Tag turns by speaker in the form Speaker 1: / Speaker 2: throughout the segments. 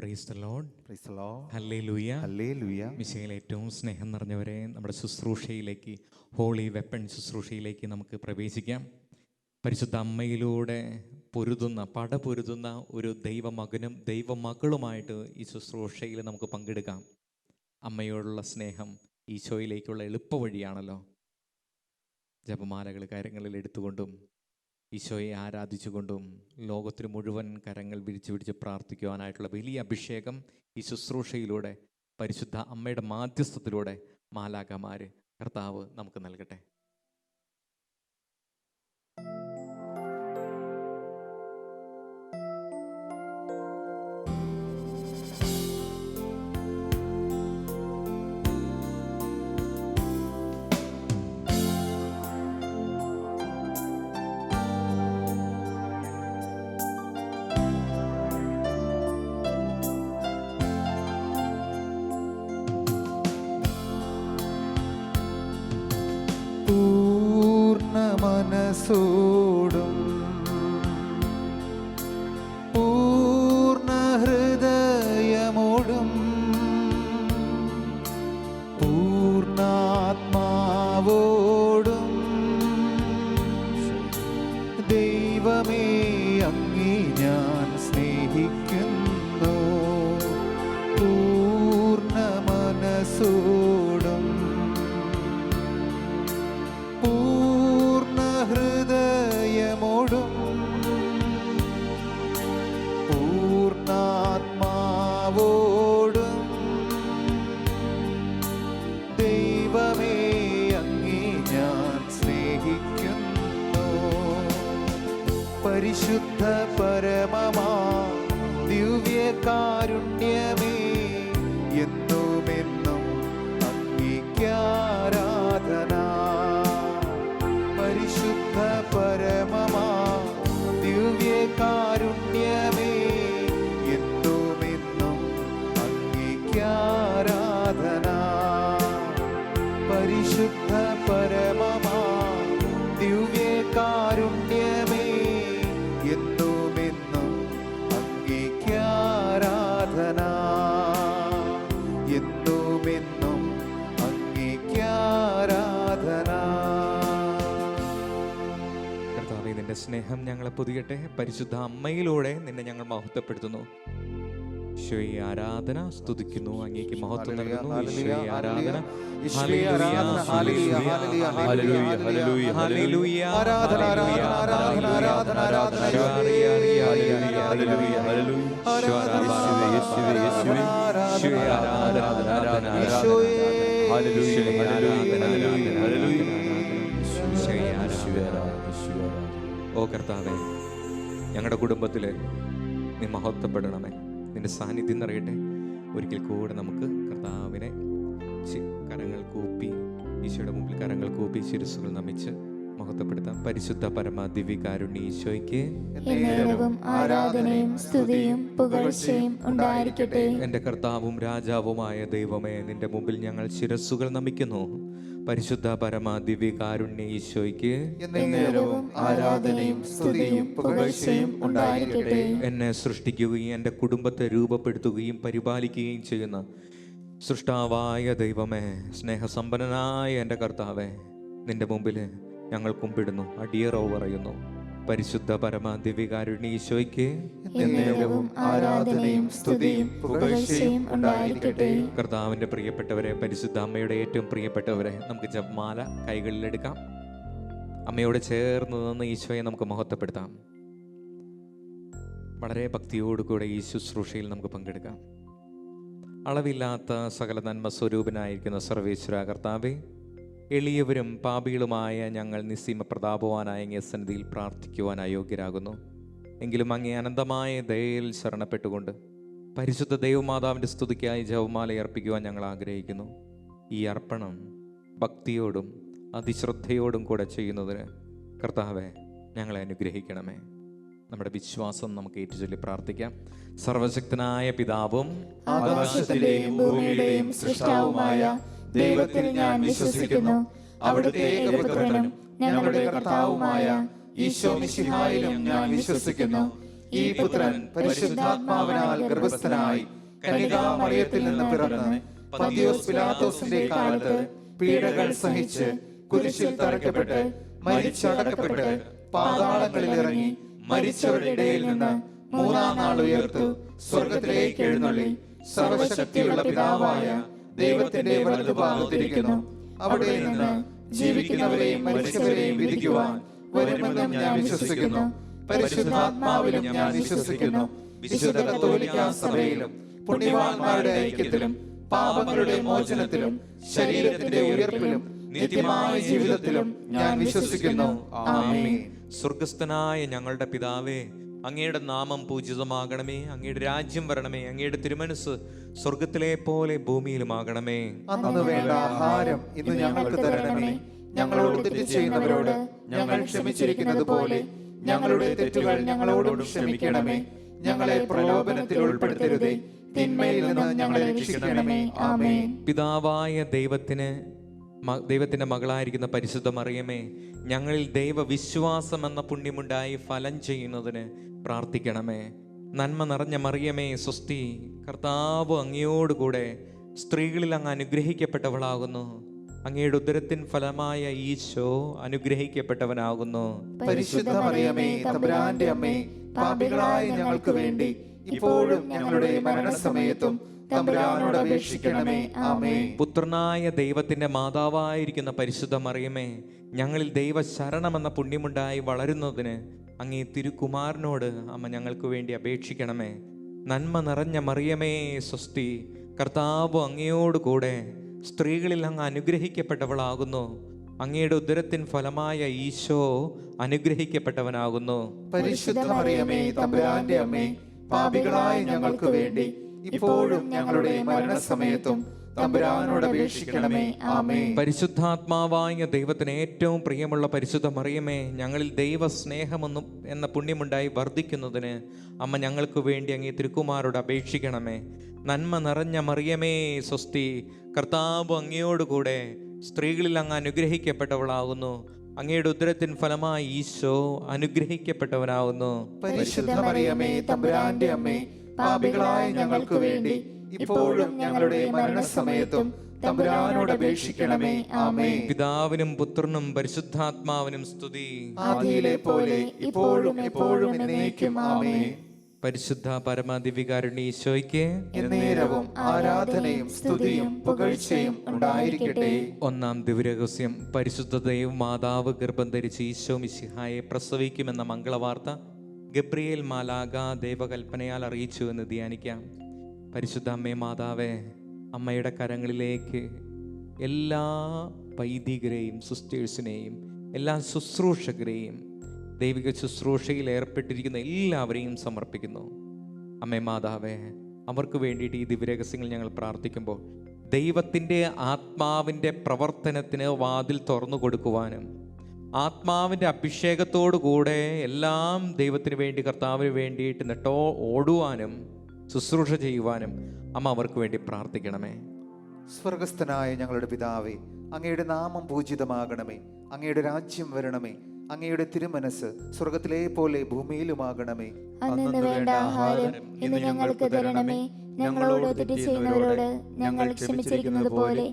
Speaker 1: Price the Lord.
Speaker 2: Praise the Lord.
Speaker 1: ഹല്ലേലൂയ.
Speaker 2: ഹല്ലേലൂയ.
Speaker 1: മിശിഹായിൽ ഏറ്റവും സ്നേഹം നിറഞ്ഞവരെ, നമ്മുടെ ശുശ്രൂഷയിലേക്ക്, ഹോളി വെപ്പൺ ശുശ്രൂഷയിലേക്ക് നമുക്ക് പ്രവേശിക്കാം. പരിശുദ്ധ അമ്മയിലൂടെ പടപൊരുതുന്ന ഒരു ദൈവമകനും ദൈവമകളുമായിട്ട് ഈ ശുശ്രൂഷയിൽ നമുക്ക് പങ്കെടുക്കാം. അമ്മയോടുള്ള സ്നേഹം ഈശോയിലേക്കുള്ള എളുപ്പവഴിയാണല്ലോ. ജപമാലകൾ കരങ്ങളിൽ എടുത്തുകൊണ്ടും ഈശോയെ ആരാധിച്ചുകൊണ്ടും ലോകത്തിന് മുഴുവൻ കരങ്ങൾ വിരിച്ചു പിടിച്ച് പ്രാർത്ഥിക്കുവാനായിട്ടുള്ള വലിയ അഭിഷേകം ഈ ശുശ്രൂഷയിലൂടെ, പരിശുദ്ധ അമ്മയുടെ മാധ്യസ്ഥത്തിലൂടെ മാലാഖമാര് കർത്താവ് നമുക്ക് നൽകട്ടെ.
Speaker 2: മനസ്സോടും പൂർണ്ണ ഹൃദയമോടും പൂർണ്ണാത്മാവോടും ദൈവമേ അങ്ങേ ഞാൻ സ്നേഹിക്കുന്നു. പൂർണ്ണ മനസ്സോടും ഹൃദയമോടും പൂർണ്ണാത്മാവോടും ദൈവമേ അങ്ങേ ഞാൻ സ്നേഹിക്കുന്നു. പരിശുദ്ധ പരമമാ ദിവ്യകാരുണ്യമേ, എന്നുമെന്നും അങ്ങേക്കാരാധന. പരിശുദ്ധ പരമമാ ദിവ്യകാരുണ്യമേ, എന്നുമെന്നും അങ്ങേക്കാരാധന. പരിശുദ്ധ പരമമാ ദിവ്യകാരുണ്യമേ, എന്നുമെന്നും അങ്ങേക്കാരാധന. എന്നുമെന്നും അങ്ങേക്കാരാധന.
Speaker 1: നിന്റെ സ്നേഹം ഞങ്ങളെ പൊതിയട്ടെ. പരിശുദ്ധ അമ്മയിലൂടെ നിന്നെ ഞങ്ങൾ മഹത്വപ്പെടുത്തുന്നു. ഈശോയെ ആരാധന, സ്തുതിക്കുന്നു, അങ്ങേക്ക് മഹത്വം നൽകുന്നു. ഈശോയെ ആരാധന. ഓ കർത്താവേ, ഞങ്ങളുടെ കുടുംബത്തിൽ നീ മഹത്വപ്പെടണമേ. നിന്റെ സാന്നിധ്യം നിറയട്ടെ. ഒരിക്കൽ കൂടെ നമുക്ക് കർത്താവിനെ കരങ്ങൾ കൂപ്പി, ഈശോയുടെ മുമ്പിൽ കരങ്ങൾ കൂപ്പി ശിരസ്സുകൾ നമിച്ച് മഹത്വപ്പെടുത്താം. പരിശുദ്ധ പരമ ദിവ്യകാരുണ്യ ഈശോയ്ക്ക്
Speaker 3: ആരാധനയും സ്തുതിയും പുകഴ്ചയും ഉണ്ടായിരിക്കട്ടെ.
Speaker 1: എൻ്റെ കർത്താവും രാജാവുമായ ദൈവമേ, നിന്റെ മുമ്പിൽ ഞങ്ങൾ ശിരസ്സുകൾ നമിക്കുന്നു. പരിശുദ്ധ പരമ ദിവ്യകാരുണ്യ ഈശോയ്ക്ക്
Speaker 2: ആരാധനയും സ്തുതിയും പുകഴ്ചയും ഉണ്ടായിരിക്കട്ടെ.
Speaker 1: എന്നെ സൃഷ്ടിക്കുകയും എൻ്റെ കുടുംബത്തെ രൂപപ്പെടുത്തുകയും പരിപാലിക്കുകയും ചെയ്യുന്ന സൃഷ്ടാവായ ദൈവമേ, സ്നേഹസമ്പന്നനായ എൻ്റെ കർത്താവേ, നിന്റെ മുമ്പിൽ ഞങ്ങൾ കുമ്പിടുന്നു, അടിയറോ പറയുന്നു. പരിശുദ്ധ പരമ ദിവ്യകാരുണ്യ ഈശോയ്ക്ക്
Speaker 3: ആരാധനയും സ്തുതിയും പുകഴ്ചയും ഉണ്ടായിരിക്കട്ടെ.
Speaker 1: കർത്താവിൻ്റെ പ്രിയപ്പെട്ടവരെ, പരിശുദ്ധ അമ്മയുടെ ഏറ്റവും പ്രിയപ്പെട്ടവരെ, നമുക്ക് ജപമാല കൈകളിലെടുക്കാം. അമ്മയോട് ചേർന്ന് നിന്ന് ഈശോയെ നമുക്ക് മഹത്വപ്പെടുത്താം. വളരെ ഭക്തിയോടുകൂടെ ഈ ശുശ്രൂഷയിൽ നമുക്ക് പങ്കെടുക്കാം. അളവില്ലാത്ത സകല നന്മ സ്വരൂപനായിരിക്കുന്ന സർവേശ്വര കർത്താവേ, എളിയവരും പാപികളുമായ ഞങ്ങൾ നിസ്സീമ പ്രതാപവാനായ അങ്ങേ സന്നിധിയിൽ പ്രാർത്ഥിക്കുവാൻ അയോഗ്യരാകുന്നു. എങ്കിലും അങ്ങേ അനന്തമായ ദയയിൽ ശരണപ്പെട്ടുകൊണ്ട് പരിശുദ്ധ ദൈവമാതാവിൻ്റെ സ്തുതിക്കായി ജപമാല അർപ്പിക്കുവാൻ ഞങ്ങൾ ആഗ്രഹിക്കുന്നു. ഈ അർപ്പണം ഭക്തിയോടും അതിശ്രദ്ധയോടും കൂടെ ചെയ്യുന്നതിന് കർത്താവെ ഞങ്ങളെ അനുഗ്രഹിക്കണമേ. നമ്മുടെ വിശ്വാസം നമുക്ക് ഏറ്റുചൊല്ലി പ്രാർത്ഥിക്കാം. സർവശക്തനായ പിതാവും
Speaker 3: ആകാശത്തിലെയും ഭൂമിയുടെയും സൃഷ്ടാവുമായ ദൈവത്തിൽ ഞാൻ വിശ്വസിക്കുന്നു. അവിടുത്തെ ഏകപുത്രനും ഞങ്ങളുടെ കർത്താവുമായ ഈശോ മിശിഹായിലും ഞാൻ വിശ്വസിക്കുന്നു. ഈ പുത്രൻ പരിശുദ്ധാത്മാവിനാൽ ഗർഭസ്ഥനായി
Speaker 2: കന്യകാമറിയത്തിൽ നിന്ന് പിറന്ന് പന്തിയോസ് പിലാത്തോസിന്റെ കാലത്ത് പീഡകൾ സഹിച്ച് കുരിശിൽ തറയ്ക്കപ്പെട്ട് മരിച്ചടക്കപ്പെട്ട് പാതാളങ്ങളിൽ ഇറങ്ങി മരിച്ചവരുടെ ഇടയിൽ നിന്ന് മൂന്നാം നാൾ ഉയർത്തു സ്വർഗത്തിലേക്ക് എഴുന്നള്ളി സർവശക്തിയുള്ള പിതാവായ ദൈവത്തിന്റെ വലതുഭാഗത്തിരിക്കുന്നു. അവിടെ നിന്ന് ജീവിക്കുന്നവരെയും മരിച്ചവരെയും വിധിക്കുവാൻ വരുമെന്നും ഞാൻ വിശ്വസിക്കുന്നു. പരിശുദ്ധാത്മാവിലും ഞാൻ വിശ്വസിക്കുന്നു. വിശുദ്ധ കത്തോലിക്കാ സഭയിലും പുണ്യവാന്മാരുടെ ഐക്യത്തിലും പാപങ്ങളുടെ മോചനത്തിലും ശരീരത്തിന്റെ ഉയർപ്പിലും നിത്യമായ ജീവിതത്തിലും ഞാൻ വിശ്വസിക്കുന്നു. ആമേൻ.
Speaker 1: സ്വർഗസ്ഥനായ ഞങ്ങളുടെ പിതാവേ, അങ്ങയുടെ നാമം പൂജിതമാകണമേ. അങ്ങയുടെ രാജ്യം വരണമേ. അങ്ങയുടെ തിരുമനസ് സ്വർഗത്തിലെ പോലെ ഭൂമിയിലുമാകണമേ.
Speaker 2: അന്നു വേണ്ട ആഹാരം ഇന്ന് ഞങ്ങൾക്ക് തരണമേ. ഞങ്ങളോട് തെറ്റ് ചെയ്യുന്നവരോട് ഞങ്ങൾ ക്ഷമിച്ചിരിക്കുന്നത് പോലെ ഞങ്ങളുടെ തെറ്റുകൾ ഞങ്ങളോടും ക്ഷമിക്കണമേ. ഞങ്ങളെ പ്രലോഭനത്തിൽ ഉൾപ്പെടുത്തരുതേ, തിന്മയിൽ നിന്ന് ഞങ്ങളെ രക്ഷിക്കണമേ. ആമേൻ.
Speaker 1: പിതാവായ ദൈവത്തിന്റെ മകളായിരിക്കുന്ന പരിശുദ്ധ മറിയമേ, ഞങ്ങളിൽ ദൈവവിശ്വാസം എന്ന പുണ്യമുണ്ടായി ഫലം ചെയ്യുന്നതിന് പ്രാർത്ഥിക്കണമേ. നന്മ നിറഞ്ഞ മറിയമേ സ്വസ്തി, കർത്താവ് അങ്ങയോടുകൂടെ സ്ത്രീകളിൽ അങ്ങ് അനുഗ്രഹിക്കപ്പെട്ടവളാകുന്നു. അങ്ങയുടെ ഉദരത്തിൻ ഫലമായ ഈശോ അനുഗ്രഹിക്കപ്പെട്ടവനാകുന്നു.
Speaker 2: പരിശുദ്ധ മറിയമേ, തമ്പുരാന്റെ അമ്മേ, പാപികളായ ഞങ്ങൾക്ക് വേണ്ടി ഇപ്പോഴും ഞങ്ങളുടെ മരണസമയത്തും തമ്പുരാനോട് അപേക്ഷിക്കണമേ. ആമേൻ.
Speaker 1: പുത്രനായ ദൈവത്തിന്റെ മാതാവായിരിക്കുന്ന പരിശുദ്ധ മറിയമേ, ഞങ്ങളിൽ ദൈവശരണമെന്ന പുണ്യമുണ്ടായി വളരുന്നതിന് അങ്ങേ തിരുക്കുമാരനോട് അമ്മ ഞങ്ങൾക്ക് വേണ്ടി അപേക്ഷിക്കണമേ. നന്മ നിറഞ്ഞ മറിയമേ സ്വസ്തി, കർത്താവ് അങ്ങയോട് കൂടെ സ്ത്രീകളിൽ അങ്ങ് അനുഗ്രഹിക്കപ്പെട്ടവളാകുന്നു. അങ്ങയുടെ ഉദരത്തിൻ ഫലമായ ഈശോ അനുഗ്രഹിക്കപ്പെട്ടവനാകുന്നു.
Speaker 2: പരിശുദ്ധ മറിയമേ, തമ്പുരാന്റെ അമ്മേ, പാപികളായ ഞങ്ങൾക്ക് വേണ്ടി ഇപ്പോഴും ഞങ്ങളുടെ മരണസമയത്തും തമ്പുരാനോട് അപേക്ഷിക്കണമേ. ആമേൻ.
Speaker 1: പരിശുദ്ധാത്മാവായ ദൈവത്തിന് ഏറ്റവും പ്രിയമുള്ള പരിശുദ്ധ മറിയമേ, ഞങ്ങളിൽ ദൈവസ്നേഹമെന്നും എന്ന പുണ്യമുണ്ടായി വർദ്ധിക്കുന്നതിന് അമ്മ ഞങ്ങൾക്ക് വേണ്ടി അങ്ങേ തിരുക്കുമാരോട് അപേക്ഷിക്കണമേ. നന്മ നിറഞ്ഞ മറിയമേ സ്വസ്തി, കർത്താവ് അങ്ങയോടുകൂടെ സ്ത്രീകളിൽ അങ്ങ് അനുഗ്രഹിക്കപ്പെട്ടവളാകുന്നു. അങ്ങയുടെ ഉദരത്തിൻ ഫലമായി ഈശോ അനുഗ്രഹിക്കപ്പെട്ടവനാകുന്നു.
Speaker 2: പരിശുദ്ധ മറിയമേ, തമ്പുരാന്റെ അമ്മേ, പാപികളായ ഞങ്ങൾക്ക് വേണ്ടി ഇപ്പോഴും ഞങ്ങളുടെ മരണസമയത്തും തമ്പുരാനോട് അപേക്ഷിക്കണമേ. ആമേൻ.
Speaker 1: പിതാവിനും പുത്രനും പരിശുദ്ധാത്മാവിനും സ്തുതി,
Speaker 2: ആദിയിലെ പോലെ ഇപ്പോഴും എപ്പോഴും എന്നേക്കും. ആമേൻ.
Speaker 1: പരിശുദ്ധ പരമദിവ്യകാരുണ്യ ഈശോയ്ക്ക്
Speaker 2: എന്നേരവും ആരാധനയും സ്തുതിയും പുകഴ്ചയും ഉണ്ടായിരിക്കട്ടെ.
Speaker 1: ഒന്നാം ദിവ്യരഹസ്യം, പരിശുദ്ധ ദൈവ മാതാവ് ഗർഭം ധരിച്ച് ഈശോ മിശിഹായെ പ്രസവിക്കുമെന്ന മംഗളവാർത്ത ഗബ്രിയേൽ മാലാഖ ദൈവകൽപ്പനയാൽ അറിയിച്ചു എന്ന് ധ്യാനിക്കാം. പരിശുദ്ധ അമ്മേ മാതാവേ, അമ്മയുടെ കരങ്ങളിലേക്ക് എല്ലാ വൈദികരെയും സിസ്റ്റേഴ്സിനെയും എല്ലാ ശുശ്രൂഷകരെയും ദൈവിക ശുശ്രൂഷയിൽ ഏർപ്പെട്ടിരിക്കുന്ന എല്ലാവരെയും സമർപ്പിക്കുന്നു. അമ്മേ മാതാവേ, അവർക്ക് വേണ്ടിയിട്ട് ഈ ദിവ്യരഹസ്യങ്ങൾ ഞങ്ങൾ പ്രാർത്ഥിക്കുമ്പോൾ ദൈവത്തിൻ്റെ ആത്മാവിൻ്റെ പ്രവർത്തനത്തിന് വാതിൽ തുറന്നു കൊടുക്കുവാനും ആത്മാവിൻ്റെ അഭിഷേകത്തോടു കൂടെ എല്ലാം ദൈവത്തിന് വേണ്ടി കർത്താവിന് വേണ്ടിയിട്ട് ഓടുവാനും ശുശ്രൂഷ ചെയ്യുവാനും അമ്മ അവർക്ക് വേണ്ടി പ്രാർത്ഥിക്കണമേ.
Speaker 2: സ്വർഗസ്ഥനായ ഞങ്ങളുടെ പിതാവേ, അങ്ങയുടെ നാമം പൂജിതമാകണമേ. അങ്ങയുടെ രാജ്യം വരണമേ. അങ്ങയുടെ തിരുമനസ് സ്വർഗത്തിലെ പോലെ ഭൂമിയിലുമാകണമേ.
Speaker 3: അന്നു വേണ്ട ആഹാരം ഇന്ന് ഞങ്ങൾക്ക് തരണമേ. ഞങ്ങളോട് തെറ്റ് ചെയ്യുന്നവരോട് ഞങ്ങൾ ക്ഷമിച്ചിരിക്കുന്നത് പോലെ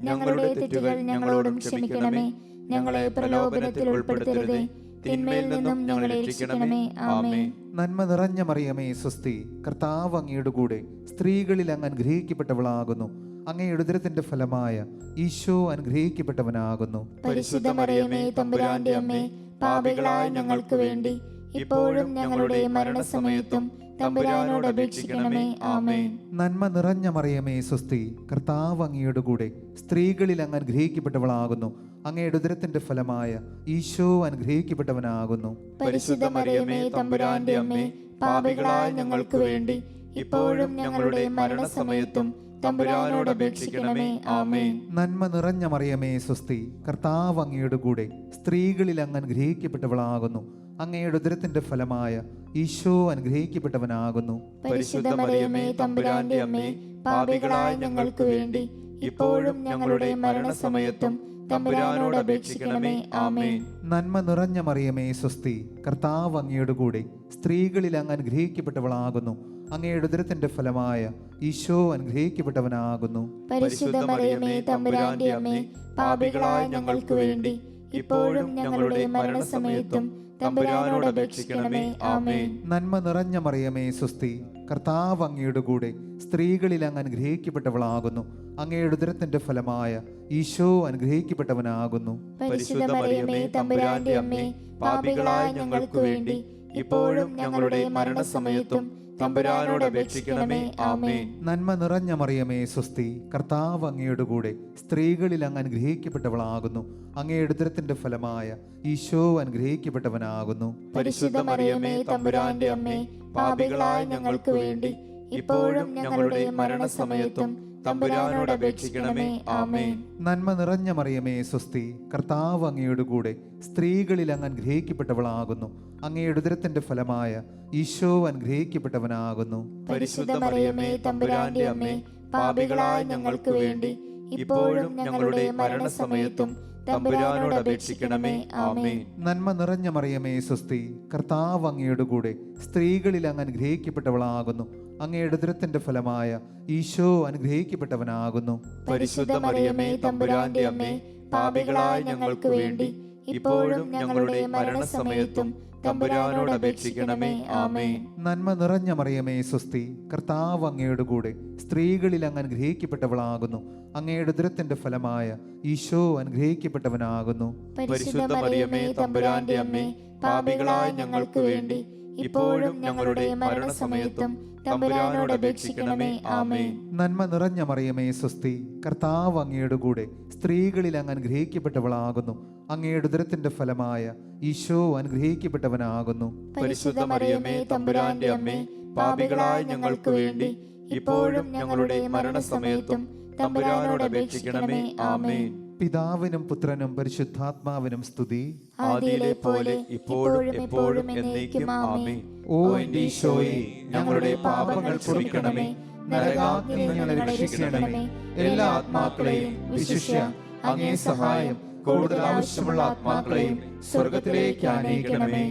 Speaker 3: ഞങ്ങളുടെ തെറ്റുകൾ ഞങ്ങളോടും ക്ഷമിക്കണമേ. ഞങ്ങളെ പ്രലോഭനത്തിൽ ഉൾപ്പെടുത്തരുതേ, തിന്മയിൽ നിന്നും ഞങ്ങളെ രക്ഷിക്കണമേ. ആമേൻ.
Speaker 2: നന്മ നിറഞ്ഞ മറിയമേ സ്വസ്തി, കർത്താവ് അങ്ങയുടെ കൂടെ സ്ത്രീകളിൽ അങ്ങ് അനുഗ്രഹിക്കപ്പെട്ടവളാകുന്നു. അങ്ങയുടെ ഉദരത്തിന്റെ ഫലമായ ഈശോ അനുഗ്രഹിക്കപ്പെട്ടവനാകുന്നു.
Speaker 3: പരിശുദ്ധ മറിയമേ, തമ്പുരാന്റെ അമ്മേ, പാപികളായ ഞങ്ങൾക്ക് വേണ്ടി ഇപ്പോഴും ഞങ്ങളുടെ മരണസമയത്തും തമ്പുരാനോട് അപേക്ഷിക്കണമേ. ആമേൻ.
Speaker 2: നന്മ നിറഞ്ഞ മറിയമേ സ്വസ്തി, കർത്താവ് അങ്ങയുടെ കൂടെ സ്ത്രീകളിൽ അങ്ങ് അനുഗ്രഹിക്കപ്പെട്ടവളാകുന്നു. അങ്ങയുടെ ഉദരത്തിന്റെ ഫലമായ ഈശോ അനുഗ്രഹിക്കപ്പെട്ടവനാകുന്നു.
Speaker 3: പരിശുദ്ധ മറിയമേ, തമ്പുരാന്റെ അമ്മേ, പാപികളായ ഞങ്ങൾക്ക് വേണ്ടി ഇപ്പോഴും ഞങ്ങളുടെ മരണസമയത്തും തമ്പുരാനോട് അപേക്ഷിക്കണമേ. ആമേൻ.
Speaker 2: നന്മ നിറഞ്ഞ മറിയമേ സ്വസ്തി, കർത്താവ് അങ്ങയുടെ കൂടെ സ്ത്രീകളിൽ അങ്ങ് അനുഗ്രഹിക്കപ്പെട്ടവളാകുന്നു. അങ്ങയുടെ ഉദരത്തിന്റെ ഫലമായ ഈശോ അനുഗ്രഹിക്കപ്പെട്ടവനാകുന്നു.
Speaker 3: പരിശുദ്ധ മറിയമേ, തമ്പുരാന്റെ അമ്മേ, പാപികളായ ഞങ്ങൾക്ക് വേണ്ടി ഇപ്പോഴും ഞങ്ങളുടെ മരണസമയത്തും തമ്പുരാനോട് അപേക്ഷിക്കണമേ. ആമേൻ.
Speaker 2: നന്മ നിറഞ്ഞ മറിയമേ സ്വസ്തി, കർത്താവ് അങ്ങയുടെ കൂടെ സ്ത്രീകളിൽ അങ്ങ് അനുഗ്രഹിക്കപ്പെട്ടവളാകുന്നു. അങ്ങയുടെ ഉദരത്തിന്റെ ഫലമായ ഈശോ അനുഗ്രഹിക്കപ്പെട്ടവനാകുന്നു.
Speaker 3: പരിശുദ്ധ മറിയമേ തമ്പുരാന്റെ അമ്മേ, പാപികളായ ഞങ്ങൾക്ക് വേണ്ടി ഇപ്പോഴും ഞങ്ങളുടെ മരണസമയത്തും തമ്പുരാനോട് അപേക്ഷിക്കണമേ. ആമേൻ.
Speaker 2: നന്മ നിറഞ്ഞ മറിയമേ സ്വസ്തി, കർത്താവ് അങ്ങയുടെ കൂടെ സ്ത്രീകളിൽ അങ്ങ് അനുഗ്രഹിക്കപ്പെട്ടവളാകുന്നു. അങ്ങയുടെ ഉദരത്തിന്റെ ഫലമായ ഈശോ അനുഗ്രഹിക്കപ്പെട്ടവനാകുന്നു.
Speaker 3: പരിശുദ്ധ മറിയമേ തമ്പുരാന്റെ അമ്മേ, പാപികളായ ഞങ്ങൾക്ക് വേണ്ടി ഇപ്പോഴും ഞങ്ങളുടെ മരണസമയത്തും തമ്പുരാനോട് അപേക്ഷിക്കണമേ. ആമേൻ.
Speaker 2: നന്മ നിറഞ്ഞ മറിയമേ സ്വസ്തി, കർത്താവ് അങ്ങയുടെ കൂടെ സ്ത്രീകളിൽ അങ്ങ് അനുഗ്രഹിക്കപ്പെട്ടവളാകുന്നു. അങ്ങയുടെ ഉദരത്തിന്റെ ഫലമായ ഈശോ അനുഗ്രഹിക്കപ്പെട്ടവനാകുന്നു.
Speaker 3: പരിശുദ്ധ മറിയമേ തമ്പുരാന്റെ അമ്മേ, പാപികളായ ഞങ്ങൾക്ക് വേണ്ടി ഇപ്പോഴും ഞങ്ങളുടെ മരണസമയത്തും തമ്പുരാനോട് അപേക്ഷിക്കണമേ. ആമേൻ.
Speaker 2: നന്മ നിറഞ്ഞ മറിയമേ സ്വസ്തി, കർത്താവ് അങ്ങയുടെ കൂടെ സ്ത്രീകളിൽ അങ്ങ് അനുഗ്രഹിക്കപ്പെട്ടവളാകുന്നു. അങ്ങയുടെ ഉദരത്തിന്റെ ഫലമായ ഈശോ അനുഗ്രഹിക്കപ്പെട്ടവനാകുന്നു.
Speaker 3: പരിശുദ്ധ മറിയമേ തമ്പുരാന്റെ അമ്മേ, പാപികളായ ഞങ്ങൾക്ക് വേണ്ടി ഇപ്പോഴും ഞങ്ങളുടെ മരണസമയത്തും തമ്പുരാനോട് അപേക്ഷിക്കണമേ. ആമേൻ.
Speaker 2: നന്മ നിറഞ്ഞ മറിയമേ സ്വസ്തി, കർത്താവ് അങ്ങയുടെ കൂടെ സ്ത്രീകളിൽ അങ്ങ് അനുഗ്രഹിക്കപ്പെട്ടവളാകുന്നു. അങ്ങയുടെ ഉദരത്തിന്റെ ഫലമായ ഈശോ അനുഗ്രഹിക്കപ്പെട്ടവനാകുന്നു.
Speaker 3: പരിശുദ്ധ മറിയമേ തമ്പുരാന്റെ അമ്മേ, പാപികളായ ഞങ്ങൾക്ക് വേണ്ടി ഇപ്പോഴും ഞങ്ങളുടെ മരണസമയത്തും തമ്പുരാനോട് അപേക്ഷിക്കണമേ. ആമേൻ.
Speaker 2: നന്മ നിറഞ്ഞ മറിയമേ സ്വസ്തി, കർത്താവ് അങ്ങയുടെ കൂടെ സ്ത്രീകളിൽ അങ്ങ് അനുഗ്രഹിക്കപ്പെട്ടവളാകുന്നു. അങ്ങയുടെ ഉദരത്തിന്റെ ഫലമായ ഈശോ അനുഗ്രഹിക്കപ്പെട്ടവനാകുന്നു.
Speaker 3: പരിശുദ്ധ മറിയമേ തമ്പുരാന്റെ അമ്മേ, പാപികളായ ഞങ്ങൾക്ക് വേണ്ടി ഇപ്പോഴും ഞങ്ങളുടെ മരണസമയത്തും തമ്പുരാനോട് അപേക്ഷിക്കണമേ. ആമേൻ.
Speaker 2: നന്മ നിറഞ്ഞ മറിയമേ സ്വസ്തി, കർത്താവ് അങ്ങയുടെ കൂടെ സ്ത്രീകളിൽ അങ്ങ് അനുഗ്രഹിക്കപ്പെട്ടവളാകുന്നു. അങ്ങയുടെ ഉദരത്തിന്റെ ഫലമായ ഈശോ അനുഗ്രഹിക്കപ്പെട്ടവനാകുന്നു.
Speaker 3: പരിശുദ്ധ മറിയമേ തമ്പുരാന്റെ അമ്മേ, പാപികളായ ഞങ്ങൾക്ക് വേണ്ടി ഇപ്പോഴും ഞങ്ങളുടെ മരണസമയത്തും തമ്പുരാനോട് അപേക്ഷിക്കണമേ. ആമേൻ.
Speaker 2: പിതാവിനും പുത്രനും പരിശുദ്ധാത്മാവിനും സ്തുതി.
Speaker 3: ആദിയിലെ പോലെ ഇപ്പോഴും എപ്പോഴും എന്നേക്കും. ആമേൻ.
Speaker 2: ഓ എന്റെ ഈശോയെ, ഞങ്ങളുടെ പാപങ്ങൾ ക്ഷമിക്കണമേ, നരകാഗ്നിയിൽ നിന്ന് ഞങ്ങളെ രക്ഷിക്കണമേ. എല്ലാ ആത്മാക്കളെയും വിശിഷ്യ അങ്ങേ സഹായം കൂടുതൽ ആവശ്യമുള്ള ആത്മാക്കളെയും സ്വർഗത്തിലേക്ക് ആനയിക്കണമേ.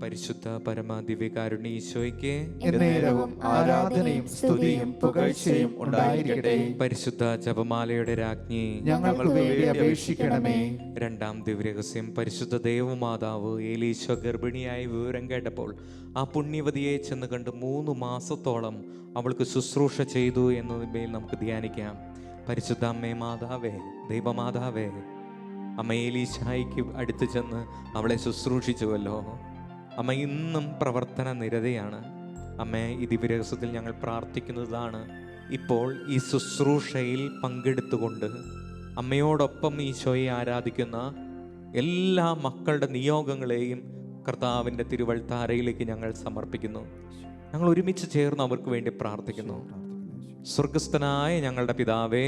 Speaker 1: പരിശുദ്ധ പരമാദിവ്യകാരുണ്യ ഈശോയ്ക്ക്
Speaker 2: എന്നേരവും ആരാധനയും സ്തുതിയും പുകഴ്ചയും ഉണ്ടായിരിക്കട്ടെ.
Speaker 1: പരിശുദ്ധ ജപമാലയുടെ രാജ്ഞി,
Speaker 2: ഞങ്ങൾക്ക് വേണ്ടി അപേക്ഷിക്കണമേ.
Speaker 1: രണ്ടാം ദിവ്യരഹസ്യം, പരിശുദ്ധ ദേവമാതാവ് ഏലീശോ ഗർഭിണിയായി വിവരം കേട്ടപ്പോൾ ആ പുണ്യവതിയെ ചെന്ന് കണ്ട് 3 മാസത്തോളം അവൾക്ക് ശുശ്രൂഷ ചെയ്തു എന്നതിന്മേൽ നമുക്ക് ധ്യാനിക്കാം. പരിശുദ്ധ അമ്മേ മാതാവേ, ദൈവമാതാവേ, അമ്മ ഏലീശായിക്ക് അടുത്ത് ചെന്ന് അവളെ ശുശ്രൂഷിച്ചുവല്ലോ. അമ്മ ഇന്നും പ്രവർത്തന നിരതയാണ്. അമ്മേ, ഈ ദിവ്യരഹസ്യത്തിൽ ഞങ്ങൾ പ്രാർത്ഥിക്കുന്നതാണ്, ഇപ്പോൾ ഈ ശുശ്രൂഷയിൽ പങ്കെടുത്തുകൊണ്ട് അമ്മയോടൊപ്പം ഈശോയെ ആരാധിക്കുന്ന എല്ലാ മക്കളുടെ നിയോഗങ്ങളെയും കർത്താവിൻ്റെ തിരുവൾത്താരയിലേക്ക് ഞങ്ങൾ സമർപ്പിക്കുന്നു. ഞങ്ങൾ ഒരുമിച്ച് ചേർന്ന് അവർക്ക് വേണ്ടി പ്രാർത്ഥിക്കുന്നു. സ്വർഗസ്ഥനായ ഞങ്ങളുടെ പിതാവേ,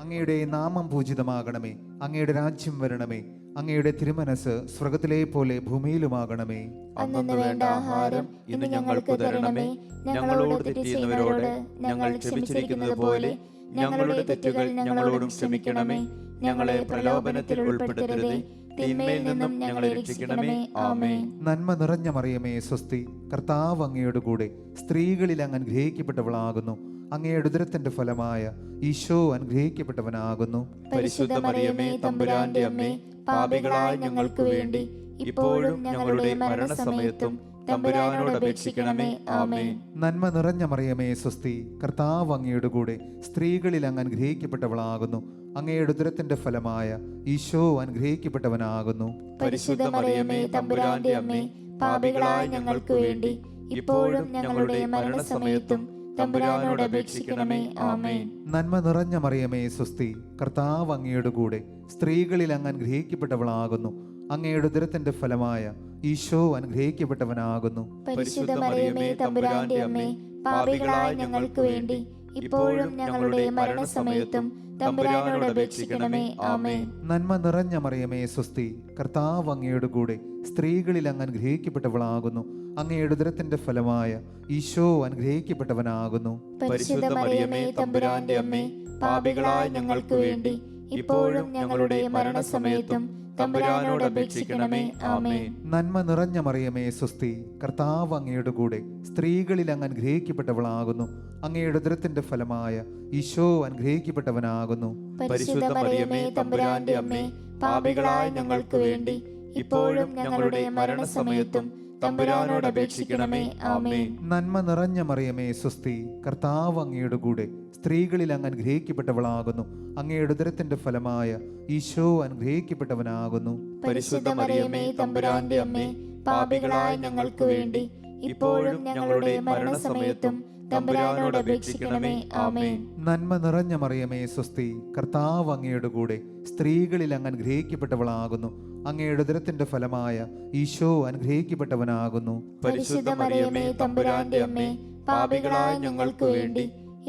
Speaker 2: അങ്ങയുടെ നാമം പൂജിതമാകണമേ. അങ്ങയുടെ രാജ്യം വരണമേ. അങ്ങയുടെ തിരുമനസ് സ്വർഗത്തിലെ പോലെ ഭൂമിയിലുമാകണമേ.
Speaker 3: അന്നു വേണ്ട ആഹാരം ഇന്ന് ഞങ്ങൾക്ക് തരണമേ. ഞങ്ങളോട് തെറ്റ് ചെയ്യുന്നവരോട് ഞങ്ങൾ ക്ഷമിച്ചിരിക്കുന്നത് പോലെ ഞങ്ങളുടെ തെറ്റുകൾ ഞങ്ങളോടും ക്ഷമിക്കണമേ. ഞങ്ങളെ പ്രലോഭനത്തിൽ ഉൾപ്പെടുത്തരുതേ, തിന്മയിൽ നിന്നും ഞങ്ങളെ രക്ഷിക്കണമേ. ആമേൻ.
Speaker 2: നന്മ നിറഞ്ഞ മറിയമേ സ്വസ്തി, കർത്താവ് അങ്ങയുടെ കൂടെ സ്ത്രീകളിൽ അങ്ങ് അനുഗ്രഹിക്കപ്പെട്ടവളാകുന്നു. അങ്ങയുടെ ഉദരത്തിന്റെ ഫലമായ ഈശോ അനുഗ്രഹിക്കപ്പെട്ടവനാകുന്നു.
Speaker 3: പരിശുദ്ധ മറിയമേ തമ്പുരാന്റെ അമ്മേ, പാപികളായ ഞങ്ങൾക്ക് വേണ്ടി ഇപ്പോഴും ഞങ്ങളുടെ മരണസമയത്തും തമ്പുരാനോട് അപേക്ഷിക്കണമേ. ആമേൻ.
Speaker 2: നന്മ നിറഞ്ഞ മറിയമേ സ്വസ്തി, കർത്താവ് അങ്ങയുടെ കൂടെ സ്ത്രീകളിൽ അങ്ങ് അനുഗ്രഹിക്കപ്പെട്ടവളാകുന്നു. അങ്ങയുടെ ഉദരത്തിന്റെ ഫലമായ ഈശോ അനുഗ്രഹിക്കപ്പെട്ടവനാകുന്നു.
Speaker 3: പരിശുദ്ധ മറിയമേ തമ്പുരാന്റെ അമ്മേ, പാപികളായ ഞങ്ങൾക്ക് വേണ്ടി ഇപ്പോഴും ഞങ്ങളുടെ മരണസമയത്തും തമ്പുരാനോട് അപേക്ഷിക്കണമേ. ആമേൻ.
Speaker 2: നന്മ നിറഞ്ഞ മറിയമേ സ്വസ്തി, കർത്താവ് അങ്ങയുടെ കൂടെ സ്ത്രീകളിൽ അങ്ങ് അനുഗ്രഹിക്കപ്പെട്ടവളാകുന്നു. അങ്ങയുടെ ഉദരത്തിന്റെ ഫലമായ ഈശോ അനുഗ്രഹിക്കപ്പെട്ടവനാകുന്നു.
Speaker 3: പരിശുദ്ധ മറിയമേ തമ്പുരാന്റെ അമ്മേ, പാപികളായ ഞങ്ങൾക്ക് വേണ്ടി ഇപ്പോഴും ഞങ്ങളുടെ മരണസമയത്തും തമ്പുരാനോട് അപേക്ഷിക്കണമേ. ആമേൻ.
Speaker 2: നന്മ നിറഞ്ഞ മറിയമേ സ്വസ്തി, കർത്താവ് അങ്ങയുടെ കൂടെ സ്ത്രീകളിൽ അങ്ങ് അനുഗ്രഹിക്കപ്പെട്ടവളാകുന്നു. അങ്ങയുടെ ഉദരത്തിന്റെ ഫലമായ ഈശോ അനുഗ്രഹിക്കപ്പെട്ടവനാകുന്നു.
Speaker 3: പരിശുദ്ധ മറിയമേ തമ്പുരാന്റെ അമ്മേ, പാപികളായ ഞങ്ങൾക്ക് വേണ്ടി ഇപ്പോഴും ഞങ്ങളുടെ മരണസമയത്തും തമ്പുരാനോട് അപേക്ഷിക്കണമേ. ആമേൻ.
Speaker 2: നന്മ നിറഞ്ഞ മറിയമേ സ്വസ്തി, കർത്താവ് അങ്ങയുടെ കൂടെ, സ്ത്രീകളിൽ അങ്ങ് അനുഗ്രഹിക്കപ്പെട്ടവളാകുന്നു. അങ്ങയുടെ ഉദരത്തിന്റെ ഫലമായ ഈശോ അനുഗ്രഹിക്കപ്പെട്ടവനാകുന്നു.
Speaker 3: പരിശുദ്ധ മറിയമേ തമ്പുരാന്റെ അമ്മേ, പാപികളായ ഞങ്ങൾക്ക് വേണ്ടി ഇപ്പോഴും ഞങ്ങളുടെ മരണസമയത്തും തമ്പുരാനോട് അപേക്ഷിക്കണമേ. ആമേൻ.
Speaker 2: നന്മ നിറഞ്ഞ മറിയമേ സ്വസ്തി, കർത്താവ് അങ്ങയുടെ കൂടെ, സ്ത്രീകളിൽ അങ്ങ് അനുഗ്രഹിക്കപ്പെട്ടവളാകുന്നു. അങ്ങയുടെ ഉദരത്തിന്റെ ഫലമായ ഈശോ അനുഗ്രഹിക്കപ്പെട്ടവനാകുന്നു.
Speaker 3: പരിശുദ്ധ മറിയമേ തമ്പുരാന്റെ അമ്മേ, പാപികളായ ഞങ്ങൾക്ക് വേണ്ടി ഇപ്പോഴും ഞങ്ങളുടെ മരണസമയത്തും തമ്പുരാനോട് അപേക്ഷിക്കണമേ. ആമേൻ.
Speaker 2: നന്മ നിറഞ്ഞ മറിയമേ സ്വസ്തി, കർത്താവ് അങ്ങയുടെ കൂടെ, സ്ത്രീകളിൽ അങ്ങ് അനുഗ്രഹിക്കപ്പെട്ടവളാകുന്നു. അങ്ങയുടെ ഉദരത്തിന്റെ ഫലമായ ഈശോ അനുഗ്രഹിക്കപ്പെട്ടവനാകുന്നു.
Speaker 3: പരിശുദ്ധ മറിയമേ തമ്പുരാന്റെ അമ്മേ, പാപികളായ ഞങ്ങൾക്ക് വേണ്ടി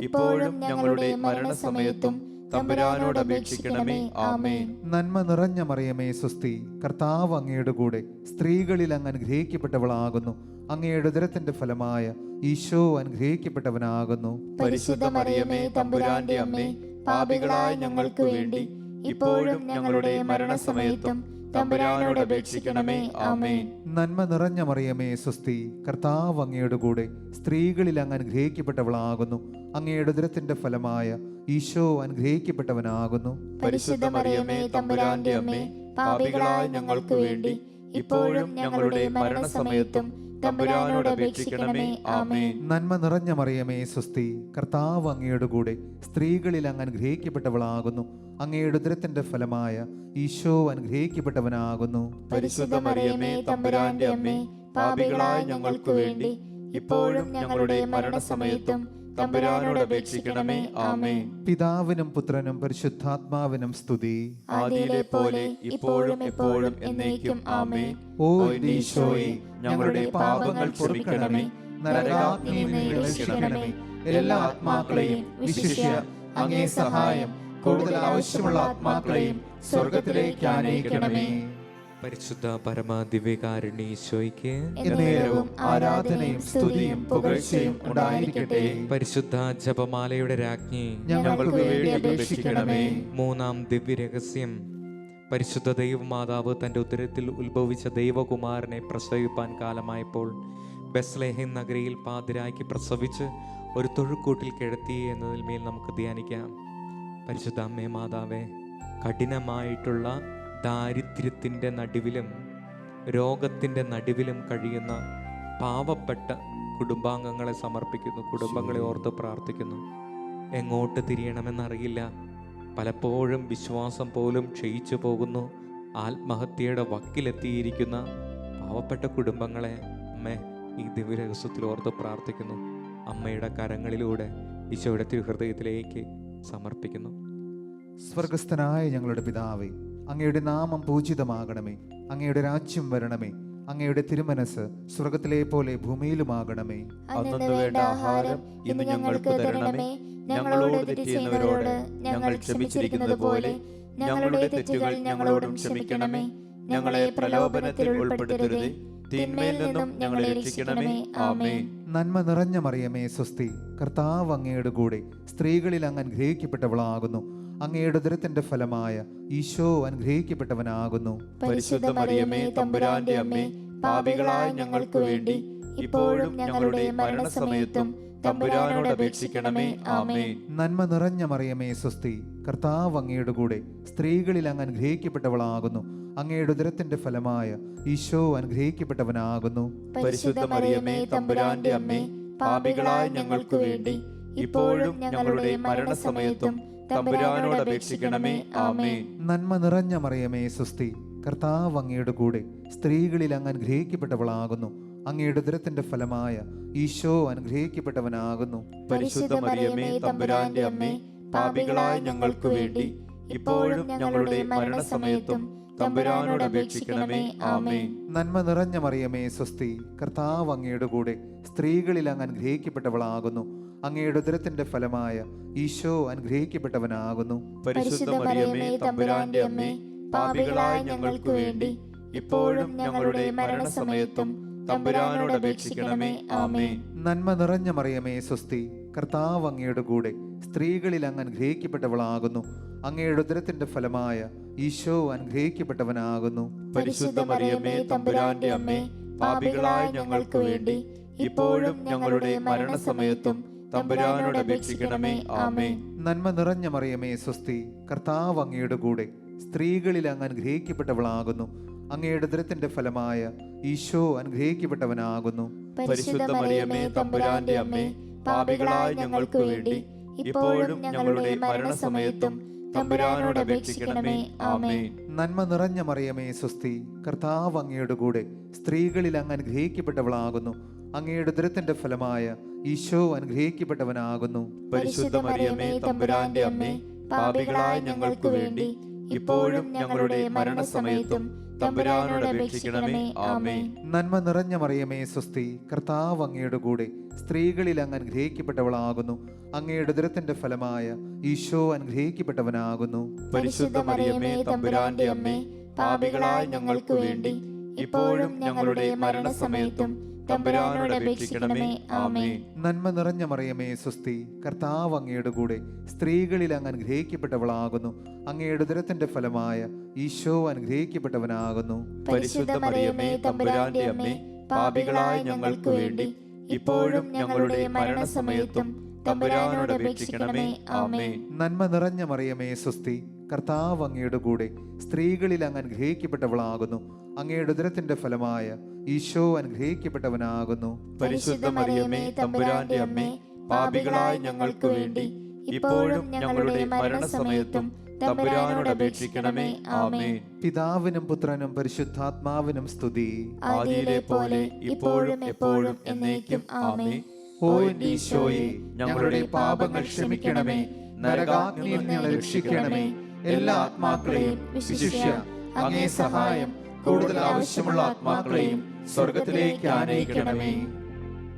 Speaker 3: ഇപ്പോഴും ഞങ്ങളുടെ മരണസമയത്തും തമ്പുരാനോട് അപേക്ഷിക്കണമേ. ആമേൻ.
Speaker 2: നന്മ നിറഞ്ഞ മറിയമേ സ്വസ്തി, കർത്താവ് അങ്ങയുടെ കൂടെ, സ്ത്രീകളിൽ അങ്ങ് അനുഗ്രഹിക്കപ്പെട്ടവളാകുന്നു. അങ്ങയുടെ ഉദരത്തിന്റെ ഫലമായ ഈശോ അനുഗ്രഹിക്കപ്പെട്ടവനാകുന്നു.
Speaker 3: പരിശുദ്ധ മറിയമേ തമ്പുരാന്റെ അമ്മേ, പാപികളായ ഞങ്ങൾക്ക് വേണ്ടി ഇപ്പോഴും ഞങ്ങളുടെ മരണസമയത്തും തമ്പുരാനോട് അപേക്ഷിക്കണമേ. ആമേൻ.
Speaker 2: നന്മ നിറഞ്ഞ മറിയമേ സ്വസ്തി, കർത്താവ് അങ്ങയുടെ കൂടെ, സ്ത്രീകളിൽ അങ്ങ് അനുഗ്രഹിക്കപ്പെട്ടവളാകുന്നു. അങ്ങയുടെ ഉദരത്തിന്റെ ഫലമായ ഈശോ അനുഗ്രഹിക്കപ്പെട്ടവനാകുന്നു.
Speaker 3: പരിശുദ്ധ മറിയമേ തമ്പുരാന്റെ അമ്മേ, പാപികളായ ഞങ്ങൾക്ക് വേണ്ടി ഇപ്പോഴും ഞങ്ങളുടെ മരണസമയത്തും തമ്പുരാനോട് അപേക്ഷിക്കണമേ. ആമേൻ.
Speaker 2: നന്മ നിറഞ്ഞ മറിയമേ സ്വസ്തി, കർത്താവ് അങ്ങയുടെ കൂടെ, സ്ത്രീകളിൽ അങ്ങ് അനുഗ്രഹിക്കപ്പെട്ടവളാകുന്നു. അങ്ങയുടെ ഉദരത്തിന്റെ ഫലമായ ഈശോ അനുഗ്രഹിക്കപ്പെട്ടവനാകുന്നു.
Speaker 3: പരിശുദ്ധ മറിയമേ തമ്പുരാന്റെ അമ്മേ, പാപികളായ ഞങ്ങൾക്ക് വേണ്ടി ഇപ്പോഴും ഞങ്ങളുടെ മരണസമയത്തും തമ്പുരാനോട് അപേക്ഷിക്കണമേ. ആമേൻ.
Speaker 2: പിതാവിനും പുത്രനും പരിശുദ്ധാത്മാവിനും സ്തുതി.
Speaker 3: ആദിയിലെ പോലെ ഇപ്പോഴും എപ്പോഴും എന്നേക്കും. ആമേൻ.
Speaker 2: ഓ
Speaker 3: ഈശോയെ, ഞങ്ങളുടെ പാപങ്ങൾ ക്ഷമിക്കണമേ, നരകാഗ്നിയിൽ നിന്ന് രക്ഷിക്കണമേ. എല്ലാ ആത്മാക്കളെയും വിശിഷ്യ അങ്ങേ സഹായം കൂടുതൽ ആവശ്യമുള്ള ആത്മാക്കളെയും സ്വർഗത്തിലേക്ക് ആനയിക്കണമേ.
Speaker 1: പരിശുദ്ധ പരമാദിവ്യകാരുണ്യ ഈശോയ്ക്ക്
Speaker 3: എന്നേരവും ആരാധനയും സ്തുതിയും പുകഴ്ചയും ഉണ്ടായിരിക്കട്ടെ.
Speaker 1: പരിശുദ്ധ ജപമാലയുടെ രാജ്ഞി,
Speaker 3: ഞങ്ങൾക്ക് വേണ്ടി അപേക്ഷിക്കണമേ.
Speaker 1: മൂന്നാം ദിവ്യരഹസ്യം. പരിശുദ്ധ ദൈവമാതാവ് തൻ്റെ ഉദരത്തിൽ ഉത്ഭവിച്ച ദൈവകുമാരനെ പ്രസവിപ്പാൻ കാലമായപ്പോൾ ബെത്ലഹേം നഗരിയിൽ പാതിരായ്ക്ക് പ്രസവിച്ച് ഒരു തൊഴുക്കൂട്ടിൽ കിടത്തി എന്നതിൽ മേൽ നമുക്ക് ധ്യാനിക്കാം. പരിശുദ്ധ അമ്മേ മാതാവേ, കഠിനമായിട്ടുള്ള ദാരിദ്ര്യത്തിൻ്റെ നടുവിലും രോഗത്തിൻ്റെ നടുവിലും കഴിയുന്ന പാവപ്പെട്ട കുടുംബാംഗങ്ങളെ സമർപ്പിക്കുന്നു. കുടുംബങ്ങളെ ഓർത്ത് പ്രാർത്ഥിക്കുന്നു. എങ്ങോട്ട് തിരിയണമെന്നറിയില്ല. പലപ്പോഴും വിശ്വാസം പോലും ക്ഷയിച്ചു പോകുന്നു. ആത്മഹത്യയുടെ വക്കിലെത്തിയിരിക്കുന്ന പാവപ്പെട്ട കുടുംബങ്ങളെ അമ്മേ ഈ ദിവ്യരഹസ്യത്തിൽ ഓർത്ത് പ്രാർത്ഥിക്കുന്നു. അമ്മയുടെ കരങ്ങളിലൂടെ ഈശോയുടെ തിരുഹൃദയത്തിലേക്ക് സമർപ്പിക്കുന്നു.
Speaker 2: സ്വർഗസ്ഥനായ ഞങ്ങളുടെ പിതാവേ, അങ്ങയുടെ നാമം പൂജിതമാകണമേ. അങ്ങയുടെ രാജ്യം വരണമേ. അങ്ങയുടെ തിരുമനസ് സ്വർഗത്തിലെ പോലെ ഭൂമിയിലുമാകണമേ.
Speaker 3: അന്നു വേണ്ട ആഹാരം ഇന്ന് ഞങ്ങൾക്ക് തരണമേ. ഞങ്ങളോട് തെറ്റ് ചെയ്യുന്നവരോട് ഞങ്ങൾ ക്ഷമിച്ചിരിക്കുന്നത് പോലെ ഞങ്ങളുടെ തെറ്റുകൾ ഞങ്ങളോടും ക്ഷമിക്കണമേ. ഞങ്ങളെ പ്രലോഭനത്തിൽ ഉൾപ്പെടുത്തരുതേ, തിന്മയിൽ നിന്നും ഞങ്ങളെ രക്ഷിക്കണമേ. ആമേൻ.
Speaker 2: നന്മ നിറഞ്ഞ മറിയമേ സ്വസ്തി, കർത്താവ് അങ്ങയുടെ കൂടെ, സ്ത്രീകളിൽ അങ്ങ് അനുഗ്രഹിക്കപ്പെട്ടവളാകുന്നു. അങ്ങയുടെ ഉദരത്തിന്റെ ഫലമായ ഈശോ അനുഗ്രഹിക്കപ്പെട്ടവനാകുന്നു.
Speaker 3: പരിശുദ്ധ മറിയമേ തമ്പുരാന്റെ അമ്മേ, പാപികളായ ഞങ്ങൾക്ക് വേണ്ടി ഇപ്പോഴും ഞങ്ങളുടെ മരണസമയത്തും തമ്പുരാനോട് അപേക്ഷിക്കണമേ. ആമേൻ.
Speaker 2: നന്മ നിറഞ്ഞ മറിയമേ സ്വസ്തി, കർത്താവ് അങ്ങയുടെ കൂടെ, സ്ത്രീകളിൽ അങ്ങ് അനുഗ്രഹിക്കപ്പെട്ടവളാകുന്നു. അങ്ങയുടെ ഉദരത്തിന്റെ ഫലമായ ഈശോ അനുഗ്രഹിക്കപ്പെട്ടവനാകുന്നു.
Speaker 3: പരിശുദ്ധ മറിയമേ തമ്പുരാന്റെ അമ്മേ, പാപികളായ ഞങ്ങൾക്ക് വേണ്ടി ഇപ്പോഴും ഞങ്ങളുടെ മരണസമയത്തും തമ്പുരാനോട് അപേക്ഷിക്കണമേ. ആമേൻ.
Speaker 2: നന്മ നിറഞ്ഞ മറിയമേ സ്വസ്തി, കർത്താവ് അങ്ങയുടെ കൂടെ, സ്ത്രീകളിൽ അങ്ങ് അനുഗ്രഹിക്കപ്പെട്ടവളാകുന്നു. അങ്ങയുടെ ഉദരത്തിന്റെ ഫലമായ ഈശോ അനുഗ്രഹിക്കപ്പെട്ടവനാകുന്നു.
Speaker 3: പരിശുദ്ധ മറിയമേ തമ്പുരാന്റെ അമ്മേ, പാപികളായ ഞങ്ങൾക്ക് വേണ്ടി ഇപ്പോഴും ഞങ്ങളുടെ മരണസമയത്തും തമ്പുരാനോട് അപേക്ഷിക്കണമേ. ആമേൻ.
Speaker 2: നന്മ നിറഞ്ഞ മറിയമേ സ്വസ്തി, കർത്താവ് അങ്ങയുടെ കൂടെ, സ്ത്രീകളിൽ അങ്ങ് അനുഗ്രഹിക്കപ്പെട്ടവളാകുന്നു. അങ്ങയുടെ ഉദരത്തിന്റെ ഫലമായ ഈശോ അനുഗ്രഹിക്കപ്പെട്ടവനാകുന്നു.
Speaker 3: പരിശുദ്ധ മറിയമേ തമ്പുരാന്റെ അമ്മേ, പാപികളായ ഞങ്ങൾക്ക് വേണ്ടി ഇപ്പോഴും ഞങ്ങളുടെ മരണസമയത്തും തമ്പുരാനോട് അപേക്ഷിക്കണമേ. ആമേൻ.
Speaker 2: നന്മ നിറഞ്ഞ മറിയമേ സ്വസ്തി, കർത്താവ് അങ്ങയുടെ കൂടെ, സ്ത്രീകളിൽ അങ്ങ് അനുഗ്രഹിക്കപ്പെട്ടവളാകുന്നു. അങ്ങയുടെ ഉദരത്തിന്റെ ഫലമായ ഈശോ അനുഗ്രഹിക്കപ്പെട്ടവനാകുന്നു.
Speaker 3: പരിശുദ്ധ മറിയമേ തമ്പുരാന്റെ അമ്മേ, പാപികളായ ഞങ്ങൾക്ക് വേണ്ടി ഇപ്പോഴും ഞങ്ങളുടെ മരണസമയത്തും തമ്പുരാനോട് അപേക്ഷിക്കണമേ. ആമേൻ.
Speaker 2: നന്മ നിറഞ്ഞ മറിയമേ സ്വസ്തി, കർത്താവ് അങ്ങയുടെ കൂടെ സ്ത്രീകളിൽ അങ്ങ് അനുഗ്രഹിക്കപ്പെട്ടവളാകുന്നു. അങ്ങയുടെ ഉദരത്തിന്റെ ഫലമായ ഈശോ അനുഗ്രഹിക്കപ്പെട്ടവനാകുന്നു.
Speaker 3: പരിശുദ്ധ മറിയമേ തമ്പുരാന്റെ അമ്മേ, പാപികളായ ഞങ്ങൾക്ക് വേണ്ടി ഇപ്പോഴും ഞങ്ങളുടെ മരണസമയത്തും തമ്പുരാനോട് അപേക്ഷിക്കണമേ. ആമേൻ.
Speaker 2: നന്മ നിറഞ്ഞ മറിയമേ സ്വസ്തി, കർത്താവ് അങ്ങയുടെ കൂടെ സ്ത്രീകളിൽ അങ്ങ് അനുഗ്രഹിക്കപ്പെട്ടവളാകുന്നു. അങ്ങയുടെ ഉദരത്തിന്റെ ഫലമായ ഈശോ അനുഗ്രഹിക്കപ്പെട്ടവനാകുന്നു.
Speaker 3: പരിശുദ്ധ മറിയമേ തമ്പുരാന്റെ അമ്മേ, പാപികളായ ഞങ്ങൾക്ക് വേണ്ടി ഇപ്പോഴും ഞങ്ങളുടെ മരണസമയത്തും തമ്പുരാനോട് അപേക്ഷിക്കണമേ. ആമേൻ.
Speaker 2: നന്മ നിറഞ്ഞ മറിയമേ സ്വസ്തി, കർത്താവ് അങ്ങയുടെ കൂടെ സ്ത്രീകളിൽ അങ്ങ് അനുഗ്രഹിക്കപ്പെട്ടവളാകുന്നു. അങ്ങയുടെ ഉദരത്തിന്റെ ഫലമായ ഈശോ അനുഗ്രഹിക്കപ്പെട്ടവനാകുന്നു.
Speaker 3: പരിശുദ്ധ മറിയമേ തമ്പുരാന്റെ അമ്മേ, പാപികളായ ഞങ്ങൾക്ക് വേണ്ടി ഇപ്പോഴും ഞങ്ങളുടെ മരണസമയത്തും തമ്പുരാനോട് അപേക്ഷിക്കണമേ. ആമേൻ.
Speaker 2: നന്മ നിറഞ്ഞ മറിയമേ സ്വസ്തി, കർത്താവ് അങ്ങയുടെ കൂടെ സ്ത്രീകളിൽ അങ്ങ് അനുഗ്രഹിക്കപ്പെട്ടവളാകുന്നു. അങ്ങയുടെ ഉദരത്തിന്റെ ഫലമായ ഈശോ അനുഗ്രഹിക്കപ്പെട്ടവനാകുന്നു.
Speaker 3: പരിശുദ്ധ മറിയമേ തമ്പുരാന്റെ അമ്മേ, പാപികളായ ഞങ്ങൾക്ക് വേണ്ടി ഇപ്പോഴും ഞങ്ങളുടെ മരണസമയത്തും തമ്പുരാനോട് അപേക്ഷിക്കണമേ. ആമേൻ.
Speaker 2: നന്മ നിറഞ്ഞ മറിയമേ സ്വസ്തി, കർത്താവ് അങ്ങയുടെ കൂടെ സ്ത്രീകളിൽ അങ്ങ് അനുഗ്രഹിക്കപ്പെട്ടവളാകുന്നു. അങ്ങയുടെ ഉദരത്തിന്റെ ഫലമായ ഈശോ അനുഗ്രഹിക്കപ്പെട്ടവനാകുന്നു.
Speaker 3: പരിശുദ്ധ മറിയമേ തമ്പുരാന്റെ അമ്മേ, പാപികളായ ഞങ്ങൾക്ക് വേണ്ടി ഇപ്പോഴും ഞങ്ങളുടെ മരണസമയത്തും തമ്പുരാനോട് അപേക്ഷിക്കണമേ. ആമേൻ.
Speaker 2: പിതാവിനും പുത്രനും പരിശുദ്ധാത്മാവിനും സ്തുതി.
Speaker 3: ആദിയിലെ പോലെ ഇപ്പോഴും എപ്പോഴും എന്നേക്കും. ആമേൻ.
Speaker 2: ഓ എന്റെ ഈശോയെ, ഞങ്ങളുടെ പാപങ്ങൾ ക്ഷമിക്കണമേ, നരകാഗ്നിയിൽ നിന്ന് രക്ഷിക്കണമേ. എല്ലാ ആത്മാക്കളെയും വിശിഷ്യ അങ്ങേ സഹായം കൂടുതൽ ആവശ്യമുള്ള ആത്മാക്കളെയും സ്വർഗത്തിലേക്ക് ആനയിക്കണമേ.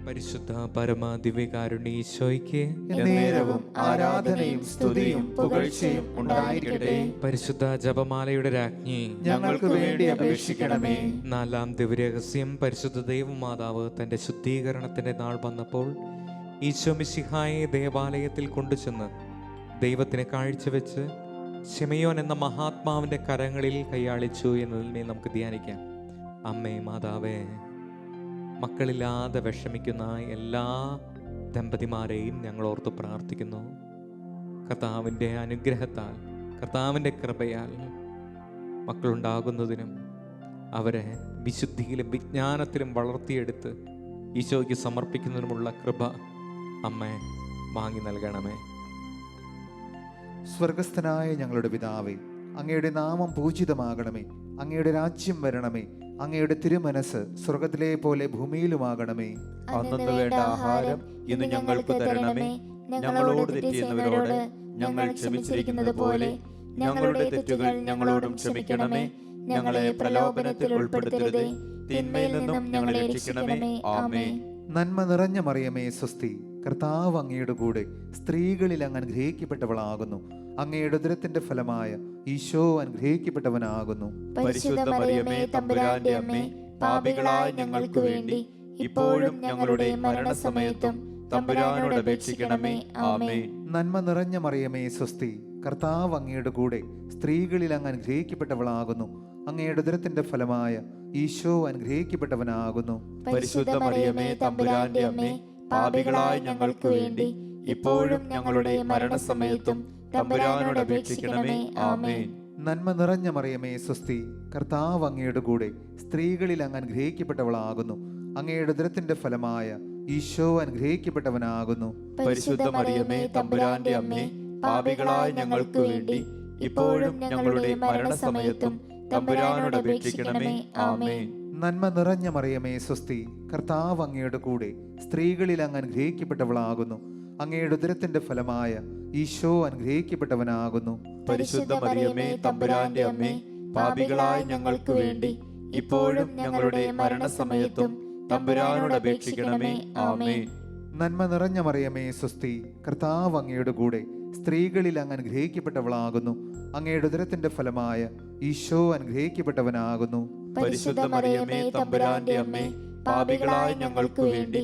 Speaker 1: പരിശുദ്ധ പരമ ദിവ്യകാരുണ്യ ഈശോയ്ക്ക്
Speaker 2: നേരവും ആരാധനയും സ്തുതിയും പുകഴ്ചയും ഉണ്ടായിരിക്കട്ടെ.
Speaker 1: പരിശുദ്ധ ജപമാലയുടെ രാജ്ഞി,
Speaker 2: ഞങ്ങൾക്ക് വേണ്ടി അപേക്ഷിക്കണമേ.
Speaker 1: നാലാം ദിവ്യരഹസ്യം, പരിശുദ്ധ ദൈവമാതാവ് തന്റെ ശുദ്ധീകരണത്തിന്റെ നാൾ വന്നപ്പോൾ ഈശോ മിശിഹായെ ദേവാലയത്തിൽ കൊണ്ടുചെന്ന് ദൈവത്തിന് കാഴ്ചവെച്ച് ശിമയോൻ എന്ന മഹാത്മാവിന്റെ കരങ്ങളിൽ കൈയാളിച്ചു എന്നതിനെ നമുക്ക് ധ്യാനിക്കാം. അമ്മേ മാതാവേ, മക്കളില്ലാതെ വിഷമിക്കുന്ന എല്ലാ ദമ്പതിമാരെയും ഞങ്ങൾ ഓർത്ത് പ്രാർത്ഥിക്കുന്നു. കർത്താവിൻ്റെ അനുഗ്രഹത്താൽ, കർത്താവിൻ്റെ കൃപയാൽ മക്കളുണ്ടാകുന്നതിനും അവരെ വിശുദ്ധിയിലും വിജ്ഞാനത്തിലും വളർത്തിയെടുത്ത് ഈശോയ്ക്ക് സമർപ്പിക്കുന്നതിനുമുള്ള കൃപ അമ്മേ വാങ്ങി നൽകണമേ.
Speaker 2: സ്വർഗസ്ഥനായ ഞങ്ങളുടെ പിതാവേ, അങ്ങയുടെ നാമം പൂജിതമാകണമേ. അങ്ങയുടെ രാജ്യം വരണമേ. അങ്ങയുടെ തിരുമനസ് സ്വർഗത്തിലെ പോലെ ഭൂമിയിലുമാകണമേ.
Speaker 3: അന്നന്ന് വേണ്ട ആഹാരം ഇന്ന് ഞങ്ങൾക്ക് തരണമേ. ഞങ്ങളോട് തെറ്റിയുന്നവരോട് ഞങ്ങൾ ക്ഷമിച്ചിരിക്കുന്നത് പോലെ ഞങ്ങളുടെ തെറ്റുകൾ ഞങ്ങളോടും ക്ഷമിക്കണമേ. ഞങ്ങളെ പ്രലോഭനത്തിൽ ഉൾപ്പെടുത്തരുതേ, തിന്മയിൽ നിന്നും ഞങ്ങളെ രക്ഷിക്കണമേ. ആമേൻ.
Speaker 2: നന്മ നിറഞ്ഞ മറിയമേ സ്വസ്തി, കർത്താവ് അങ്ങയുടെ കൂടെ സ്ത്രീകളിൽ അങ്ങ് അനുഗ്രഹിക്കപ്പെട്ടവളാകുന്നു. അങ്ങയുടെ ഉദരത്തിന്റെ ഫലമായ ഈശോ അനുഗ്രഹിക്കപ്പെട്ടവനാകുന്നു.
Speaker 3: പരിശുദ്ധ മറിയമേ തമ്പുരാന്റെ അമ്മേ, പാപികളായ ഞങ്ങൾക്ക് വേണ്ടി ഇപ്പോഴും ഞങ്ങളുടെ മരണസമയത്തും തമ്പുരാനോട് അപേക്ഷിക്കണമേ. ആമേൻ.
Speaker 2: നന്മ നിറഞ്ഞ മറിയമേ സ്വസ്തി, കർത്താവ് അങ്ങയുടെ കൂടെ സ്ത്രീകളിൽ അങ്ങ് അനുഗ്രഹിക്കപ്പെട്ടവളാകുന്നു. അങ്ങയുടെ ഉദരത്തിന്റെ ഫലമായ ഈശോ അനുഗ്രഹിക്കപ്പെട്ടവനാകുന്നു.
Speaker 3: പരിശുദ്ധ മറിയമേ തമ്പുരാന്റെ അമ്മേ, പാപികളായ ഞങ്ങൾക്ക് വേണ്ടി ഇപ്പോഴും ഞങ്ങളുടെ മരണസമയത്തും തമ്പുരാനോട് അപേക്ഷിക്കണമേ. ആമേൻ.
Speaker 2: നന്മ നിറഞ്ഞ മറിയമേ സ്വസ്തി, കർത്താവ് അങ്ങയുടെ കൂടെ സ്ത്രീകളിൽ അങ്ങ് അനുഗ്രഹിക്കപ്പെട്ടവളാകുന്നു. അങ്ങയുടെ ഉദരത്തിന്റെ ഫലമായ ഈശോ അനുഗ്രഹിക്കപ്പെട്ടവനാകുന്നു.
Speaker 3: പരിശുദ്ധ മറിയമേ തമ്പുരാന്റെ അമ്മേ, പാപികളായ ഞങ്ങൾക്ക് വേണ്ടി ഇപ്പോഴും ഞങ്ങളുടെ മരണസമയത്തും തമ്പുരാനോട് അപേക്ഷിക്കണമേ. ആമേൻ.
Speaker 2: നന്മ നിറഞ്ഞ മറിയമേ സ്വസ്തി, കർത്താവ് അങ്ങയുടെ കൂടെ സ്ത്രീകളിൽ അങ്ങ് അനുഗ്രഹിക്കപ്പെട്ടവളാകുന്നു. അങ്ങയുടെ ഉദരത്തിന്റെ ഫലമായ ഈശോ അനുഗ്രഹിക്കപ്പെട്ടവനാകുന്നു.
Speaker 3: പരിശുദ്ധ മറിയമേ തമ്പുരാന്റെ അമ്മേ, പാപികളായ ഞങ്ങൾക്ക് വേണ്ടി ഇപ്പോഴും ഞങ്ങളുടെ മരണസമയത്തും തമ്പുരാനോട് അപേക്ഷിക്കണമേ. ആമേൻ.
Speaker 2: നന്മ നിറഞ്ഞ മറിയമേ സ്വസ്തി, കർത്താവ് അങ്ങയുടെ കൂടെ സ്ത്രീകളിൽ അങ്ങ് അനുഗ്രഹിക്കപ്പെട്ടവളാകുന്നു. അങ്ങയുടെ ഉദരത്തിന്റെ ഫലമായ ഈശോ അനുഗ്രഹിക്കപ്പെട്ടവനാകുന്നു.
Speaker 3: പരിശുദ്ധ മറിയമേ തമ്പുരാന്റെ അമ്മേ, പാപികളായ ഞങ്ങൾക്ക് വേണ്ടി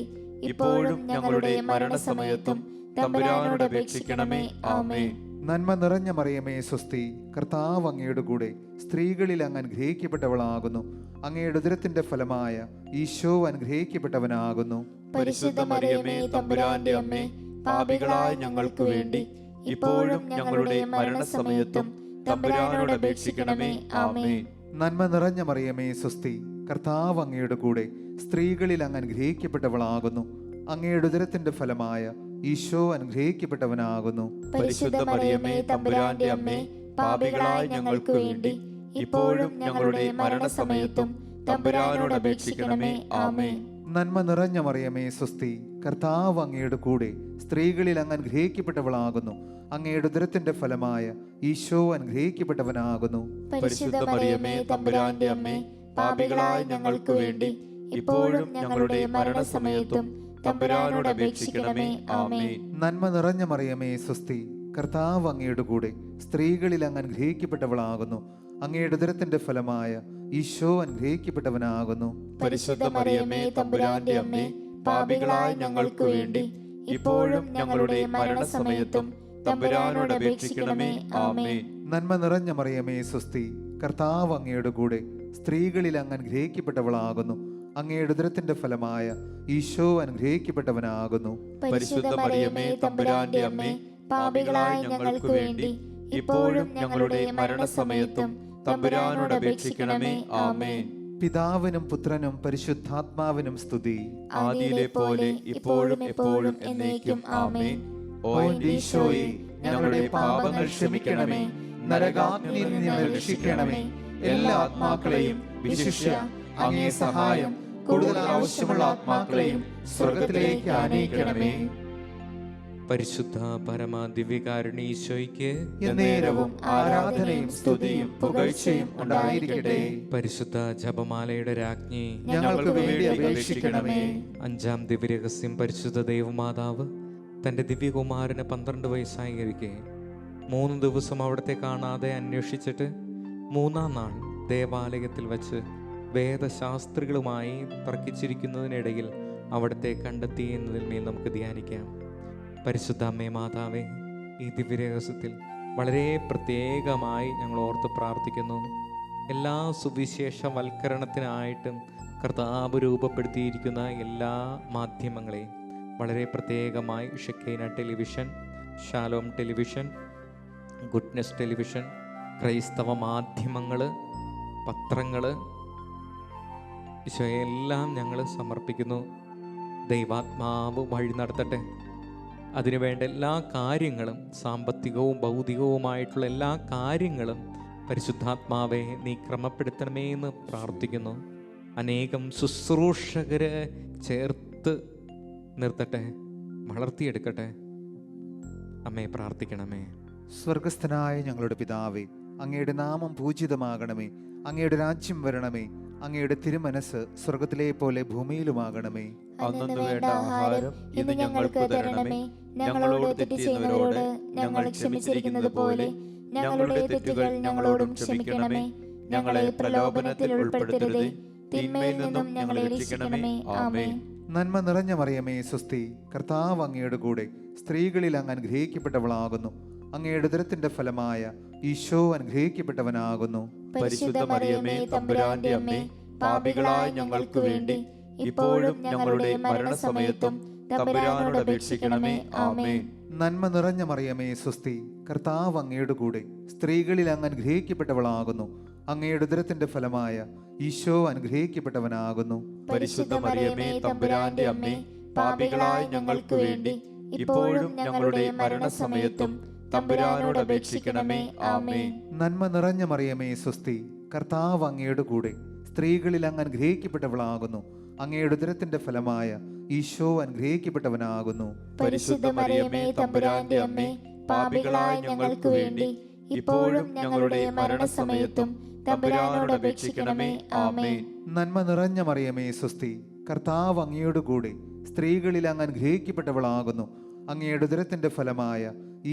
Speaker 3: ഇപ്പോഴും ഞങ്ങളുടെ മരണസമയത്തും തമ്പുരാനോട് അപേക്ഷിക്കണമേ. ആമേൻ.
Speaker 2: നന്മ നിറഞ്ഞ മറിയമേ സ്വസ്തി, കർത്താവ് അങ്ങയുടെ കൂടെ സ്ത്രീകളിൽ അങ്ങ് അനുഗ്രഹിക്കപ്പെട്ടവളാകുന്നു. അങ്ങയുടെ ഉദരത്തിന്റെ ഫലമായ ഈശോ അനുഗ്രഹിക്കപ്പെട്ടവനാകുന്നു.
Speaker 3: പരിശുദ്ധ മറിയമേ തമ്പുരാന്റെ അമ്മേ, പാപികളായ ഞങ്ങൾക്ക് വേണ്ടി ഇപ്പോഴും ഞങ്ങളുടെ മരണസമയത്തും തമ്പുരാനോട് അപേക്ഷിക്കണമേ. ആമേൻ.
Speaker 2: നന്മ നിറഞ്ഞ മറിയമേ സ്വസ്തി, കർത്താവ് അങ്ങയുടെ കൂടെ സ്ത്രീകളിൽ അങ്ങ് അനുഗ്രഹിക്കപ്പെട്ടവളാകുന്നു. അങ്ങയുടെ ഉദരത്തിന്റെ ഫലമായ ഈശോ അനുഗ്രഹിക്കപ്പെട്ടവനാകുന്നു.
Speaker 3: പരിശുദ്ധ മറിയമേ തമ്പുരാന്റെ അമ്മേ, പാപികളായ ഞങ്ങൾക്ക് വേണ്ടി ഇപ്പോഴും ഞങ്ങളുടെ മരണസമയത്തും തമ്പുരാനോട് അപേക്ഷിക്കണമേ. ആമേൻ.
Speaker 2: നന്മ നിറഞ്ഞ മറിയമേ സ്വസ്തി, കർത്താവ് അങ്ങയുടെ കൂടെ സ്ത്രീകളിൽ അങ്ങ് അനുഗ്രഹിക്കപ്പെട്ടവളാകുന്നു. അങ്ങയുടെ ഉദരത്തിന്റെ ഫലമായ ഈശോ അനുഗ്രഹിക്കപ്പെട്ടവനാകുന്നു.
Speaker 3: പരിശുദ്ധ മറിയമേ തമ്പുരാന്റെ അമ്മേ, പാപികളായ ഞങ്ങൾക്ക് വേണ്ടി ഇപ്പോഴും ഞങ്ങളുടെ മരണസമയത്തും തമ്പുരാനോട് അപേക്ഷിക്കണമേ. ആമേൻ.
Speaker 2: നന്മ നിറഞ്ഞ മറിയമേ സ്വസ്തി, കർത്താവ് അങ്ങയുടെ കൂടെ സ്ത്രീകളിൽ അങ്ങ് അനുഗ്രഹിക്കപ്പെട്ടവളാകുന്നു. അങ്ങയുടെ ഉദരത്തിന്റെ ഫലമായ ഈശോ അനുഗ്രഹിക്കപ്പെട്ടവനാകുന്നു.
Speaker 3: പരിശുദ്ധ മറിയമേ തമ്പുരാന്റെ അമ്മേ, പാപികളായ ഞങ്ങൾക്ക് വേണ്ടി ഇപ്പോഴും ഞങ്ങളുടെ മരണസമയത്തും തമ്പുരാനോട് അപേക്ഷിക്കണമേ. ആമേൻ.
Speaker 2: നന്മ നിറഞ്ഞ മറിയമേ സ്വസ്തി, കർത്താവ് അങ്ങയുടെ കൂടെ സ്ത്രീകളിൽ അങ്ങ് അനുഗ്രഹിക്കപ്പെട്ടവളാകുന്നു. അങ്ങയുടെ ഉദരത്തിന്റെ ഫലമായ ഈശോ അനുഗ്രഹിക്കപ്പെട്ടവനാകുന്നു.
Speaker 3: പരിശുദ്ധ മറിയമേ തമ്പുരാന്റെ അമ്മേ, പാപികളായ ഞങ്ങൾക്ക് വേണ്ടി ഇപ്പോഴും ഞങ്ങളുടെ മരണസമയത്തും തമ്പുരാനോട് അപേക്ഷിക്കണമേ. ആമേൻ.
Speaker 2: പിതാവിനും പുത്രനും പരിശുദ്ധാത്മാവിനും സ്തുതി.
Speaker 3: ആദിയിലെ പോലെ ഇപ്പോഴും എപ്പോഴും എന്നേക്കും. ആമേൻ.
Speaker 2: ഓ എൻ്റെ ഈശോയെ, ഞങ്ങളുടെ പാപങ്ങൾ ക്ഷമിക്കണമേ, നരകാഗ്നിയിൽ നിന്ന് രക്ഷിക്കണമേ. എല്ലാ ആത്മാക്കളെയും വിശിഷ്യ അങ്ങേ സഹായം കൂടുതൽ ആവശ്യമുള്ള ആത്മാക്കളെയും സ്വർഗത്തിലേക്ക് ആനയിക്കണമേ.
Speaker 1: പരിശുദ്ധ പരമ ദിവ്യകാരുണ്യ ഈശോയ്ക്ക്
Speaker 2: എന്നേരവും ആരാധനയും സ്തുതിയും പുകഴ്ചയും ഉണ്ടായിരിക്കട്ടെ.
Speaker 1: പരിശുദ്ധ ജപമാലയുടെ രാജ്ഞി,
Speaker 2: ഞങ്ങൾക്ക് വേണ്ടി അപേക്ഷിക്കണമേ.
Speaker 1: അഞ്ചാം ദിവ്യരഹസ്യം, പരിശുദ്ധ ദൈവമാതാവ് തൻ്റെ ദിവ്യകുമാരന് 12 വയസ്സായിരിക്കെ 3 ദിവസം അവിടത്തെ കാണാതെ അന്വേഷിച്ചിട്ട് 3-ാം നാൾ ദേവാലയത്തിൽ വച്ച് വേദശാസ്ത്രികളുമായി തർക്കിച്ചിരിക്കുന്നതിനിടയിൽ അവിടത്തെ കണ്ടെത്തി എന്നതിന്മേൽ നമുക്ക് ധ്യാനിക്കാം. പരിശുദ്ധ അമ്മേ മാതാവേ, ഈ ദിവ്യരഹസ്യത്തിൽ വളരെ പ്രത്യേകമായി ഞങ്ങൾ ഓർത്ത് പ്രാർത്ഥിക്കുന്നു. എല്ലാ സുവിശേഷവൽക്കരണത്തിനായിട്ടും കർത്താവ് രൂപപ്പെടുത്തിയിരിക്കുന്ന എല്ലാ മാധ്യമങ്ങളെയും വളരെ പ്രത്യേകമായി Shekinah television, Shalom television, goodness television, ക്രൈസ്തവ മാധ്യമങ്ങൾ, പത്രങ്ങൾ, എല്ലാം ഞങ്ങൾ സമർപ്പിക്കുന്നു. ദൈവാത്മാവ് വഴി നടത്തട്ടെ. അതിനുവേണ്ട എല്ലാ കാര്യങ്ങളും, സാമ്പത്തികവും ഭൗതികവുമായിട്ടുള്ള എല്ലാ കാര്യങ്ങളും പരിശുദ്ധാത്മാവെ നീ ക്രമപ്പെടുത്തണമേ എന്ന് പ്രാർത്ഥിക്കുന്നു. അനേകം ശുശ്രൂഷകരെ ചേർത്ത് നിർത്തട്ടെ, വളർത്തിയെടുക്കട്ടെ. അമ്മേ പ്രാർത്ഥിക്കണമേ.
Speaker 2: സ്വർഗസ്ഥനായ ഞങ്ങളുടെ പിതാവേ, അങ്ങയുടെ നാമം പൂജിതമാകണമേ. അങ്ങയുടെ രാജ്യം വരണമേ. അങ്ങയുടെ തിരുമനസ് സ്വർഗത്തിലെ പോലെ ഭൂമിയിലുമാകണമേ.
Speaker 3: അന്നു വേണ്ട ആഹാരം ഇന്ന് ഞങ്ങൾക്ക് തരണമേ. ഞങ്ങളോട് തെറ്റ് ചെയ്യുന്നവരോട് ഞങ്ങൾ ക്ഷമിച്ചിരിക്കുന്നത് പോലെ ഞങ്ങളുടെ തെറ്റുകൾ ഞങ്ങളോടും ക്ഷമിക്കണമേ. ഞങ്ങളെ പ്രലോഭനത്തിൽ ഉൾപ്പെടുത്തരുതേ, തിന്മയിൽ നിന്നും ഞങ്ങളെ രക്ഷിക്കണമേ. ആമേൻ.
Speaker 2: നന്മ നിറഞ്ഞ മറിയമേ സ്വസ്തി, കർത്താവ് അങ്ങയുടെ കൂടെ സ്ത്രീകളിൽ അങ്ങ് അനുഗ്രഹിക്കപ്പെട്ടവളാകുന്നു. അങ്ങയുടെ ഉദരത്തിന്റെ ഫലമായ ഈശോ അനുഗ്രഹിക്കപ്പെട്ടവനാകുന്നു.
Speaker 3: പരിശുദ്ധ മറിയമേ തമ്പുരാന്റെ അമ്മേ, പാപികളായ ഞങ്ങൾക്ക് വേണ്ടി ഇപ്പോഴും ഞങ്ങളുടെ മരണസമയത്തും തമ്പുരാനോട് അപേക്ഷിക്കണമേ. ആമേൻ.
Speaker 2: നന്മ നിറഞ്ഞ മറിയമേ സ്വസ്തി, കർത്താവ് അങ്ങയുടെ കൂടെ സ്ത്രീകളിൽ അങ്ങ് അനുഗ്രഹിക്കപ്പെട്ടവളാകുന്നു. അങ്ങയുടെ ഉദരത്തിന്റെ ഫലമായ ഈശോ അനുഗ്രഹിക്കപ്പെട്ടവനാകുന്നു.
Speaker 3: പരിശുദ്ധ മറിയമേ തമ്പുരാന്റെ അമ്മേ, പാപികളായ ഞങ്ങൾക്ക് വേണ്ടി ഇപ്പോഴും ഞങ്ങളുടെ മരണസമയത്തും തമ്പുരാനോട് അപേക്ഷിക്കണമേ. ആമേൻ.
Speaker 2: നന്മ നിറഞ്ഞ മറിയമേ സ്വസ്തി, കർത്താവ് അങ്ങയുടെ കൂടെ സ്ത്രീകളിൽ അങ്ങ് അനുഗ്രഹിക്കപ്പെട്ടവളാകുന്നു. അങ്ങയുടെ ഉദരത്തിന്റെ ഫലമായ ഈശോ അനുഗ്രഹിക്കപ്പെട്ടവനാകുന്നു.
Speaker 3: പരിശുദ്ധ മറിയമേ തമ്പുരാന്റെ അമ്മേ, പാപികളായ ഞങ്ങൾക്ക് വേണ്ടി ഇപ്പോഴും ഞങ്ങളുടെ മരണസമയത്തും തമ്പുരാനോട് അപേക്ഷിക്കണമേ. ആമേൻ.
Speaker 2: നന്മ നിറഞ്ഞ മറിയമേ സ്വസ്തി, കർത്താവ് അങ്ങയുടെ കൂടെ സ്ത്രീകളിൽ അങ്ങ് അനുഗ്രഹിക്കപ്പെട്ടവളാകുന്നു. അങ്ങയുടെ ഉദരത്തിന്റെ ഫലമായ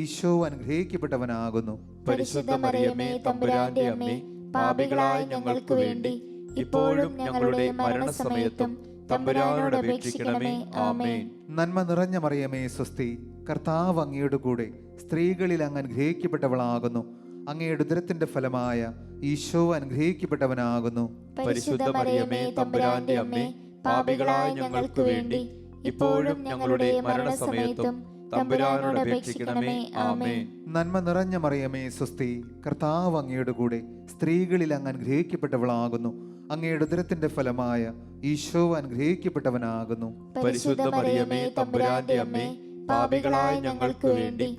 Speaker 2: ഈശോ അനുഗ്രഹിക്കപ്പെട്ടവനാകുന്നു.
Speaker 3: പരിശുദ്ധ മറിയമേ തമ്പുരാന്റെ അമ്മേ, പാപികളായ ഞങ്ങൾക്ക് വേണ്ടി ഇപ്പോഴും ഞങ്ങളുടെ മരണസമയത്തും തമ്പുരാനോട് അപേക്ഷിക്കണമേ. ആമേൻ.
Speaker 2: നന്മ നിറഞ്ഞ മറിയമേ സ്വസ്തി, കർത്താവ് അങ്ങയുടെ കൂടെ സ്ത്രീകളിൽ അങ്ങ് അനുഗ്രഹിക്കപ്പെട്ടവളാകുന്നു. അങ്ങയുടെ ഉദരത്തിന്റെ ഫലമായ ഈശോ അനുഗ്രഹിക്കപ്പെട്ടവനാകുന്നു.
Speaker 4: പരിശുദ്ധ മറിയമേ, തമ്പുരാന്റെ അമ്മേ, പാപികളായ ഞങ്ങൾക്ക് വേണ്ടി ഇപ്പോഴും ഞങ്ങളുടെ മരണസമയത്തും തമ്പുരാനോട് അപേക്ഷിക്കണമേ. ആമേൻ.
Speaker 2: നന്മ നിറഞ്ഞ മറിയമേ, സ്വസ്തി, കർത്താവ് അങ്ങയുടെ കൂടെ സ്ത്രീകളിൽ അങ്ങ് അനുഗ്രഹിക്കപ്പെട്ടവളാകുന്നു. അങ്ങയുടെ ഉദരത്തിന്റെ ഫലമായ ഈശോ അനുഗ്രഹിക്കപ്പെട്ടവനാകുന്നു.
Speaker 4: പരിശുദ്ധ മറിയമേ, തമ്പുരാന്റെ അമ്മേ, പാപികളായ ഞങ്ങൾക്ക് വേണ്ടി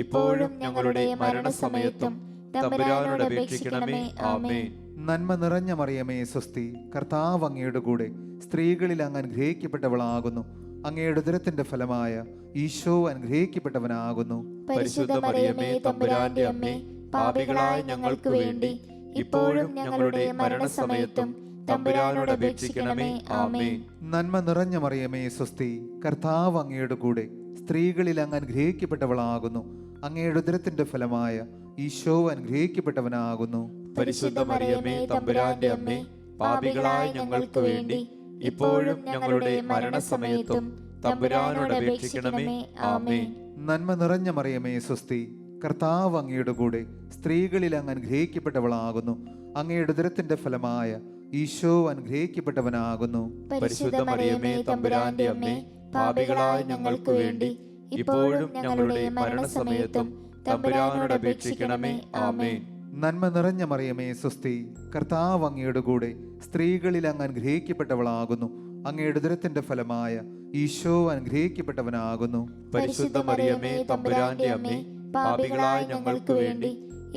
Speaker 4: ഇപ്പോഴും ഞങ്ങളുടെ മരണസമയത്തും തമ്പുരാനോട് അപേക്ഷിക്കണമേ. ആമേൻ.
Speaker 2: നന്മ നിറഞ്ഞ മറിയമേ, സ്വസ്തി, കർത്താവ് അങ്ങയുടെ കൂടെ സ്ത്രീകളിൽ അങ്ങ് അനുഗ്രഹിക്കപ്പെട്ടവളാകുന്നു. അങ്ങയുടെ ഉദരത്തിന്റെ ഫലമായ ഈശോ അനുഗ്രഹിക്കപ്പെട്ടവനാകുന്നു.
Speaker 4: പരിശുദ്ധ മറിയമേ, തമ്പുരാന്റെ അമ്മേ, പാപികളായ ഞങ്ങൾക്ക് വേണ്ടി ഇപ്പോഴും ഞങ്ങളുടെ മരണസമയത്തും തമ്പുരാനോട് അപേക്ഷിക്കണമേ. ആമേൻ.
Speaker 2: നന്മ നിറഞ്ഞ മറിയമേ, സ്വസ്തി, കർത്താവ് അങ്ങയുടെ കൂടെ സ്ത്രീകളിൽ അങ്ങ് അനുഗ്രഹിക്കപ്പെട്ടവളാകുന്നു. അങ്ങയുടെ ഉദരത്തിന്റെ ഫലമായ ഈശോ അനുഗ്രഹിക്കപ്പെട്ടവനാകുന്നു.
Speaker 4: പരിശുദ്ധ മറിയമേ, തമ്പുരാന്റെ അമ്മേ, പാപികളായ ഞങ്ങൾക്ക് വേണ്ടി ഇപ്പോഴും ഞങ്ങളുടെ മരണസമയത്തും തമ്പുരാനോട് അപേക്ഷിക്കണമേ. ആമേൻ.
Speaker 2: നന്മ നിറഞ്ഞ മറിയമേ, സ്വസ്തി, കർത്താവ് അങ്ങയുടെ കൂടെ സ്ത്രീകളിൽ അങ്ങ് അനുഗ്രഹിക്കപ്പെട്ടവളാകുന്നു. അങ്ങയുടെ ഉദരത്തിന്റെ ഫലമായ ഈശോ അനുഗ്രഹിക്കപ്പെട്ടവനാകുന്നു.
Speaker 4: പരിശുദ്ധ മറിയമേ, തമ്പുരാന്റെ അമ്മേ, പാപികളായ ഞങ്ങൾക്ക് വേണ്ടി ഇപ്പോഴും ഞങ്ങളുടെ മരണസമയത്തും തമ്പുരാനോട് അപേക്ഷിക്കണമേ. ആമേൻ.
Speaker 2: നന്മ നിറഞ്ഞ മറിയമേ, സ്വസ്തി, കർത്താവ് അങ്ങയുടെ കൂടെ സ്ത്രീകളിൽ അങ്ങ് അനുഗ്രഹിക്കപ്പെട്ടവളാകുന്നു. അങ്ങയുടെ ഉദരത്തിന്റെ ഫലമായ ഈശോ അനുഗ്രഹിക്കപ്പെട്ടവനാകുന്നു.
Speaker 4: പരിശുദ്ധ മറിയമേ, തമ്പുരാന്റെ അമ്മേ, പാപികളായ ഞങ്ങൾക്ക് വേണ്ടി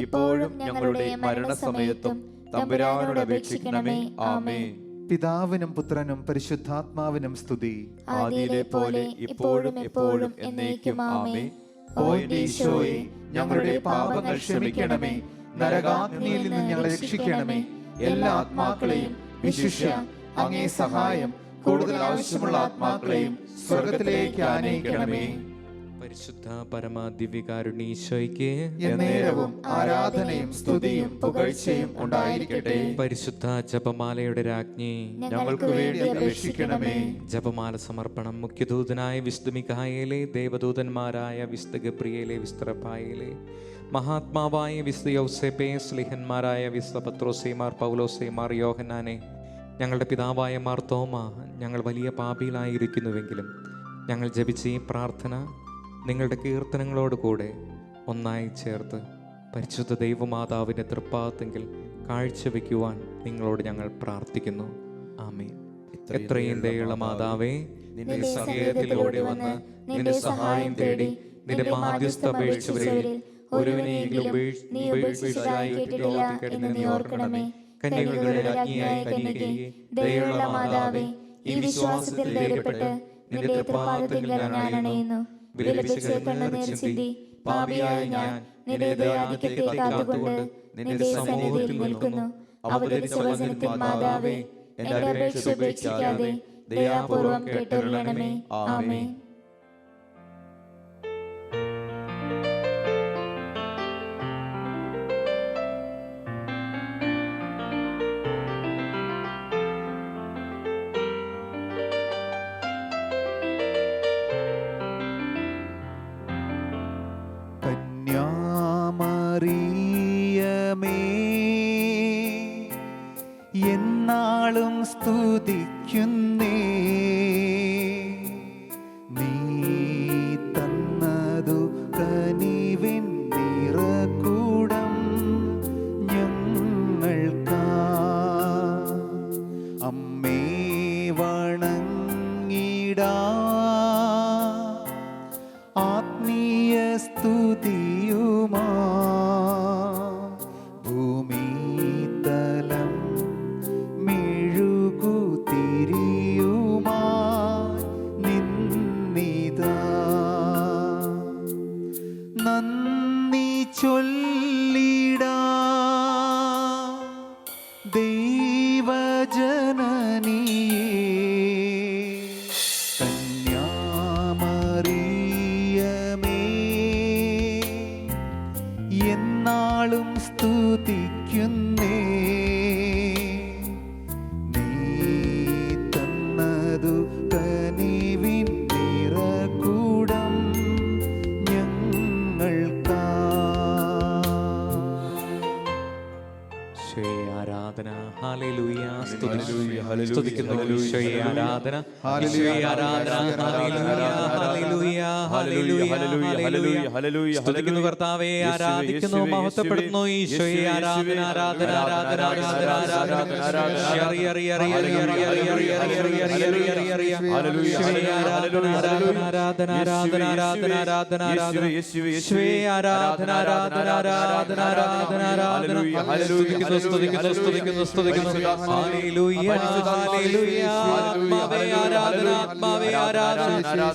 Speaker 4: ഇപ്പോഴും ഞങ്ങളുടെ മരണസമയത്തും തമ്പുരാനോട് അപേക്ഷിക്കണമേ. ആമേൻ.
Speaker 2: പിതാവിനും പുത്രനും പരിശുദ്ധാത്മാവിനും സ്തുതി.
Speaker 4: ആദിയിലെ പോലെ ഇപ്പോഴും എപ്പോഴും എന്നേക്കും. ആമേൻ.
Speaker 2: ഓ എന്റെ ഈശോയെ, ഞങ്ങളുടെ പാപങ്ങൾ ക്ഷമിക്കണമേ. നരകാഗ്നിയിൽ നിന്ന് ഞങ്ങളെ രക്ഷിക്കണമേ. എല്ലാ ആത്മാക്കളെയും വിശിഷ്യ അങ്ങേ സഹായം കൂടുതൽ ആവശ്യമുള്ള ആത്മാക്കളെയും സ്വർഗത്തിലേക്ക് ആനയിക്കണമേ.
Speaker 1: പരിശുദ്ധ പരമ ദിവ്യകാരുണ്യീശോയ്ക്ക്
Speaker 2: എന്നേരവും ആരാധനയും സ്തുതിയും പുകഴ്ചയും ഉണ്ടായിരിക്കട്ടെ.
Speaker 1: പരിശുദ്ധ ജപമാലയുടെ രാജ്ഞി,
Speaker 4: ഞങ്ങൾക്ക് വേണ്ടി അപേക്ഷിക്കണമേ.
Speaker 1: ജപമാല സമർപ്പണം. മുഖ്യദൂതനായ വിശുദ്ധ മിഖായേലേ, ദേവദൂതന്മാരായ വിശുദ്ധ ഗബ്രിയേലേ, വിശുദ്ധ റഫായേലേ, മഹാത്മാവായ വിശുദ്ധ യൗസേപ്പേ, സ്ലിഹന്മാരായ വിശുദ്ധ പത്രോസേ, മാർ പൗലോസേ, മാർ യോഹന്നാനെ, ഞങ്ങളുടെ പിതാവായ മാർ തോമ, ഞങ്ങൾ വലിയ പാപികളായിരിക്കുന്നുവെങ്കിലും ഞങ്ങൾ ജപിച്ച ഈ പ്രാർത്ഥന നിങ്ങളുടെ കീർത്തനങ്ങളോട് കൂടെ ഒന്നായി ചേർത്ത് പരിശുദ്ധ ദൈവമാതാവിൻ്റെ തൃപ്പാദത്തിൽ കാഴ്ചവെക്കുവാൻ നിങ്ങളോട് ഞങ്ങൾ പ്രാർത്ഥിക്കുന്നു. ആമേൻ. എത്രയും ദയുള്ള മാതാവേ, നിന്റെ സഹായത്തിലൂടെ വന്ന് നിന്റെ സഹായം തേടി നിന്റെ മാധ്യസ്ഥ അപേക്ഷിച്ചവരിൽ ഒരുവനെയെങ്കിലും നീ ഉപേക്ഷിച്ചതായി കേട്ടിട്ടില്ല എന്ന് നീ ഓർക്കണമേ. കന്യകകളുടെ രാജ്ഞിയായ കന്യകയെ, ദയുള്ള മാതാവേ, ഈ വിശ്വാസത്തിൽ ധൈര്യപ്പെട്ട് നിന്റെ തൃപ്പാദത്തിൽ ഞാൻ അണയുന്നു. വിലപിച്ച് കണ്ണുനീർ ചിന്തി പാപിയായ ഞാൻ നിന്റെ ദയാധിക്യത്തെ കാത്തുകൊണ്ട് നിന്റെ സന്നിധിയിൽ നിൽക്കുന്നു. അവതരിച്ച വചനത്തിൻ മാതാവേ, എന്റെ അപേക്ഷ ഉപേക്ഷിക്കാതെ ദയാപൂർവം കേട്ടരുളണമേ. ആമേൻ.
Speaker 2: മറിയമേ, എന്നാളും സ്തുതിക്കുന്നേ. നീ തന്നതു കനിവിൻ നിറകൂടം ഞങ്ങൾക്കാ. അമ്മേ വണങ്ങിടാ, ആത്മീയ സ്തുതിയുമാ ഭൂമിതലം മെഴുകുതിരിയുമാ നിന്നിതാ. നന്ദി ചൊല്ലിടാ ദൈവജനനിയേ. എന്നാളും സ്തുതിക്കുന്നേ. നീ തന്നതു കനിവിൻ നിറകൂടം
Speaker 1: സ്തുതിക്കുന്നു ഈശോയെ ആരാധന, ഈശോയെ ആരാധന. ഹല്ലേലൂയ, ഹല്ലേലൂയ, ഹല്ലേലൂയ, ഹല്ലേലൂയ. സ്തുതിക്കുന്നു കർത്താവേ, ആരാധിക്കുന്നു, മഹത്വപ്പെടുത്തുന്നു ഈശോയെ ആരാധന, ആരാധന, ആരാധന, ആരാധന, ആരാധന, ആരാധന.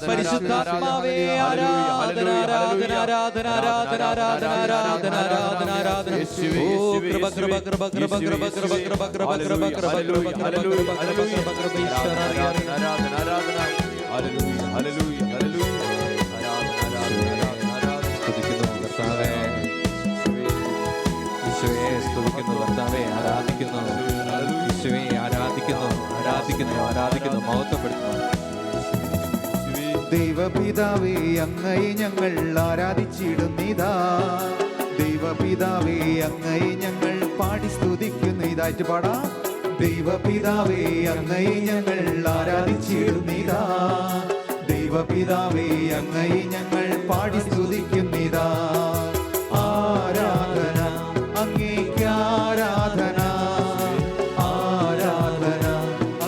Speaker 1: പരിശുദ്ധാത്മാവേ ആരാധന, ആരാധന, ആരാധന, ആരാധന, ആരാധന, ആരാധന, ആരാധന, ആരാധന. ഓ കൃപ, കൃപ, കൃപ, കൃപ, കൃപ, കൃപ, കൃപ, കൃപ, കൃപ, കൃപ, കൃപ, കൃപ, സ്തുതിക്കുന്നു കർത്താവേ, ഈശോയെ സ്തുതിക്കുന്നു കർത്താവേ, ആരാധിക്കുന്നു ഈശോയെ, ആരാധിക്കുന്നു, ആരാധിക്കുന്നു, ആരാധിക്കുന്നു, മഹത്വപ്പെടുത്തുന്നു.
Speaker 2: ദൈവപിതാവേ അങ്ങയെ ഞങ്ങൾ ആരാധിച്ചിടുന്നിതാ, ദൈവപിതാവേ അങ്ങയെ ഞങ്ങൾ പാടി സ്തുതിക്കുന്നു. ഇതായിട്ട് പാടാം. ദൈവപിതാവേ അങ്ങയെ ഞങ്ങൾ ആരാധിച്ചിടുന്നിതാ, ദൈവപിതാവേ അങ്ങയെ ഞങ്ങൾ പാടി സ്തുതിക്കുന്നിതാ. ആരാധന അങ്ങേക്ക്, ആരാധന, ആരാധന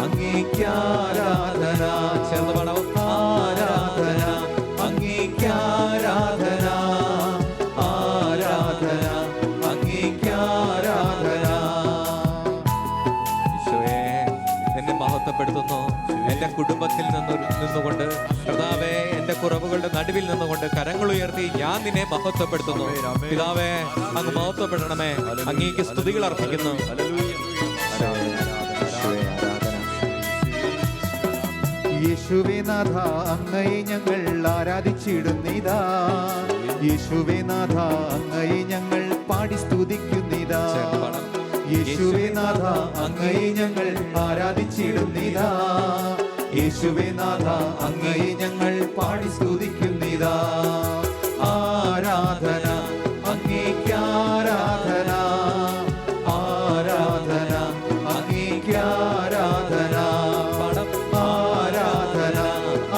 Speaker 2: അങ്ങേക്ക്, ആരാധന. ചേർന്ന് പാടാം. ആരാധന അങ്ങേക്ക്, ആരാധന, ആരാധന അങ്ങേക്ക്, ആരാധന.
Speaker 1: ഈശോയെ നിന്നെ മഹത്വപ്പെടുത്തുന്നു. എന്റെ കുടുംബത്തിൽ നിന്നുകൊണ്ട് കർത്താവേ, എന്റെ കുറവുകളുടെ നടുവിൽ നിന്നുകൊണ്ട് കരങ്ങൾ ഉയർത്തി ഞാൻ നിന്നെ മഹത്വപ്പെടുത്തുന്നു. പിതാവേ, അങ്ങ് മഹത്വപ്പെടണമേ. അങ്ങേക്ക് സ്തുതികൾ അർപ്പിക്കുന്നു.
Speaker 2: യേശുവേ നാഥ അങ്ങയെ ഞങ്ങൾ ആരാധിച്ചിടുന്നിതാ, യേശുവേ നാഥ അങ്ങയെ ഞങ്ങൾ പാടി സ്തുതിക്കുന്നിതാ. യേശുവേ നാഥ അങ്ങയെ ഞങ്ങൾ ആരാധിച്ചിടുന്നിതാ, യേശുവേ നാഥ അങ്ങയെ ഞങ്ങൾ പാടി സ്തുതിക്കുന്നിതാ. ആരാധന അങ്ങേക്ക്, ആരാധന, ആരാധന അങ്ങേക്ക്, ആരാധന, ആരാധന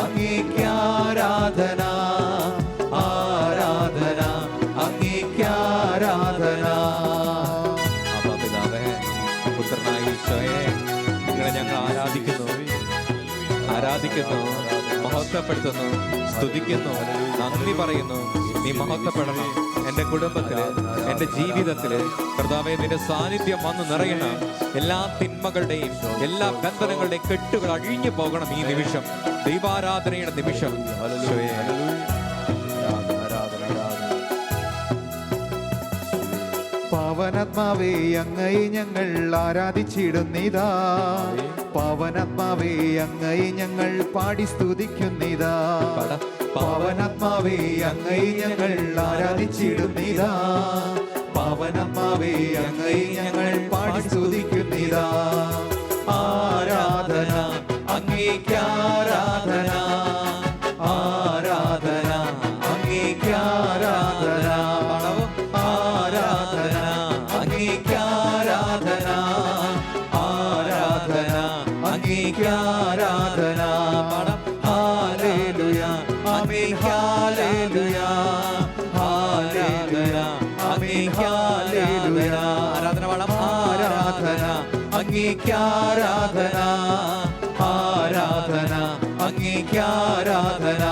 Speaker 2: അങ്ങേക്ക്, ആരാധന, ആരാധന അങ്ങേക്ക്, ആരാധന.
Speaker 1: പിതാവേ, പുത്രനായ ഈശോയെ, നിങ്ങളെ ഞങ്ങൾ ആരാധിക്കുന്നു, ആരാധിക്കുന്നു, മഹത്വപ്പെടുത്തുന്നു, സ്തുതിക്കുന്നു, നന്ദി പറയുന്നു. നീ മഹത്വപ്പെടണം എൻ്റെ കുടുംബത്തില്, എൻ്റെ ജീവിതത്തില്. കർത്താവേ, നിന്റെ സാന്നിധ്യം വന്ന് നിറയണം. എല്ലാ തിന്മകളുടെയും എല്ലാ ബന്ധനങ്ങളുടെയും കെട്ടുകൾ അഴിഞ്ഞു പോകണം ഈ നിമിഷം, ദൈവാരാധനയുടെ നിമിഷം.
Speaker 2: പാവനാത്മാവേ അങ്ങയെ ഞങ്ങൾ ആരാധിച്ചിടുന്നിതാ, പാവനാത്മാവേ അങ്ങയെ ഞങ്ങൾ പാടി സ്തുതിക്കുന്നിതാ. പാവനാത്മാവേ അങ്ങയെ ഞങ്ങൾ ആരാധിച്ചിടുന്നിതാ, പാവനാത്മാവേ അങ്ങയെ ഞങ്ങൾ പാടി സ്തുതിക്കുന്നിതാ. ആരാധന അങ്ങേക്ക്, ആരാധന, ആരാധന അങ്ങേക്ക്, ആരാധന, ആരാധന അങ്ങേക്ക്, ആരാധന, ആരാധന അങ്ങേക്ക്, ആരാധന. ഹല്ലേലൂയ, ആമേൻ, ഹല്ലേലൂയ, ഹല്ലേലൂയ, ആമേൻ, ഹല്ലേലൂയ. ആരാധന വേണം. ആരാധന അങ്ങേക്ക്, ആരാധന, ആരാധന അങ്ങേക്ക്, ആരാധന,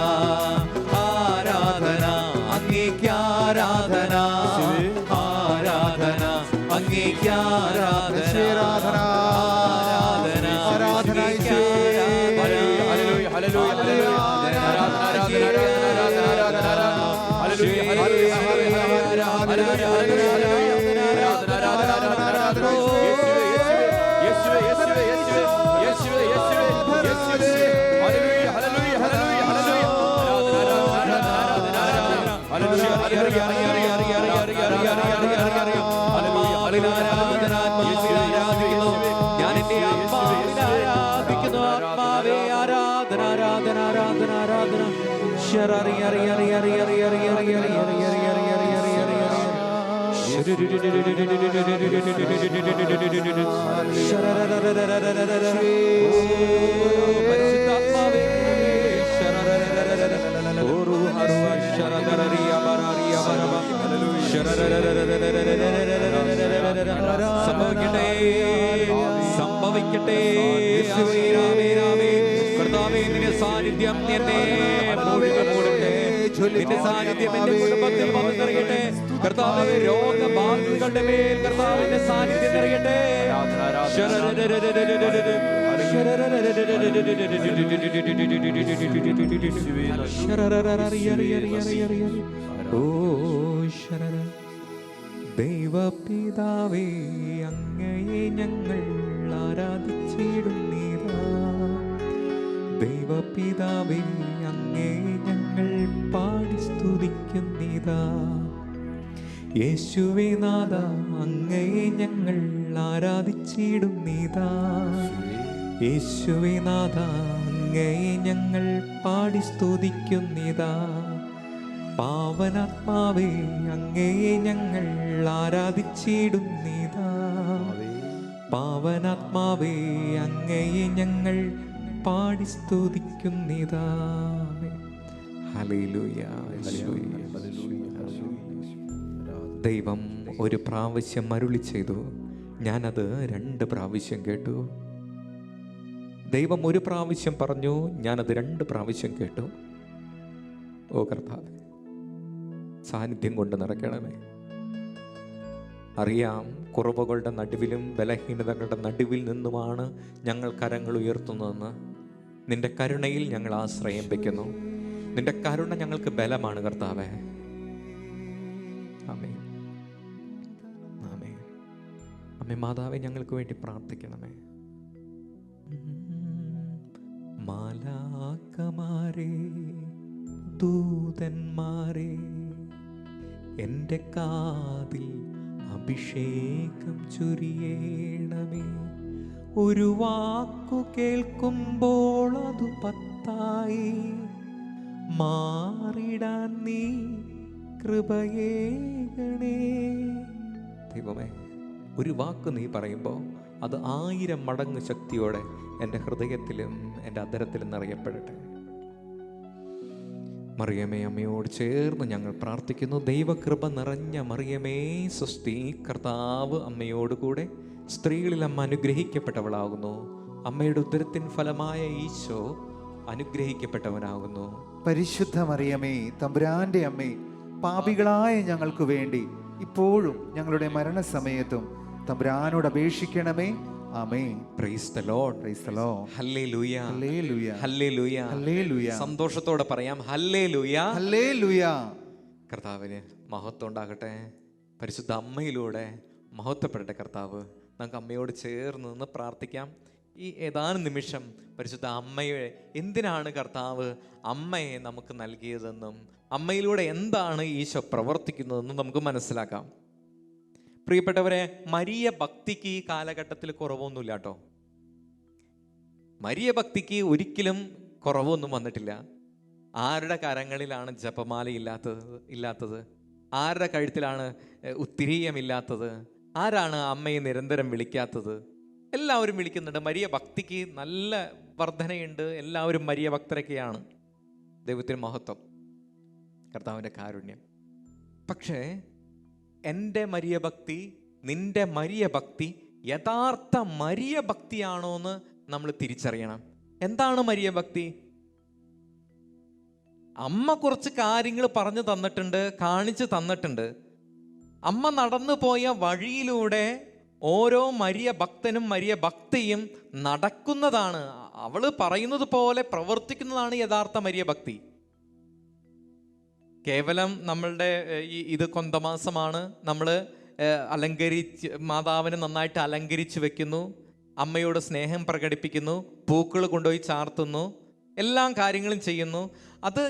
Speaker 2: ആരാധന അങ്ങേക്ക്, ആരാധന, ആരാധന അങ്ങേക്ക്, ആരാധന, ആരാധന, ആരാധന ഈശോയെ. ഹല്ലേലൂയ, ഹല്ലേലൂയ, ഹല്ലേലൂയ, ആരാധന, ആരാധന, ആരാധന, ഹല്ലേലൂയ, ഹല്ലേലൂയ, ഹല്ലേലൂയ, ആരാധന, യേശുവേ, യേശുവേ, യേശുവേ, യേശുവേ, യേശുവേ, യേശുവേ, ഹല്ലേലൂയ, ഹല്ലേലൂയ, ഹല്ലേലൂയ, ഹല്ലേലൂയ, ആരാധന, ആരാധന, ആരാധന, ഹല്ലേലൂയ, ഹല്ലേലൂയ, ഞാൻ എന്റെ ആത്മാവിനെ ആരാധിക്കുന്നു. ആത്മാവേ ആരാധന, ആരാധന, ആരാധന, ആരാധന. ശരറി, അറി, അറി, അറി, അറി, അറി, അറി, അറി, അറി, അറി, അറി, അറി, അറി, അറി, അറി.
Speaker 1: പരിശുദ്ധാത്മാവേ, സംഭവിക്കട്ടെ, സംഭവിക്കട്ടെ. കർത്താവേ, നിന്റെ സാന്നിധ്യം എന്നെ മൂടട്ടെ. നിന്റെ സാന്നിധ്യം എന്റെ കുടുംബത്തിൽ വന്ന് നിറയട്ടെ. കർത്താവേ, രോഗബാധിതരുടെ മേൽ കർത്താവിന്റെ സാന്നിധ്യം നിറയട്ടെ. ദൈവപിതാവേ, അങ്ങയെ ഞങ്ങൾ ആരാധിച്ചിടുന്നീരാ. ദൈവപിതാവേ, അങ്ങയെ ഞങ്ങൾ പാടി സ്തുതിക്കുന്നിതാ. യേശുവേ നാഥ, അങ്ങയെ ഞങ്ങൾ ആരാധിച്ചിടുന്നിതാ. യേശുവേ നാഥ, അങ്ങയെ ഞങ്ങൾ പാടി സ്തുതിക്കുന്നിതാ. പാവനാത്മാവേ, അങ്ങയെ ഞങ്ങൾ ആരാധിച്ചിടുന്നിതാ. പാവനാത്മാവേ, അങ്ങയെ ഞങ്ങൾ പാടി സ്തുതിക്കുന്നിതാ. ഹല്ലേലൂയ. ദൈവം ഒരു പ്രാവശ്യം അരുളി ചെയ്തു, ഞാനത് 2 പ്രാവശ്യം കേട്ടു. ദൈവം ഒരു പ്രാവശ്യം പറഞ്ഞു, ഞാനത് 2 പ്രാവശ്യം കേട്ടു. ഓ കർത്താവേ, സാന്നിധ്യം കൊണ്ട് നിറയ്ക്കണമേ. അറിയാം, കുറവുകളുടെ നടുവിലും ബലഹീനതകളുടെ നടുവിൽ നിന്നുമാണ് ഞങ്ങൾ കരങ്ങൾ ഉയർത്തുന്നതെന്ന്. നിന്റെ കരുണയിൽ ഞങ്ങൾ ആശ്രയം വയ്ക്കുന്നു. നിന്റെ കരുണ ഞങ്ങൾക്ക് ബലമാണ് കർത്താവേ. ആമേൻ, ആമേൻ. അമ്മേ മാതാവേ, ഞങ്ങൾക്ക് വേണ്ടി പ്രാർത്ഥിക്കണമേ. മാലാഖമാരേ, ദൂതന്മാരേ, എൻ്റെ കാതിൽ അഭിഷേകം ചൊരിയണമേ. ഒരു വാക്കു കേൾക്കുമ്പോൾ അതു 10 മാറിടാൻ നീ കൃപയേകണേ. ദൈവമേ, ഒരു വാക്ക് നീ പറയുമ്പോൾ അത് 1000 മടങ്ങ് ശക്തിയോടെ എൻ്റെ ഹൃദയത്തിലും എൻ്റെ അധരത്തിലും നിറയപ്പെടട്ടെ. മറിയമേ, അമ്മയോട് ചേർന്ന് ഞങ്ങൾ പ്രാർത്ഥിക്കുന്നു. ദൈവകൃപ നിറഞ്ഞ മറിയമേ സ്വസ്തി. കർത്താവ് അമ്മയോട് കൂടെ സ്ത്രീകളിൽ അമ്മ അനുഗ്രഹിക്കപ്പെട്ടവളാകുന്നു. അമ്മയുടെ ഉദരത്തിൻ ഫലമായ ഈശോ അനുഗ്രഹിക്കപ്പെട്ടവനാകുന്നു.
Speaker 2: പരിശുദ്ധ മറിയമേ, തമ്പുരാന്റെ അമ്മേ, പാപികളായ ഞങ്ങൾക്ക് വേണ്ടി ഇപ്പോഴും ഞങ്ങളുടെ മരണസമയത്തും തമ്പുരാനോട് അപേക്ഷിക്കണമേ. ആമേൻ.
Speaker 1: Praise the Lord.
Speaker 2: Praise the Lord.
Speaker 1: ഹല്ലേലൂയ.
Speaker 2: ഹല്ലേലൂയ.
Speaker 1: ഹല്ലേലൂയ.
Speaker 2: ഹല്ലേലൂയ.
Speaker 1: സന്തോഷത്തോടെ പറയാം, ഹല്ലേലൂയ.
Speaker 2: ഹല്ലേലൂയ.
Speaker 1: കർത്താവിന് മഹത്വം ഉണ്ടാകട്ടെ. പരിശുദ്ധ അമ്മയിലൂടെ മഹത്വപ്പെടട്ടെ കർത്താവ്. നമുക്ക് അമ്മയോട് ചേർന്ന് നിന്ന് പ്രാർത്ഥിക്കാം. ഈ ഏതാനും നിമിഷം പരിശുദ്ധ അമ്മയെ, എന്തിനാണ് കർത്താവ് അമ്മയെ നമുക്ക് നൽകിയതെന്നും അമ്മയിലൂടെ എന്താണ് ഈശോ പ്രവർത്തിക്കുന്നതെന്നും നമുക്ക് മനസ്സിലാക്കാം. പ്രിയപ്പെട്ടവരെ, മരിയ ഭക്തിക്ക് ഈ കാലഘട്ടത്തിൽ കുറവൊന്നുമില്ല കേട്ടോ. മരിയ ഭക്തിക്ക് ഒരിക്കലും കുറവൊന്നും വന്നിട്ടില്ല. ആരുടെ കരങ്ങളിലാണ് ജപമാല ഇല്ലാത്തത്? ആരുടെ കഴുത്തിലാണ് ഉത്തിരീയമില്ലാത്തത്? ആരാണ് അമ്മയെ നിരന്തരം വിളിക്കാത്തത്? എല്ലാവരും വിളിക്കുന്നുണ്ട്. മരിയ ഭക്തിക്ക് നല്ല വർധനയുണ്ട്. എല്ലാവരും മരിയ ഭക്തരൊക്കെയാണ്. ദൈവത്തിന് മഹത്വം, കർത്താവിൻ്റെ കാരുണ്യം. പക്ഷേ എൻ്റെ മരിയ ഭക്തി, നിന്റെ മരിയ ഭക്തി യഥാർത്ഥ മരിയ ഭക്തിയാണോ എന്ന് നമ്മൾ തിരിച്ചറിയണം. എന്താണ് മരിയ ഭക്തി? അമ്മ കുറച്ച് കാര്യങ്ങൾ പറഞ്ഞു തന്നിട്ടുണ്ട്, കാണിച്ചു തന്നിട്ടുണ്ട്. അമ്മ നടന്നു പോയ വഴിയിലൂടെ ഓരോ മരിയ ഭക്തനും മരിയ ഭക്തിയും നടക്കുന്നതാണ്. അവള് പറയുന്നത് പോലെ പ്രവർത്തിക്കുന്നതാണ് യഥാർത്ഥ മരിയ ഭക്തി. കേവലം നമ്മളുടെ ഇത് കൊന്തമാസമാണ്, നമ്മൾ അലങ്കരിച്ച് മാതാവിനെ നന്നായിട്ട് അലങ്കരിച്ച് വെക്കുന്നു, അമ്മയോട് സ്നേഹം പ്രകടിപ്പിക്കുന്നു, പൂക്കൾ കൊണ്ടുപോയി ചാർത്തുന്നു, എല്ലാ കാര്യങ്ങളും ചെയ്യുന്നു. അത്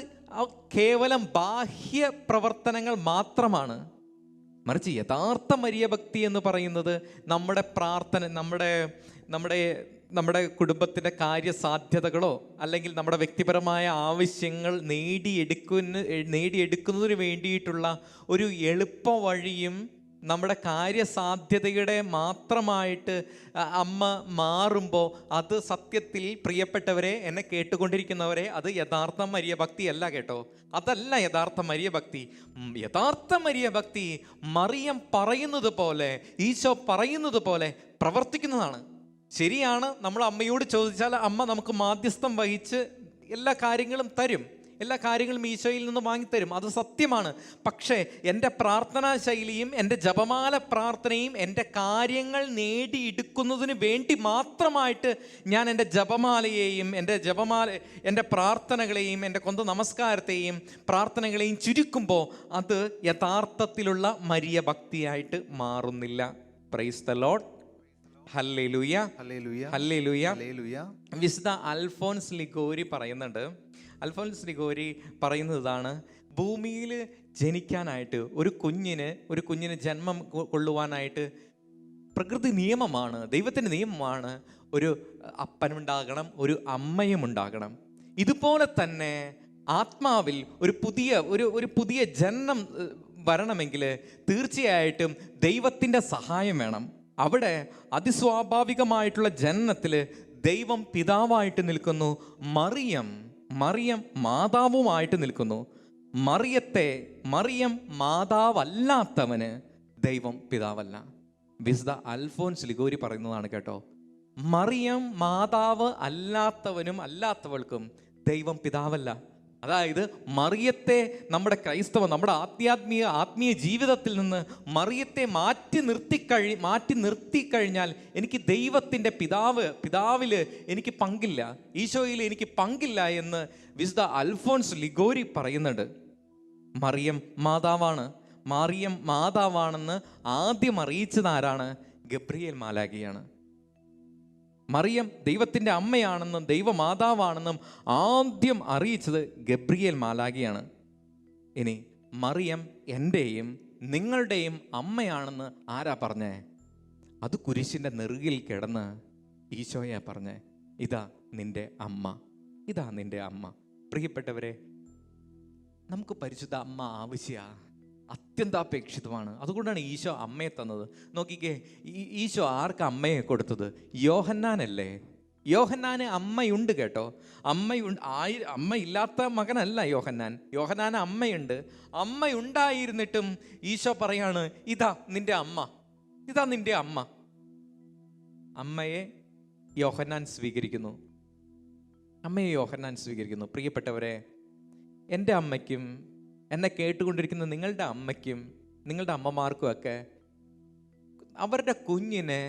Speaker 1: കേവലം ബാഹ്യ പ്രവർത്തനങ്ങൾ മാത്രമാണ്. മറിച്ച് യഥാർത്ഥ മരിയ ഭക്തി എന്ന് പറയുന്നത് നമ്മുടെ പ്രാർത്ഥന, നമ്മുടെ കുടുംബത്തിൻ്റെ കാര്യസാധ്യതകളോ അല്ലെങ്കിൽ നമ്മുടെ വ്യക്തിപരമായ ആവശ്യങ്ങൾ നേടിയെടുക്കുന്നതിന് വേണ്ടിയിട്ടുള്ള ഒരു എളുപ്പ വഴിയും നമ്മുടെ കാര്യസാധ്യതയുടെ മാത്രമായിട്ട് അമ്മ മാറുമ്പോൾ അത് സത്യത്തിൽ പ്രിയപ്പെട്ടവരെ, എന്നെ കേട്ടുകൊണ്ടിരിക്കുന്നവരെ, അത് യഥാർത്ഥ മരിയ ഭക്തിയല്ല കേട്ടോ. അതല്ല യഥാർത്ഥ മരിയ ഭക്തി. യഥാർത്ഥ മരിയ ഭക്തി മറിയം പറയുന്നത് പോലെ, ഈശോ പറയുന്നത് പോലെ പ്രവർത്തിക്കുന്നതാണ്. ശരിയാണ്, നമ്മൾ അമ്മയോട് ചോദിച്ചാൽ അമ്മ നമുക്ക് മാധ്യസ്ഥം വഹിച്ച് എല്ലാ കാര്യങ്ങളും തരും, എല്ലാ കാര്യങ്ങളും ഈശോയിൽ നിന്ന് വാങ്ങിത്തരും. അത് സത്യമാണ്. പക്ഷേ എൻ്റെ പ്രാർത്ഥനാ ശൈലിയും എൻ്റെ ജപമാല പ്രാർത്ഥനയും എൻ്റെ കാര്യങ്ങൾ നേടിയെടുക്കുന്നതിന് വേണ്ടി മാത്രമായിട്ട് ഞാൻ എൻ്റെ ജപമാലയെയും എൻ്റെ പ്രാർത്ഥനകളെയും എൻ്റെ നമസ്കാരത്തെയും പ്രാർത്ഥനകളെയും ചുരുക്കുമ്പോൾ അത് യഥാർത്ഥത്തിലുള്ള മരിയ ഭക്തിയായിട്ട് മാറുന്നില്ല. Praise the Lord. ഹല്ലേലൂയ, ഹല്ലേലൂയ. വിശുദ്ധ അൽഫോൻസ് ലിഗോരി പറയുന്നുണ്ട്. അൽഫോൻസ് ലിഗോരി പറയുന്നത് ഇതാണ്: ഭൂമിയിൽ ജനിക്കാനായിട്ട് ഒരു കുഞ്ഞിന് ജന്മം കൊള്ളുവാനായിട്ട് പ്രകൃതി നിയമമാണ്, ദൈവത്തിൻ്റെ നിയമമാണ്, ഒരു അപ്പനുണ്ടാകണം, ഒരു അമ്മയും ഉണ്ടാകണം. ഇതുപോലെ തന്നെ ആത്മാവിൽ ഒരു പുതിയ ജന്മം വരണമെങ്കിൽ തീർച്ചയായിട്ടും ദൈവത്തിൻ്റെ സഹായം വേണം. അവിടെ അതിസ്വാഭാവികമായിട്ടുള്ള ജനനത്തിൽ ദൈവം പിതാവായിട്ട് നിൽക്കുന്നു, മറിയം മാതാവുമായിട്ട് നിൽക്കുന്നു. മറിയം മാതാവല്ലാത്തവന് ദൈവം പിതാവല്ല. വിശുദ്ധ അൽഫോൻസ് ലിഗോരി പറയുന്നതാണ് കേട്ടോ. മറിയം മാതാവ് അല്ലാത്തവൾക്കും ദൈവം പിതാവല്ല. അതായത് മറിയത്തെ നമ്മുടെ ആത്മീയ ജീവിതത്തിൽ നിന്ന് മറിയത്തെ മാറ്റി നിർത്തിക്കഴിഞ്ഞാൽ എനിക്ക് ദൈവത്തിൻ്റെ പിതാവിൽ എനിക്ക് പങ്കില്ല, ഈശോയിൽ എനിക്ക് പങ്കില്ല എന്ന് വിശുദ്ധ അൽഫോൻസ് ലിഗോരി പറയുന്നുണ്ട്. മറിയം മാതാവാണെന്ന് ആദ്യം അറിയിച്ചത് ആരാണ്? ഗബ്രിയേൽ മാലാഖയാണ്. മറിയം ദൈവത്തിൻ്റെ അമ്മയാണെന്നും ദൈവമാതാവാണെന്നും ആദ്യം അറിയിച്ചത് ഗബ്രിയേൽ മാലാഖയാണ്. ഇനി മറിയം എൻ്റെയും നിങ്ങളുടെയും അമ്മയാണെന്ന് ആരാ പറഞ്ഞേ? അത് കുരിശിൻ്റെ നെറുകിൽ കിടന്ന് ഈശോയാ പറഞ്ഞേ, ഇതാ നിൻ്റെ അമ്മ. പ്രിയപ്പെട്ടവരെ, നമുക്ക് പരിശുദ്ധ അമ്മ ആവശ്യമാണ്, അത്യന്താപേക്ഷിതമാണ്. അതുകൊണ്ടാണ് ഈശോ അമ്മയെ തന്നത്. നോക്കിക്കേ, ഈശോ ആർക്ക് അമ്മയെ കൊടുത്തത്? യോഹന്നാനല്ലേ? യോഹന്നാന് അമ്മയുണ്ട് കേട്ടോ. അമ്മയില്ലാത്ത മകനല്ല യോഹന്നാന് അമ്മയുണ്ട്. അമ്മയുണ്ടായിരുന്നിട്ടും ഈശോ പറയാണ്, ഇതാ നിന്റെ അമ്മ. അമ്മയെ യോഹന്നാൻ സ്വീകരിക്കുന്നു. പ്രിയപ്പെട്ടവരെ, എൻ്റെ അമ്മയ്ക്കും എന്നെ കേട്ടുകൊണ്ടിരിക്കുന്ന നിങ്ങളുടെ അമ്മയ്ക്കും നിങ്ങളുടെ അമ്മമാർക്കും ഒക്കെ അവരുടെ കുഞ്ഞിനെ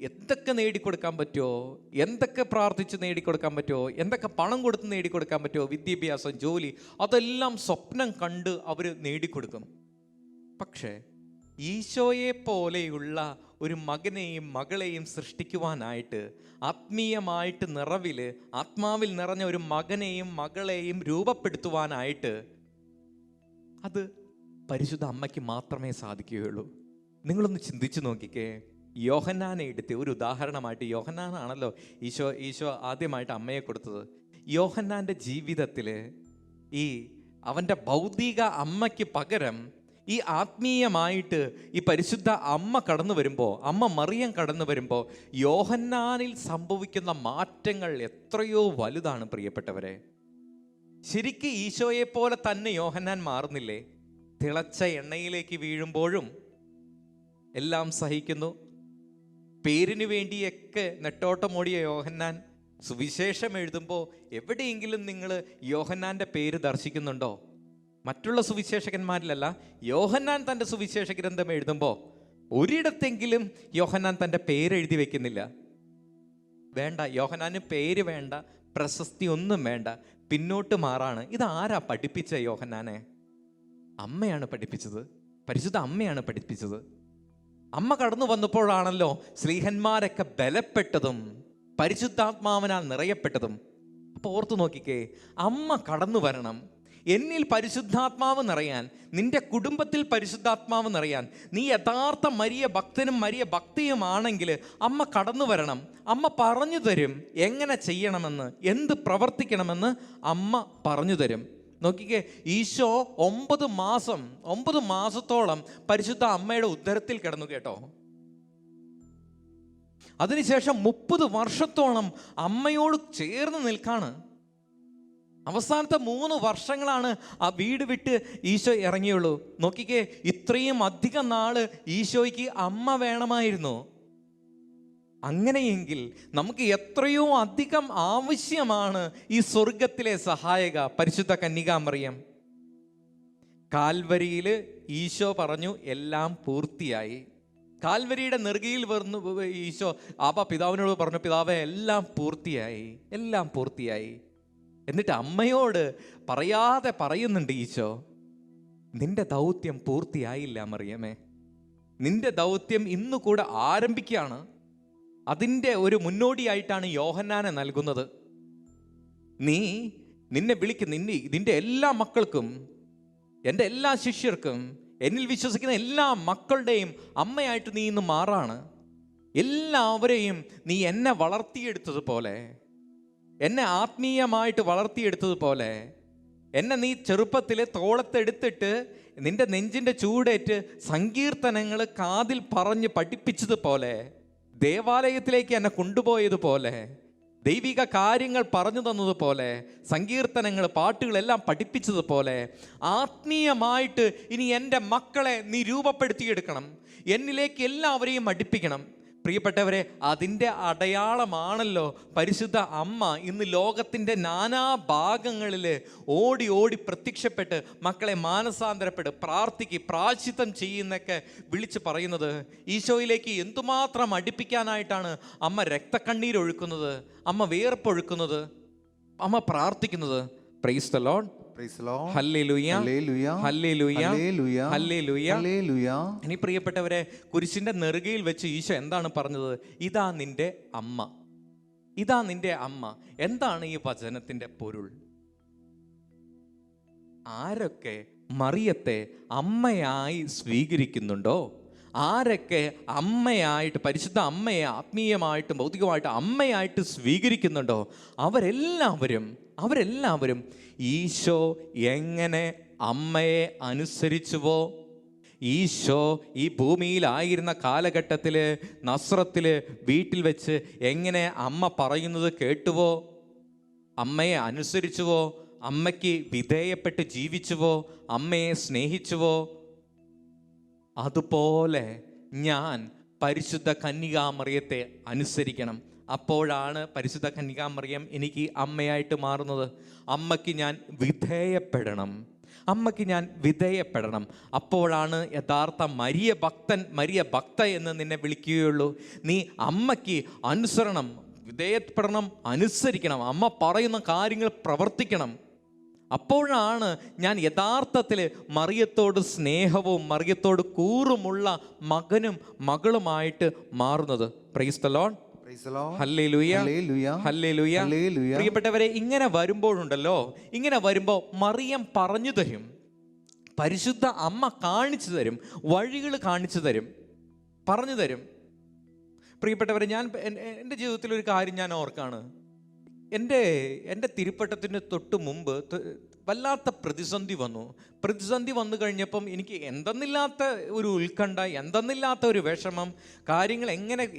Speaker 1: എന്തൊക്കെ നേടിക്കൊടുക്കാൻ പറ്റുമോ, എന്തൊക്കെ പ്രാർത്ഥിച്ച് നേടിക്കൊടുക്കാൻ പറ്റുമോ, എന്തൊക്കെ പണം കൊടുത്ത് നേടിക്കൊടുക്കാൻ പറ്റുമോ, വിദ്യാഭ്യാസം, ജോലി, അതെല്ലാം സ്വപ്നം കണ്ട് അവർ നേടിക്കൊടുക്കും. പക്ഷേ ഈശോയെ പോലെയുള്ള ഒരു മകനെയും മകളെയും സൃഷ്ടിക്കുവാനായിട്ട് ആത്മീയമായിട്ട് ആത്മാവിൽ നിറഞ്ഞ ഒരു മകനെയും മകളെയും രൂപപ്പെടുത്തുവാനായിട്ട് അത് പരിശുദ്ധ അമ്മയ്ക്ക് മാത്രമേ സാധിക്കുകയുള്ളൂ. നിങ്ങളൊന്ന് ചിന്തിച്ചു നോക്കിക്കേ. യോഹന്നാനെ എടുത്ത് ഒരു ഉദാഹരണമായിട്ട്, യോഹന്നാനാണല്ലോ ഈശോ ആദ്യമായിട്ട് അമ്മയെ കൊടുത്തത്. യോഹന്നാൻ്റെ ജീവിതത്തിൽ അവൻ്റെ ഭൗതിക അമ്മയ്ക്ക് പകരം ഈ ആത്മീയമായിട്ട് ഈ പരിശുദ്ധ അമ്മ കടന്നു വരുമ്പോൾ, അമ്മ മറിയം കടന്നു വരുമ്പോൾ യോഹന്നാനിൽ സംഭവിക്കുന്ന മാറ്റങ്ങൾ എത്രയോ വലുതാണ് പ്രിയപ്പെട്ടവരെ. ശരിക്കും ഈശോയെ പോലെ തന്നെ യോഹന്നാൻ മാറുന്നില്ലേ? തിളച്ച എണ്ണയിലേക്ക് വീഴുമ്പോഴും എല്ലാം സഹിക്കുന്നു. പേരിന് വേണ്ടിയൊക്കെ നെട്ടോട്ടമോടിയ യോഹന്നാൻ സുവിശേഷം എഴുതുമ്പോൾ എവിടെയെങ്കിലും നിങ്ങൾ യോഹന്നാൻ്റെ പേര് ദർശിക്കുന്നുണ്ടോ? മറ്റുള്ള സുവിശേഷകന്മാരിലല്ല, യോഹന്നാൻ തൻ്റെ സുവിശേഷ ഗ്രന്ഥം എഴുതുമ്പോൾ ഒരിടത്തെങ്കിലും യോഹന്നാൻ തൻ്റെ പേരെഴുതി വെക്കുന്നില്ല. വേണ്ട, യോഹന്നാന് പേര് വേണ്ട, പ്രശസ്തി ഒന്നും വേണ്ട, പിന്നോട്ട് മാറാണ്. ഇതാരാ പഠിപ്പിച്ച യോഹന്നാനെ? അമ്മയാണ് പഠിപ്പിച്ചത്, പരിശുദ്ധ അമ്മയാണ് പഠിപ്പിച്ചത്. അമ്മ കടന്നു വന്നപ്പോഴാണല്ലോ ശ്രീഹന്മാരൊക്കെ ബലപ്പെട്ടതും പരിശുദ്ധാത്മാവിനാൽ നിറയപ്പെട്ടതും. അപ്പോൾ ഓർത്തു നോക്കിക്കേ, അമ്മ കടന്നു വരണം. എന്നിൽ പരിശുദ്ധാത്മാവ് നിറയാൻ, നിന്റെ കുടുംബത്തിൽ പരിശുദ്ധാത്മാവ് നിറയാൻ, നീ യഥാർത്ഥ മരിയ ഭക്തനും മരിയ ഭക്തിയുമാണെങ്കിൽ അമ്മ കടന്നു വരണം. അമ്മ പറഞ്ഞു തരും എങ്ങനെ ചെയ്യണമെന്ന്, എന്ത് പ്രവർത്തിക്കണമെന്ന് അമ്മ പറഞ്ഞു തരും. നോക്കിക്കേ, ഈശോ 9 മാസത്തോളം പരിശുദ്ധ അമ്മയുടെ ഉദരത്തിൽ കിടന്നു കേട്ടോ. അതിനുശേഷം 30 വർഷത്തോളം അമ്മയോട് ചേർന്ന് നിൽക്കാണ്. അവസാനത്തെ 3 വർഷങ്ങളാണ് ആ വീട് വിട്ട് ഈശോ ഇറങ്ങിയുള്ളൂ. നോക്കിക്കേ, ഇത്രയും അധികം നാള് ഈശോയ്ക്ക് അമ്മ വേണമായിരുന്നു. അങ്ങനെയെങ്കിൽ നമുക്ക് എത്രയോ അധികം ആവശ്യമാണ് ഈ സ്വർഗത്തിലെ സഹായക പരിശുദ്ധ കന്യകാമറിയം. കാൽവരിയിൽ ഈശോ പറഞ്ഞു എല്ലാം പൂർത്തിയായി. കാൽവരിയുടെ നെറുകയിൽ വന്നു ഈശോ പിതാവിനോട് പറഞ്ഞു, പിതാവേ എല്ലാം പൂർത്തിയായി, എല്ലാം പൂർത്തിയായി. എന്നിട്ട് അമ്മയോട് പറയാതെ പറയുന്നുണ്ട് ഈശോ, നിന്റെ ദൗത്യം പൂർത്തിയായില്ല മറിയമേ, നിന്റെ ദൗത്യം ഇന്നു കൂടെ ആരംഭിക്കുകയാണ്. അതിൻ്റെ ഒരു മുന്നോടിയായിട്ടാണ് യോഹന്നാനെ നൽകുന്നത്. നിന്നെ നിന്റെ എല്ലാ മക്കൾക്കും, എൻ്റെ എല്ലാ ശിഷ്യർക്കും, എന്നിൽ വിശ്വസിക്കുന്ന എല്ലാ മക്കളുടെയും അമ്മയായിട്ട് നീ ഇന്ന് മാറാണ്. എല്ലാവരെയും നീ എന്നെ വളർത്തിയെടുത്തതുപോലെ, എന്നെ ആത്മീയമായിട്ട് വളർത്തിയെടുത്തതുപോലെ, എന്നെ നീ ചെറുപ്പത്തിൽ തോളത്തെടുത്തിട്ട് നിന്റെ നെഞ്ചിൻ്റെ ചൂടേറ്റ് സങ്കീർത്തനങ്ങൾ കാതിൽ പറഞ്ഞ് പഠിപ്പിച്ചതുപോലെ, ദേവാലയത്തിലേക്ക് എന്നെ കൊണ്ടുപോയതുപോലെ, ദൈവിക കാര്യങ്ങൾ പറഞ്ഞു തന്നതുപോലെ, സങ്കീർത്തനങ്ങൾ പാട്ടുകളെല്ലാം പഠിപ്പിച്ചതുപോലെ, ആത്മീയമായിട്ട് ഇനി എൻ്റെ മക്കളെ നീ രൂപപ്പെടുത്തിയെടുക്കണം, എന്നിലേക്ക് എല്ലാവരെയും അടുപ്പിക്കണം. പ്രിയപ്പെട്ടവരെ, അതിൻ്റെ അടയാളമാണല്ലോ പരിശുദ്ധ അമ്മ ഇന്ന് ലോകത്തിൻ്റെ നാനാ ഭാഗങ്ങളിൽ ഓടി ഓടി പ്രത്യക്ഷപ്പെട്ട് മക്കളെ മാനസാന്തരപ്പെട്ട് പ്രായശ്ചിത്തം ചെയ്യുന്നൊക്കെ വിളിച്ച് പറയുന്നത്. ഈശോയിലേക്ക് എന്തുമാത്രം അടുപ്പിക്കാനായിട്ടാണ് അമ്മ രക്തക്കണ്ണീരൊഴുക്കുന്നത്, അമ്മ വിയർപ്പൊഴുക്കുന്നത്, അമ്മ പ്രാർത്ഥിക്കുന്നത്. Price the Lord. ഹല്ലേലൂയ, ഹല്ലേലൂയ, ഹല്ലേലൂയ, ഹല്ലേലൂയ. ഇനി പ്രിയപ്പെട്ടവരെ, കുരിശിന്റെ നെറുകയിൽ വെച്ച് ഈശോ എന്താണ് പറഞ്ഞത്? ഇതാ നിന്റെ അമ്മ, ഇതാ നിന്റെ അമ്മ. എന്താണ് ഈ വചനത്തിന്റെ പൊരുൾ? ആരൊക്കെ മറിയത്തെ അമ്മയായി സ്വീകരിക്കുന്നുണ്ടോ, ആരൊക്കെ അമ്മയായിട്ട്, പരിശുദ്ധ അമ്മയെ ആത്മീയമായിട്ടും ഭൗതികമായിട്ടും അമ്മയായിട്ട് സ്വീകരിക്കുന്നുണ്ടോ, അവരെല്ലാവരും ഈശോ എങ്ങനെ അമ്മയെ അനുസരിച്ചുവോ, ഈശോ ഈ ഭൂമിയിലായിരുന്ന കാലഘട്ടത്തിൽ നസ്രത്തിൽ വീട്ടിൽ വെച്ച് എങ്ങനെ അമ്മ പറയുന്നത് കേട്ടുവോ, അമ്മയെ അനുസരിച്ചുവോ, അമ്മയ്ക്ക് വിധേയപ്പെട്ട് ജീവിച്ചുവോ, അമ്മയെ സ്നേഹിച്ചുവോ, അതുപോലെ ഞാൻ പരിശുദ്ധ കന്യകാമറിയത്തെ അനുസരിക്കണം. അപ്പോഴാണ് പരിശുദ്ധ കന്യകാമറിയം എനിക്ക് അമ്മയായിട്ട് മാറുന്നത്. അമ്മയ്ക്ക് ഞാൻ വിധേയപ്പെടണം, അമ്മയ്ക്ക് ഞാൻ വിധേയപ്പെടണം. അപ്പോഴാണ് യഥാർത്ഥ മരിയ ഭക്ത എന്ന് നിന്നെ വിളിക്കുകയുള്ളൂ. നീ അമ്മയ്ക്ക് അനുസരണം, വിധേയപ്പെടണം, അനുസരിക്കണം, അമ്മ പറയുന്ന കാര്യങ്ങൾ പ്രവർത്തിക്കണം. അപ്പോഴാണ് ഞാൻ യഥാർത്ഥത്തിൽ മറിയത്തോട് സ്നേഹവും മറിയത്തോട് കൂറുമുള്ള മകനും മകളുമായിട്ട് മാറുന്നത്. Price the Lord. ഹല്ലേലൂയ, ഹല്ലേലൂയ. പ്രിയപ്പെട്ടവരെ, ഇങ്ങനെ വരുമ്പോഴുണ്ടല്ലോ, ഇങ്ങനെ വരുമ്പോൾ മറിയം പറഞ്ഞു തരും, പരിശുദ്ധ അമ്മ കാണിച്ചു തരും, വഴികൾ കാണിച്ചു തരും, പറഞ്ഞു തരും. പ്രിയപ്പെട്ടവരെ, ഞാൻ എൻ്റെ ജീവിതത്തിൽ ഒരു കാര്യം ഞാൻ ഓർക്കാണ്. എൻ്റെ തിരുപ്പട്ടത്തിന് തൊട്ട് മുമ്പ് വല്ലാത്ത പ്രതിസന്ധി വന്നു കഴിഞ്ഞപ്പം എനിക്ക് എന്തെന്നില്ലാത്ത ഒരു ഉത്കണ്ഠ, എന്തെന്നില്ലാത്ത ഒരു വിഷമം, കാര്യങ്ങൾ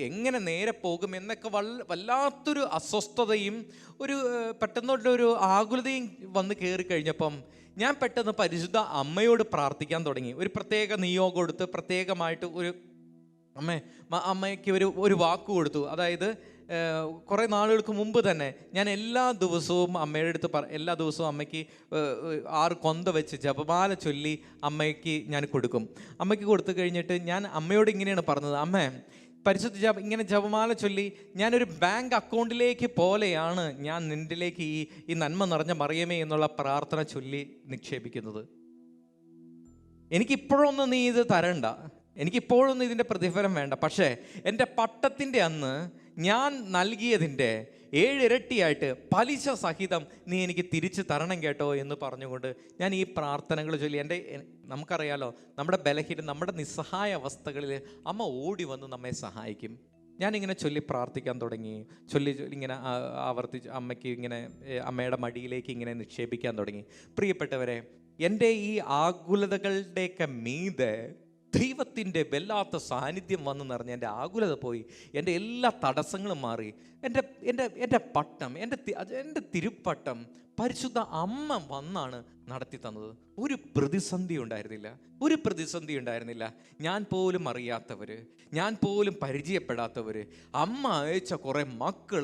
Speaker 1: എങ്ങനെ നേരെ പോകും എന്നൊക്കെ വല്ലാത്തൊരു അസ്വസ്ഥതയും ഒരു പെട്ടെന്നൊരു ആകുലതയും വന്ന് കയറി കഴിഞ്ഞപ്പം ഞാൻ പെട്ടെന്ന് പരിശുദ്ധ അമ്മയോട് പ്രാർത്ഥിക്കാൻ തുടങ്ങി. ഒരു പ്രത്യേക നിയോഗം എടുത്ത് പ്രത്യേകമായിട്ട് അമ്മയ്ക്ക് ഒരു വാക്ക് കൊടുത്തു. അതായത് കുറേ നാളുകൾക്ക് മുമ്പ് തന്നെ ഞാൻ എല്ലാ ദിവസവും അമ്മയുടെ അടുത്ത് എല്ലാ ദിവസവും അമ്മയ്ക്ക് 6 കൊന്ത വെച്ച് ജപമാല ചൊല്ലി അമ്മയ്ക്ക് ഞാൻ കൊടുക്കും. അമ്മയ്ക്ക് കൊടുത്തു കഴിഞ്ഞിട്ട് ഞാൻ അമ്മയോട് ഇങ്ങനെയാണ് പറഞ്ഞത്, അമ്മേ, പരിശുദ്ധ ഇങ്ങനെ ജപമാല ചൊല്ലി ഞാനൊരു ബാങ്ക് അക്കൗണ്ടിലേക്ക് പോലെയാണ് ഞാൻ നിന്നിലേക്ക് ഈ നന്മ നിറഞ്ഞ മറിയമേ എന്നുള്ള പ്രാർത്ഥന ചൊല്ലി നിക്ഷേപിക്കുന്നത്. എനിക്കിപ്പോഴൊന്നും നീ ഇത് തരണ്ട, എനിക്കിപ്പോഴൊന്നും ഇതിൻ്റെ പ്രതിഫലം വേണ്ട, പക്ഷേ എൻ്റെ പട്ടത്തിൻ്റെ അന്ന് ഞാൻ നൽകിയതിൻ്റെ 7 ഇരട്ടിയായിട്ട് പലിശ സഹിതം നീ എനിക്ക് തിരിച്ചു തരണം കേട്ടോ എന്ന് പറഞ്ഞുകൊണ്ട് ഞാൻ ഈ പ്രാർത്ഥനകൾ ചൊല്ലി. നമുക്കറിയാലോ, നമ്മുടെ ബലഹീന, നമ്മുടെ നിസ്സഹായ അവസ്ഥകളിൽ അമ്മ ഓടി വന്ന് നമ്മെ സഹായിക്കും. ഞാനിങ്ങനെ ചൊല്ലി പ്രാർത്ഥിക്കാൻ തുടങ്ങി. ചൊല്ലി ഇങ്ങനെ ആവർത്തിച്ച് അമ്മയ്ക്ക് ഇങ്ങനെ അമ്മയുടെ മടിയിലേക്ക് ഇങ്ങനെ നിക്ഷേപിക്കാൻ തുടങ്ങി. പ്രിയപ്പെട്ടവരെ, എൻ്റെ ഈ ആകുലതകളുടെയൊക്കെ മീതെ ദൈവത്തിൻ്റെ വല്ലാത്ത സാന്നിധ്യം വന്ന് നിറഞ്ഞ് എൻ്റെ ആകുലത പോയി. എൻ്റെ എല്ലാ തടസ്സങ്ങളും മാറി. എൻ്റെ പട്ടം, എൻ്റെ തിരുപ്പട്ടം പരിശുദ്ധ അമ്മ വന്നാണ് നടത്തി തന്നത്. ഒരു പ്രതിസന്ധി ഉണ്ടായിരുന്നില്ല. ഞാൻ പോലും അറിയാത്തവർ, ഞാൻ പോലും പരിചയപ്പെടാത്തവർ, അമ്മ അയച്ച കുറേ മക്കൾ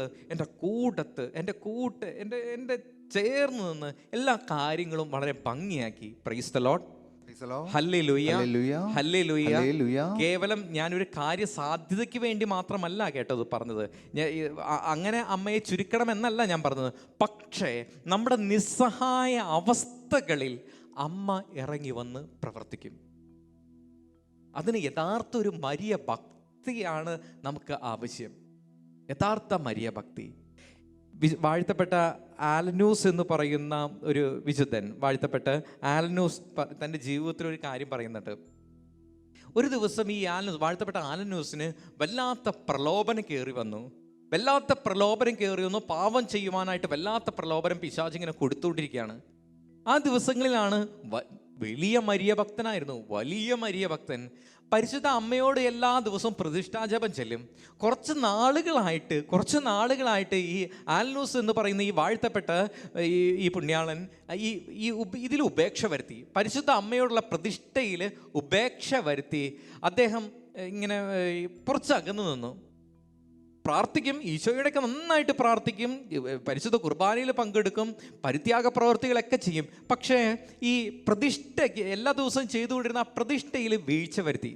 Speaker 1: എൻ്റെ ചേർന്ന് നിന്ന് എല്ലാ കാര്യങ്ങളും വളരെ ഭംഗിയാക്കി. Praise the Lord. ഹല്ലേലൂയ, ഹല്ലേലൂയ. കേവലം ഞാനൊരു കാര്യ സാധ്യതയ്ക്ക് വേണ്ടി മാത്രമല്ല കേട്ടത് പറഞ്ഞത്. അങ്ങനെ അമ്മയെ ചുരുക്കണമെന്നല്ല ഞാൻ പറഞ്ഞത്. പക്ഷേ നമ്മുടെ നിസ്സഹായ അവസ്ഥകളിൽ അമ്മ ഇറങ്ങി വന്ന് പ്രവർത്തിക്കും. അതിന് യഥാർത്ഥ ഒരു മരിയ ഭക്തിയാണ് നമുക്ക് ആവശ്യം. യഥാർത്ഥ മരിയ ഭക്തി. വാഴ്ത്തപ്പെട്ട ആലനൂസ് എന്ന് പറയുന്ന ഒരു വിശുദ്ധൻ, വാഴ്ത്തപ്പെട്ട ആലനൂസ് തൻ്റെ ജീവിതത്തിൽ ഒരു കാര്യം പറയുന്നുണ്ട്. ഒരു ദിവസം ഈ വാഴ്ത്തപ്പെട്ട ആലനൂസിന് വല്ലാത്ത പ്രലോഭനം കയറി വന്നു. പാപം ചെയ്യുവാനായിട്ട് വല്ലാത്ത പ്രലോഭനം പിശാചിങ്ങനെ കൊടുത്തുകൊണ്ടിരിക്കുകയാണ്. ആ ദിവസങ്ങളിലാണ് വലിയ മരിയ ഭക്തൻ പരിശുദ്ധ അമ്മയോട് എല്ലാ ദിവസവും പ്രതിഷ്ഠാജപം ചെല്ലും. കുറച്ച് നാളുകളായിട്ട് ഈ ആലനൂസ് എന്ന് പറയുന്ന ഈ വാഴ്ത്തപ്പെട്ട ഈ പുണ്യാളൻ ഇതിൽ ഉപേക്ഷ വരുത്തി. പരിശുദ്ധ അമ്മയോടുള്ള പ്രതിഷ്ഠയിൽ ഉപേക്ഷ വരുത്തി അദ്ദേഹം ഇങ്ങനെ കുറച്ച് അകന്നു നിന്നു. പ്രാർത്ഥിക്കും, ഈശോയുടെയൊക്കെ നന്നായിട്ട് പ്രാർത്ഥിക്കും, പരിശുദ്ധ കുർബാനയിൽ പങ്കെടുക്കും, പരിത്യാഗ പ്രവർത്തികളൊക്കെ ചെയ്യും. പക്ഷേ ഈ പ്രതിഷ്ഠയ്ക്ക് എല്ലാ ദിവസവും ചെയ്തുകൊണ്ടിരുന്ന ആ പ്രതിഷ്ഠയിൽ വീഴ്ച വരുത്തി.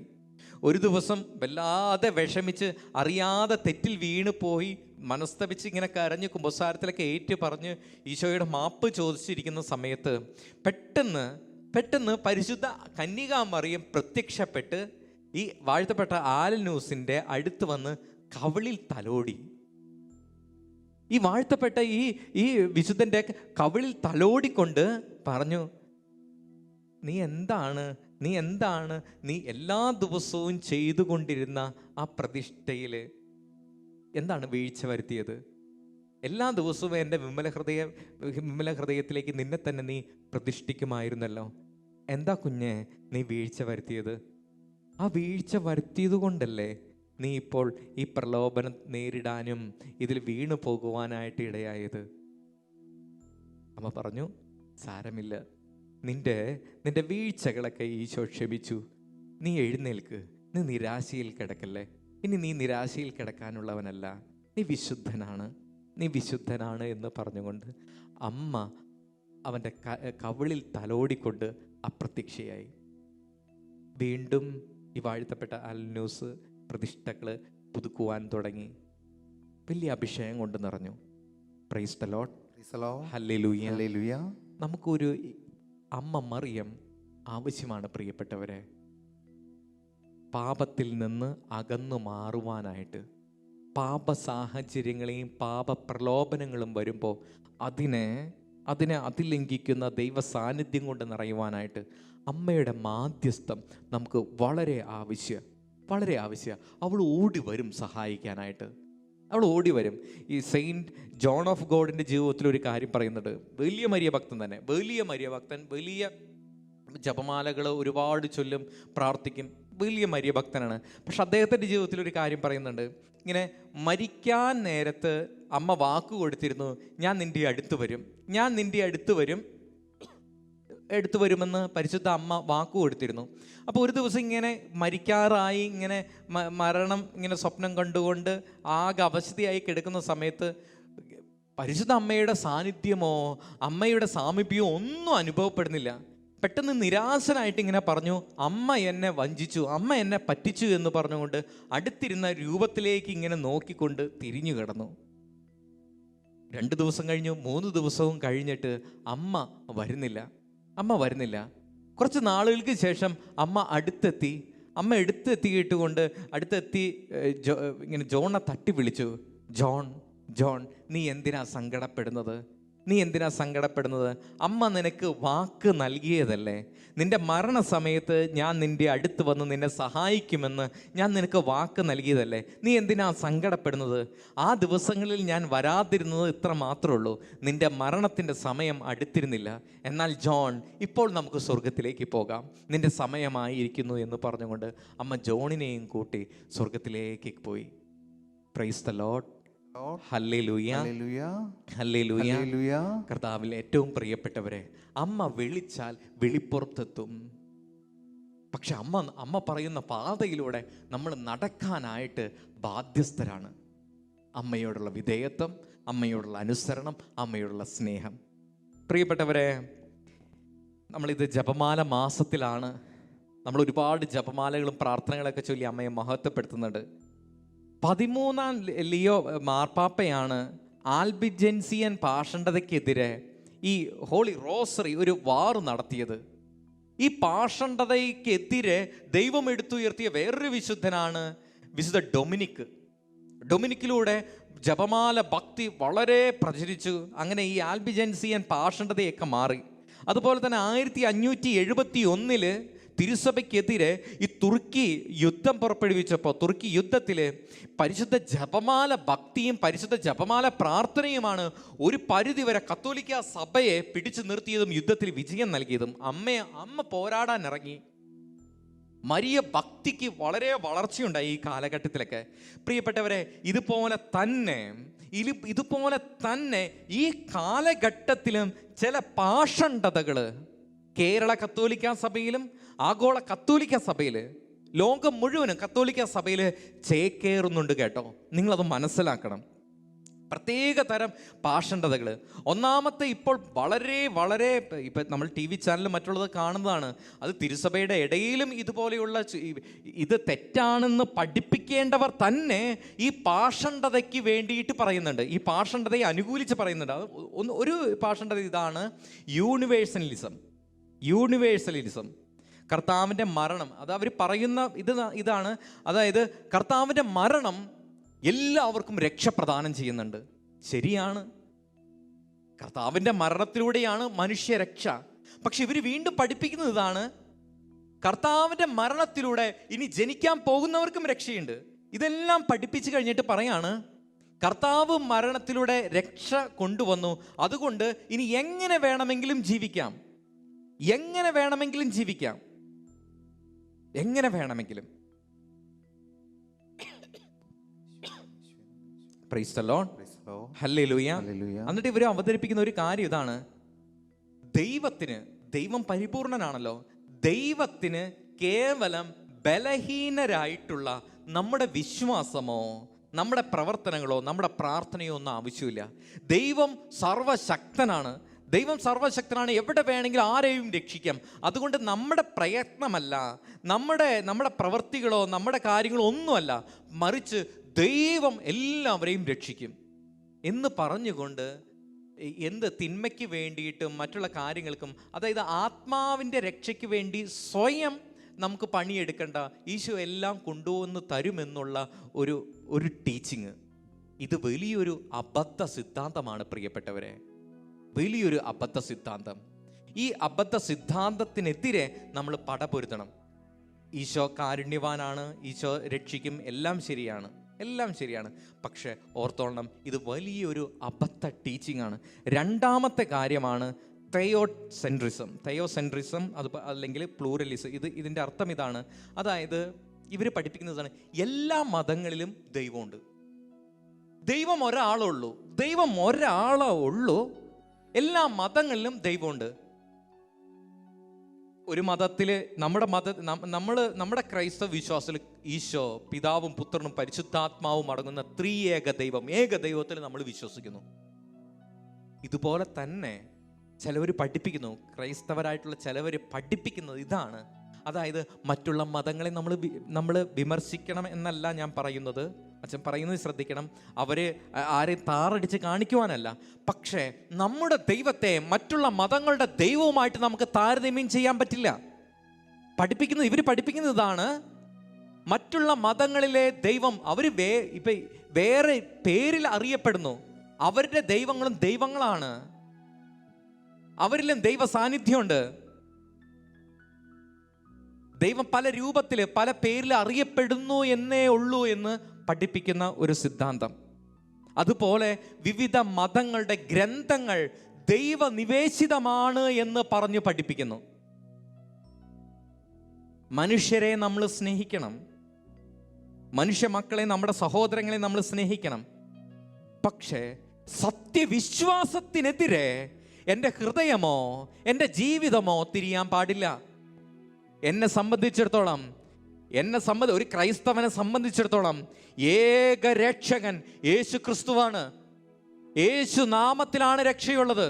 Speaker 1: ഒരു ദിവസം വല്ലാതെ വിഷമിച്ച് അറിയാതെ തെറ്റിൽ വീണ് പോയി മനസ്തപിച്ച് ഇങ്ങനെ കരഞ്ഞ് കുമ്പസാരത്തിലൊക്കെ ഏറ്റു പറഞ്ഞ് ഈശോയുടെ മാപ്പ് ചോദിച്ചിരിക്കുന്ന സമയത്ത് പെട്ടെന്ന് പരിശുദ്ധ കന്യകാമറിയം പ്രത്യക്ഷപ്പെട്ട് ഈ വാഴ്ത്തപ്പെട്ട ആലനൂസിൻ്റെ അടുത്ത് വന്ന് കവിളിൽ തലോടി. ഈ വാഴ്ത്തപ്പെട്ട ഈ വിശുദ്ധൻ്റെ കവിളിൽ തലോടിക്കൊണ്ട് പറഞ്ഞു, നീ എന്താണ് നീ എല്ലാ ദിവസവും ചെയ്തുകൊണ്ടിരുന്ന ആ പ്രതിഷ്ഠയിൽ എന്താണ് വീഴ്ച വരുത്തിയത്? എല്ലാ ദിവസവും എൻ്റെ വിമല ഹൃദയത്തിലേക്ക് നിന്നെ തന്നെ നീ പ്രതിഷ്ഠിക്കുമായിരുന്നല്ലോ. എന്താ കുഞ്ഞെ നീ വീഴ്ച വരുത്തിയത്? ആ വീഴ്ച വരുത്തിയത് കൊണ്ടല്ലേ നീ ഇപ്പോൾ ഈ പ്രലോഭനം നേരിടാനും ഇതിൽ വീണു പോകുവാനായിട്ട് ഇടയായത്. അമ്മ പറഞ്ഞു, സാരമില്ല, നിന്റെ വീഴ്ചകളൊക്കെ ഈശോ ക്ഷമിച്ചു. നീ എഴുന്നേൽക്ക്, നീ നിരാശയിൽ കിടക്കല്ലേ. ഇനി നീ നിരാശയിൽ കിടക്കാനുള്ളവനല്ല, നീ വിശുദ്ധനാണ് എന്ന് പറഞ്ഞുകൊണ്ട് അമ്മ അവൻ്റെ കവിളിൽ തലോടിക്കൊണ്ട് അപ്രത്യക്ഷയായി. വീണ്ടും ഈ വാഴ്ത്തപ്പെട്ട ആലനൂസ് പ്രതിഷ്ഠകൾ പുതുക്കുവാൻ തുടങ്ങി. വലിയ അഭിഷേകം കൊണ്ട് നിറഞ്ഞു. Price the Lord, hallelujah. നമുക്കൊരു അമ്മ മറിയം ആവശ്യമാണ് പ്രിയപ്പെട്ടവരെ. പാപത്തിൽ നിന്ന് അകന്നു മാറുവാനായിട്ട്, പാപ സാഹചര്യങ്ങളെയും പാപ പ്രലോഭനങ്ങളും വരുമ്പോൾ അതിനെ അതിലംഘിക്കുന്ന ദൈവ സാന്നിധ്യം കൊണ്ട് നിറയുവാനായിട്ട് അമ്മയുടെ മാധ്യസ്ഥം നമുക്ക് വളരെ ആവശ്യം. അവൾ ഓടി വരും സഹായിക്കാനായിട്ട്. ഈ സെയിൻറ്റ് ജോൺ ഓഫ് ഗോഡിൻ്റെ ജീവിതത്തിൽ ഒരു കാര്യം പറയുന്നുണ്ട്. വലിയ മരിയ ഭക്തൻ, വലിയ ജപമാലകൾ ഒരുപാട് ചൊല്ലും, പ്രാർത്ഥിക്കും, വലിയ മരിയ ഭക്തനാണ്. പക്ഷെ അദ്ദേഹത്തിൻ്റെ ജീവിതത്തിൽ ഒരു കാര്യം പറയുന്നുണ്ട്. ഇങ്ങനെ മരിക്കാൻ നേരത്ത് അമ്മ വാക്ക് കൊടുത്തിരുന്നു, ഞാൻ നിൻ്റെ അടുത്ത് വരുമെന്ന് പരിശുദ്ധ അമ്മ വാക്കു കൊടുത്തിരുന്നു. അപ്പോൾ ഒരു ദിവസം ഇങ്ങനെ മരിക്കാറായി, ഇങ്ങനെ മരണം ഇങ്ങനെ സ്വപ്നം കണ്ടുകൊണ്ട് ആകെ അവശതയായി കിടക്കുന്ന സമയത്ത് പരിശുദ്ധ അമ്മയുടെ സാന്നിധ്യമോ അമ്മയുടെ സാമീപ്യമോ ഒന്നും അനുഭവപ്പെടുന്നില്ല. പെട്ടെന്ന് നിരാശനായിട്ട് ഇങ്ങനെ പറഞ്ഞു, അമ്മ എന്നെ വഞ്ചിച്ചു, അമ്മ എന്നെ പറ്റിച്ചു എന്ന് പറഞ്ഞുകൊണ്ട് അടുത്തിരുന്ന രൂപത്തിലേക്ക് ഇങ്ങനെ നോക്കിക്കൊണ്ട് തിരിഞ്ഞു കിടന്നു. 2 ദിവസം കഴിഞ്ഞു, 3 ദിവസവും കഴിഞ്ഞിട്ട് അമ്മ വരുന്നില്ല. കുറച്ച് നാളുകൾക്ക് ശേഷം അമ്മ അടുത്തെത്തി ഇങ്ങനെ ജോണെ തട്ടി വിളിച്ചു, ജോൺ, നീ എന്തിനാ സങ്കടപ്പെടുന്നത്? നീ എന്തിനാ സങ്കടപ്പെടുന്നത്? അമ്മ നിനക്ക് വാക്ക് നൽകിയതല്ലേ. നിന്റെ മരണസമയത്ത് ഞാൻ നിന്റെ അടുത്ത് വന്ന് നിന്നെ സഹായിക്കുമെന്ന് ഞാൻ നിനക്ക് വാക്ക് നൽകിയതല്ലേ. നീ എന്തിനാ സങ്കടപ്പെടുന്നത്? ആ ദിവസങ്ങളിൽ ഞാൻ വരാതിരുന്നത് ഇത്ര മാത്രമേ ഉള്ളൂ. നിന്റെ മരണത്തിൻ്റെ സമയം അടുത്തിരുന്നില്ല. എന്നാൽ ജോൺ, ഇപ്പോൾ നമുക്ക് സ്വർഗത്തിലേക്ക് പോകാം, നിന്റെ സമയമായിരിക്കുന്നു എന്ന് പറഞ്ഞുകൊണ്ട് അമ്മ ജോണിനെയും കൂട്ടി സ്വർഗത്തിലേക്ക് പോയി. Praise the Lord. ഹല്ലേലൂയ, ഹല്ലേലൂയ. കർത്താവിൽ ഏറ്റവും പ്രിയപ്പെട്ടവരെ, അമ്മ വിളിച്ചാൽ വിളിപ്പുറത്തെത്തും. പക്ഷെ അമ്മ പറയുന്ന പാതയിലൂടെ നമ്മൾ നടക്കാനായിട്ട് ബാധ്യസ്ഥരാണ്. അമ്മയോടുള്ള വിധേയത്വം, അമ്മയോടുള്ള അനുസരണം, അമ്മയോടുള്ള സ്നേഹം. പ്രിയപ്പെട്ടവരെ, നമ്മളിത് ജപമാല മാസത്തിലാണ്. നമ്മൾ ഒരുപാട് ജപമാലകളും പ്രാർത്ഥനകളൊക്കെ ചൊല്ലി അമ്മയെ മഹത്വപ്പെടുത്തുന്നുണ്ട്. 13-ാം ലിയോ മാർപ്പാപ്പയാണ് ആൽബിജൻസിയൻ പാഷണ്ഡതയ്ക്കെതിരെ ഈ ഹോളി റോസറി ഒരു വാർ നടത്തിയത്. ഈ പാഷണ്ഡതയ്ക്കെതിരെ ദൈവം എടുത്തുയർത്തിയ വേറൊരു വിശുദ്ധനാണ് വിശുദ്ധ ഡൊമിനിക്. ഡൊമിനിക്കിലൂടെ ജപമാല ഭക്തി വളരെ പ്രചരിച്ചു. അങ്ങനെ ഈ ആൽബിജൻസിയൻ പാഷണ്ഡതയൊക്കെ മാറി. അതുപോലെ തന്നെ 1571 തിരുസഭയ്ക്കെതിരെ ഈ തുർക്കി യുദ്ധം പുറപ്പെടുവിച്ചപ്പോൾ, തുർക്കി യുദ്ധത്തിൽ പരിശുദ്ധ ജപമാല ഭക്തിയും പരിശുദ്ധ ജപമാല പ്രാർത്ഥനയുമാണ് ഒരു പരിധിവരെ കത്തോലിക്ക സഭയെ പിടിച്ചു നിർത്തിയതും യുദ്ധത്തിൽ വിജയം നൽകിയതും. അമ്മ പോരാടാൻ ഇറങ്ങി. മരിയ ഭക്തിക്ക് വളരെ വളർച്ചയുണ്ടായി ഈ കാലഘട്ടത്തിലൊക്കെ. പ്രിയപ്പെട്ടവരെ, ഇതുപോലെ തന്നെ ഈ കാലഘട്ടത്തിലും ചില പാഷണ്ഡതകൾ കേരള കത്തോലിക്ക സഭയിലും ആഗോള കത്തോലിക്ക സഭയിൽ, ലോകം മുഴുവനും കത്തോലിക്ക സഭയിൽ ചേക്കേറുന്നുണ്ട് കേട്ടോ. നിങ്ങളത് മനസ്സിലാക്കണം. പ്രത്യേക തരം പാഷണ്ഡതകൾ. ഒന്നാമത്തെ, ഇപ്പോൾ വളരെ ഇപ്പം നമ്മൾ TV ചാനലും മറ്റുള്ളത് കാണുന്നതാണ്. അത് തിരുസഭയുടെ ഇടയിലും ഇതുപോലെയുള്ള ഇത് തെറ്റാണെന്ന് പഠിപ്പിക്കേണ്ടവർ തന്നെ ഈ പാഷണ്ഡതയ്ക്ക് വേണ്ടിയിട്ട് പറയുന്നുണ്ട്. ഈ പാഷണ്ഡതയെ അനുകൂലിച്ച് പറയുന്നുണ്ട്. അത് ഒരു പാഷണ്ഡത ഇതാണ് യൂണിവേഴ്സലിസം. കർത്താവിൻ്റെ മരണം, അത് അവർ പറയുന്ന ഇതാണ്. അതായത് കർത്താവിൻ്റെ മരണം എല്ലാവർക്കും രക്ഷ പ്രദാനം ചെയ്യുന്നുണ്ട്. ശരിയാണ്, കർത്താവിൻ്റെ മരണത്തിലൂടെയാണ് മനുഷ്യരക്ഷ. പക്ഷെ ഇവർ വീണ്ടും പഠിപ്പിക്കുന്നത് ഇതാണ്: കർത്താവിൻ്റെ മരണത്തിലൂടെ ഇനി ജനിക്കാൻ പോകുന്നവർക്കും രക്ഷയുണ്ട്. ഇതെല്ലാം പഠിപ്പിച്ചു കഴിഞ്ഞിട്ട് പറയാണ്, കർത്താവ് മരണത്തിലൂടെ രക്ഷ കൊണ്ടുവന്നു, അതുകൊണ്ട് ഇനി എങ്ങനെ വേണമെങ്കിലും ജീവിക്കാം. Price the Lord, hallelujah. എന്നിട്ട് ഇവർ അവതരിപ്പിക്കുന്ന ഒരു കാര്യം ഇതാണ്: ദൈവം പരിപൂർണനാണല്ലോ. ദൈവത്തിന് കേവലം ബലഹീനരായിട്ടുള്ള നമ്മുടെ വിശ്വാസമോ നമ്മുടെ പ്രവർത്തനങ്ങളോ നമ്മുടെ പ്രാർത്ഥനയോ ഒന്നും ആവശ്യമില്ല. ദൈവം സർവശക്തനാണ്. എവിടെ വേണമെങ്കിലും ആരെയും രക്ഷിക്കാം. അതുകൊണ്ട് നമ്മുടെ പ്രയത്നമല്ല, നമ്മുടെ പ്രവൃത്തികളോ നമ്മുടെ കാര്യങ്ങളോ ഒന്നുമല്ല, മറിച്ച് ദൈവം എല്ലാവരെയും രക്ഷിക്കും എന്ന് പറഞ്ഞുകൊണ്ട് എന്ത് തിന്മയ്ക്ക് വേണ്ടിയിട്ടും മറ്റുള്ള കാര്യങ്ങൾക്കും, അതായത് ആത്മാവിൻ്റെ രക്ഷയ്ക്ക് വേണ്ടി സ്വയം നമുക്ക് പണിയെടുക്കേണ്ട, ഈശോ എല്ലാം കൊണ്ടുവന്ന് തരുമെന്നുള്ള ഒരു ടീച്ചിങ്. ഇത് വലിയൊരു അബദ്ധ സിദ്ധാന്തമാണ് പ്രിയപ്പെട്ടവരെ, വലിയൊരു അബദ്ധ സിദ്ധാന്തം. ഈ അബദ്ധ സിദ്ധാന്തത്തിനെതിരെ നമ്മൾ പടപൊരുത്തണം. ഈശോ കാരുണ്യവാനാണ്, ഈശോ രക്ഷിക്കും, എല്ലാം ശരിയാണ്. പക്ഷെ ഓർത്തോളണം, ഇത് വലിയൊരു അബദ്ധ ടീച്ചിങ് ആണ്. രണ്ടാമത്തെ കാര്യമാണ് തെയോസെൻട്രിസം, അത് അല്ലെങ്കിൽ പ്ലൂറലിസം. ഇതിൻ്റെ അർത്ഥം ഇതാണ്. അതായത് ഇവർ പഠിപ്പിക്കുന്നതാണ്, എല്ലാ മതങ്ങളിലും ദൈവമുണ്ട്, ദൈവം ഒരാളേ ഉള്ളൂ, എല്ലാ മതങ്ങളിലും ദൈവമുണ്ട്. ഒരു മതത്തിൽ നമ്മുടെ ക്രൈസ്തവ വിശ്വാസത്തിൽ ഈശോ പിതാവും പുത്രനും പരിശുദ്ധാത്മാവും അടങ്ങുന്ന ത്രിയേക ദൈവം, ഏക ദൈവത്തിൽ നമ്മൾ വിശ്വസിക്കുന്നു. ഇതുപോലെ തന്നെ ചിലവർ പഠിപ്പിക്കുന്നു, ക്രൈസ്തവരായിട്ടുള്ള ചിലവർ പഠിപ്പിക്കുന്നത് ഇതാണ്. അതായത് മറ്റുള്ള മതങ്ങളെ നമ്മൾ വിമർശിക്കണം എന്നല്ല ഞാൻ പറയുന്നത്, അച്ഛൻ പറയുന്നത് ശ്രദ്ധിക്കണം. ആരെയും താറടിച്ച് കാണിക്കുവാനല്ല. പക്ഷേ നമ്മുടെ ദൈവത്തെ മറ്റുള്ള മതങ്ങളുടെ ദൈവവുമായിട്ട് നമുക്ക് താരതമ്യം ചെയ്യാൻ പറ്റില്ല. ഇവർ പഠിപ്പിക്കുന്നത് ഇതാണ്: മറ്റുള്ള മതങ്ങളിലെ ദൈവം അവർ വേറെ പേരിൽ അറിയപ്പെടുന്നു, അവരുടെ ദൈവങ്ങളും ദൈവങ്ങളാണ്. അവരിലും ദൈവ സാന്നിധ്യമുണ്ട്. ദൈവം പല രൂപത്തിൽ പല പേരിൽ അറിയപ്പെടുന്നു എന്നേ ഉള്ളൂ എന്ന് പഠിപ്പിക്കുന്ന ഒരു സിദ്ധാന്തം. അതുപോലെ വിവിധ മതങ്ങളുടെ ഗ്രന്ഥങ്ങൾ ദൈവനിവേശിതമാണ് എന്ന് പറഞ്ഞു പഠിപ്പിക്കുന്നു. മനുഷ്യരെ നമ്മൾ സ്നേഹിക്കണം, മനുഷ്യ മക്കളെ, നമ്മുടെ സഹോദരങ്ങളെ നമ്മൾ സ്നേഹിക്കണം. പക്ഷേ സത്യവിശ്വാസത്തിനെതിരെ എൻ്റെ ഹൃദയമോ എൻ്റെ ജീവിതമോ തിരിയാൻ പാടില്ല. എന്നെ സംബന്ധിച്ചിടത്തോളം, ഒരു ക്രൈസ്തവനെ സംബന്ധിച്ചിടത്തോളം ഏക രക്ഷകൻ യേശു ക്രിസ്തുവാണ്. യേശു നാമത്തിലാണ് രക്ഷയുള്ളത്.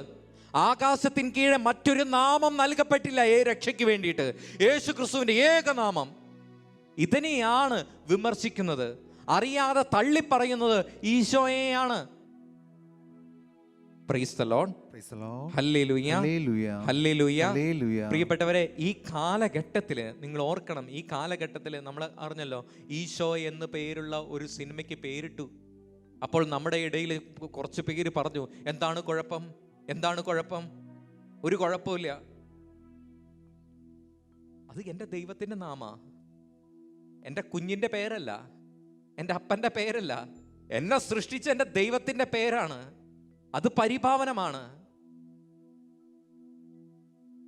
Speaker 1: ആകാശത്തിന് കീഴെ മറ്റൊരു നാമം നൽകപ്പെട്ടില്ല രക്ഷയ്ക്ക് വേണ്ടിയിട്ട്. യേശു ക്രിസ്തുവിൻ്റെ ഏക നാമം. ഇതിനെയാണ് വിമർശിക്കുന്നത്, അറിയാതെ തള്ളിപ്പറയുന്നത് ഈശോയെയാണ്. Praise the Lord. ഹല്ലേലൂയ, ഹല്ലേലൂയ. പ്രിയപ്പെട്ടവരെ, ഈ കാലഘട്ടത്തിൽ നിങ്ങൾ ഓർക്കണം, ഈ കാലഘട്ടത്തിൽ നമ്മൾ അറിഞ്ഞല്ലോ ഈശോ എന്ന് പേരുള്ള ഒരു സിനിമയ്ക്ക് പേരിട്ടു. അപ്പോൾ നമ്മുടെ ഇടയിൽ കുറച്ച് പേര് പറഞ്ഞു, എന്താണ് കുഴപ്പം, എന്താണ് കുഴപ്പം? ഒരു കുഴപ്പമില്ല. അത് എൻ്റെ ദൈവത്തിൻ്റെ നാമ, എൻ്റെ കുഞ്ഞിൻ്റെ പേരല്ല, എൻ്റെ അപ്പൻ്റെ പേരല്ല, എന്നെ സൃഷ്ടിച്ച എൻ്റെ ദൈവത്തിൻ്റെ പേരാണ്. അത് പരിഭാവനമാണ്.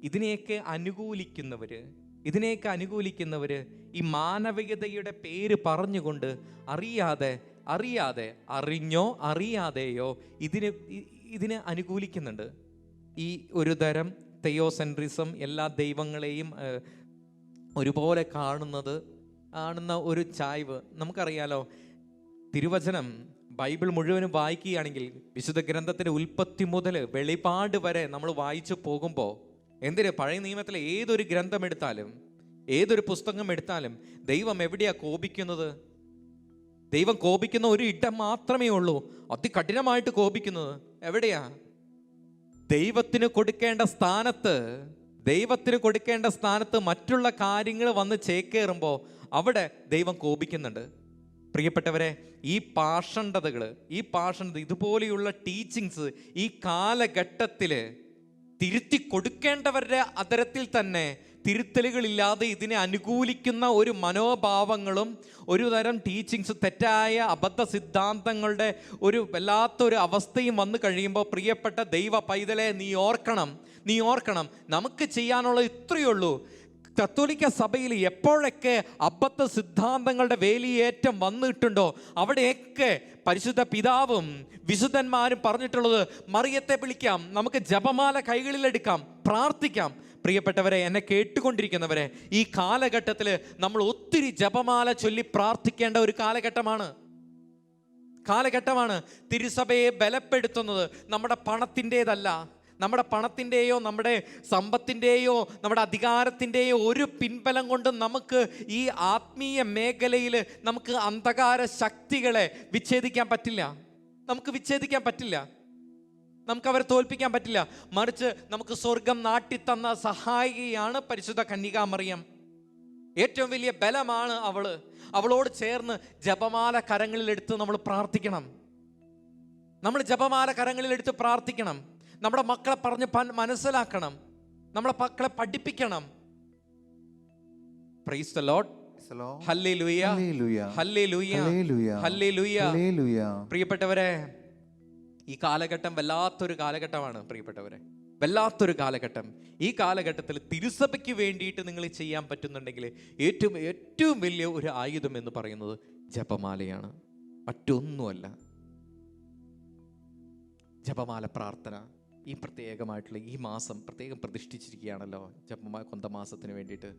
Speaker 1: ഇതിനെയൊക്കെ അനുകൂലിക്കുന്നവര് ഈ മാനവികതയുടെ പേര് പറഞ്ഞുകൊണ്ട് അറിയാതെ അറിഞ്ഞോ അറിയാതെയോ ഇതിനെ അനുകൂലിക്കുന്നുണ്ട്. ഈ ഒരു തരം തെയോസെൻട്രിസം, എല്ലാ ദൈവങ്ങളെയും ഒരുപോലെ കാണുന്ന ഒരു ചായ്വ് നമുക്കറിയാലോ. തിരുവചനം, ബൈബിൾ മുഴുവനും വായിക്കുകയാണെങ്കിൽ, വിശുദ്ധ ഗ്രന്ഥത്തിൻ്റെ ഉൽപ്പത്തി മുതൽ വെളിപാട് വരെ നമ്മൾ വായിച്ചു പോകുമ്പോൾ, പഴയ നിയമത്തിലെ ഏതൊരു ഗ്രന്ഥം എടുത്താലും, ഏതൊരു പുസ്തകം എടുത്താലും ദൈവം എവിടെയാ കോപിക്കുന്നത്? ദൈവം കോപിക്കുന്ന ഒരു ഇടം മാത്രമേ ഉള്ളൂ, അതികഠിനമായിട്ട് കോപിക്കുന്നത്. എവിടെയാ? ദൈവത്തിന് കൊടുക്കേണ്ട സ്ഥാനത്ത് മറ്റുള്ള കാര്യങ്ങൾ വന്ന് ചേക്കേറുമ്പോൾ അവിടെ ദൈവം കോപിക്കുന്നുണ്ട്. പ്രിയപ്പെട്ടവരെ, ഈ പാഷണ്ഡതകൾ, ഇതുപോലെയുള്ള ടീച്ചിങ്സ് ഈ കാലഘട്ടത്തിൽ തിരുത്തി കൊടുക്കേണ്ടവരുടെ അതരത്തിൽ തന്നെ തിരുത്തലുകളില്ലാതെ ഇതിനെ അനുകൂലിക്കുന്ന ഒരു മനോഭാവങ്ങളും ഒരു തരം ടീച്ചിങ്സ്, തെറ്റായ അബദ്ധ സിദ്ധാന്തങ്ങളുടെ ഒരു വല്ലാത്തൊരു അവസ്ഥയും വന്നു കഴിയുമ്പോൾ, പ്രിയപ്പെട്ട ദൈവ പൈതലെ, നീ ഓർക്കണം, നമുക്ക് ചെയ്യാനുള്ള ഇത്രയേ ഉള്ളൂ. കത്തോലിക്ക സഭയിൽ എപ്പോഴൊക്കെ അബദ്ധ സിദ്ധാന്തങ്ങളുടെ വേലിയേറ്റം വന്നിട്ടുണ്ടോ അവിടെയൊക്കെ പരിശുദ്ധ പിതാവും വിശുദ്ധന്മാരും പറഞ്ഞിട്ടുള്ളത്, മറിയത്തെ വിളിക്കാം, നമുക്ക് ജപമാല കൈകളിലെടുക്കാം, പ്രാർത്ഥിക്കാം. പ്രിയപ്പെട്ടവരെ, എന്നെ കേട്ടുകൊണ്ടിരിക്കുന്നവരെ, ഈ കാലഘട്ടത്തിൽ നമ്മൾ ഒത്തിരി ജപമാല ചൊല്ലി പ്രാർത്ഥിക്കേണ്ട ഒരു കാലഘട്ടമാണ്. തിരുസഭയെ ബലപ്പെടുത്തുന്നത് നമ്മുടെ പണത്തിൻ്റെതല്ല, നമ്മുടെ പണത്തിൻ്റെയോ നമ്മുടെ സമ്പത്തിൻ്റെയോ നമ്മുടെ അധികാരത്തിൻ്റെയോ ഒരു പിൻബലം കൊണ്ട് നമുക്ക് ഈ ആത്മീയ മേഖലയിൽ നമുക്ക് അന്ധകാര ശക്തികളെ വിച്ഛേദിക്കാൻ പറ്റില്ല. നമുക്ക് അവരെ തോൽപ്പിക്കാൻ പറ്റില്ല. മറിച്ച് നമുക്ക് സ്വർഗം നാട്ടിത്തന്ന സഹായികയാണ് പരിശുദ്ധ കന്യകാമറിയം. ഏറ്റവും വലിയ ബലമാണ് അവളോട് ചേർന്ന് ജപമാല കരങ്ങളിലെടുത്ത് നമ്മൾ പ്രാർത്ഥിക്കണം. നമ്മുടെ മക്കളെ പറഞ്ഞ് മനസ്സിലാക്കണം, നമ്മളെ മക്കളെ പഠിപ്പിക്കണം. Price the Lord. ഹല്ലേലൂയ, ഹല്ലേലൂയ, ഹല്ലേലൂയ. പ്രിയപ്പെട്ടവരെ, ഈ കാലഘട്ടം വല്ലാത്തൊരു കാലഘട്ടമാണ്. വല്ലാത്തൊരു കാലഘട്ടം. ഈ കാലഘട്ടത്തിൽ തിരുസഭയ്ക്ക് വേണ്ടിയിട്ട് നിങ്ങൾ ചെയ്യാൻ പറ്റുന്നുണ്ടെങ്കിൽ ഏറ്റവും വലിയ ഒരു ആയുധം എന്ന് പറയുന്നത് ജപമാലയാണ്, മറ്റൊന്നുമല്ല. ജപമാല പ്രാർത്ഥന ഈ പ്രത്യേകമായിട്ടുള്ള ഈ മാസം പ്രത്യേകം പ്രതിഷ്ഠിച്ചിരിക്കുകയാണല്ലോ. കൊന്തമാസത്തിന് വേണ്ടിയിട്ട്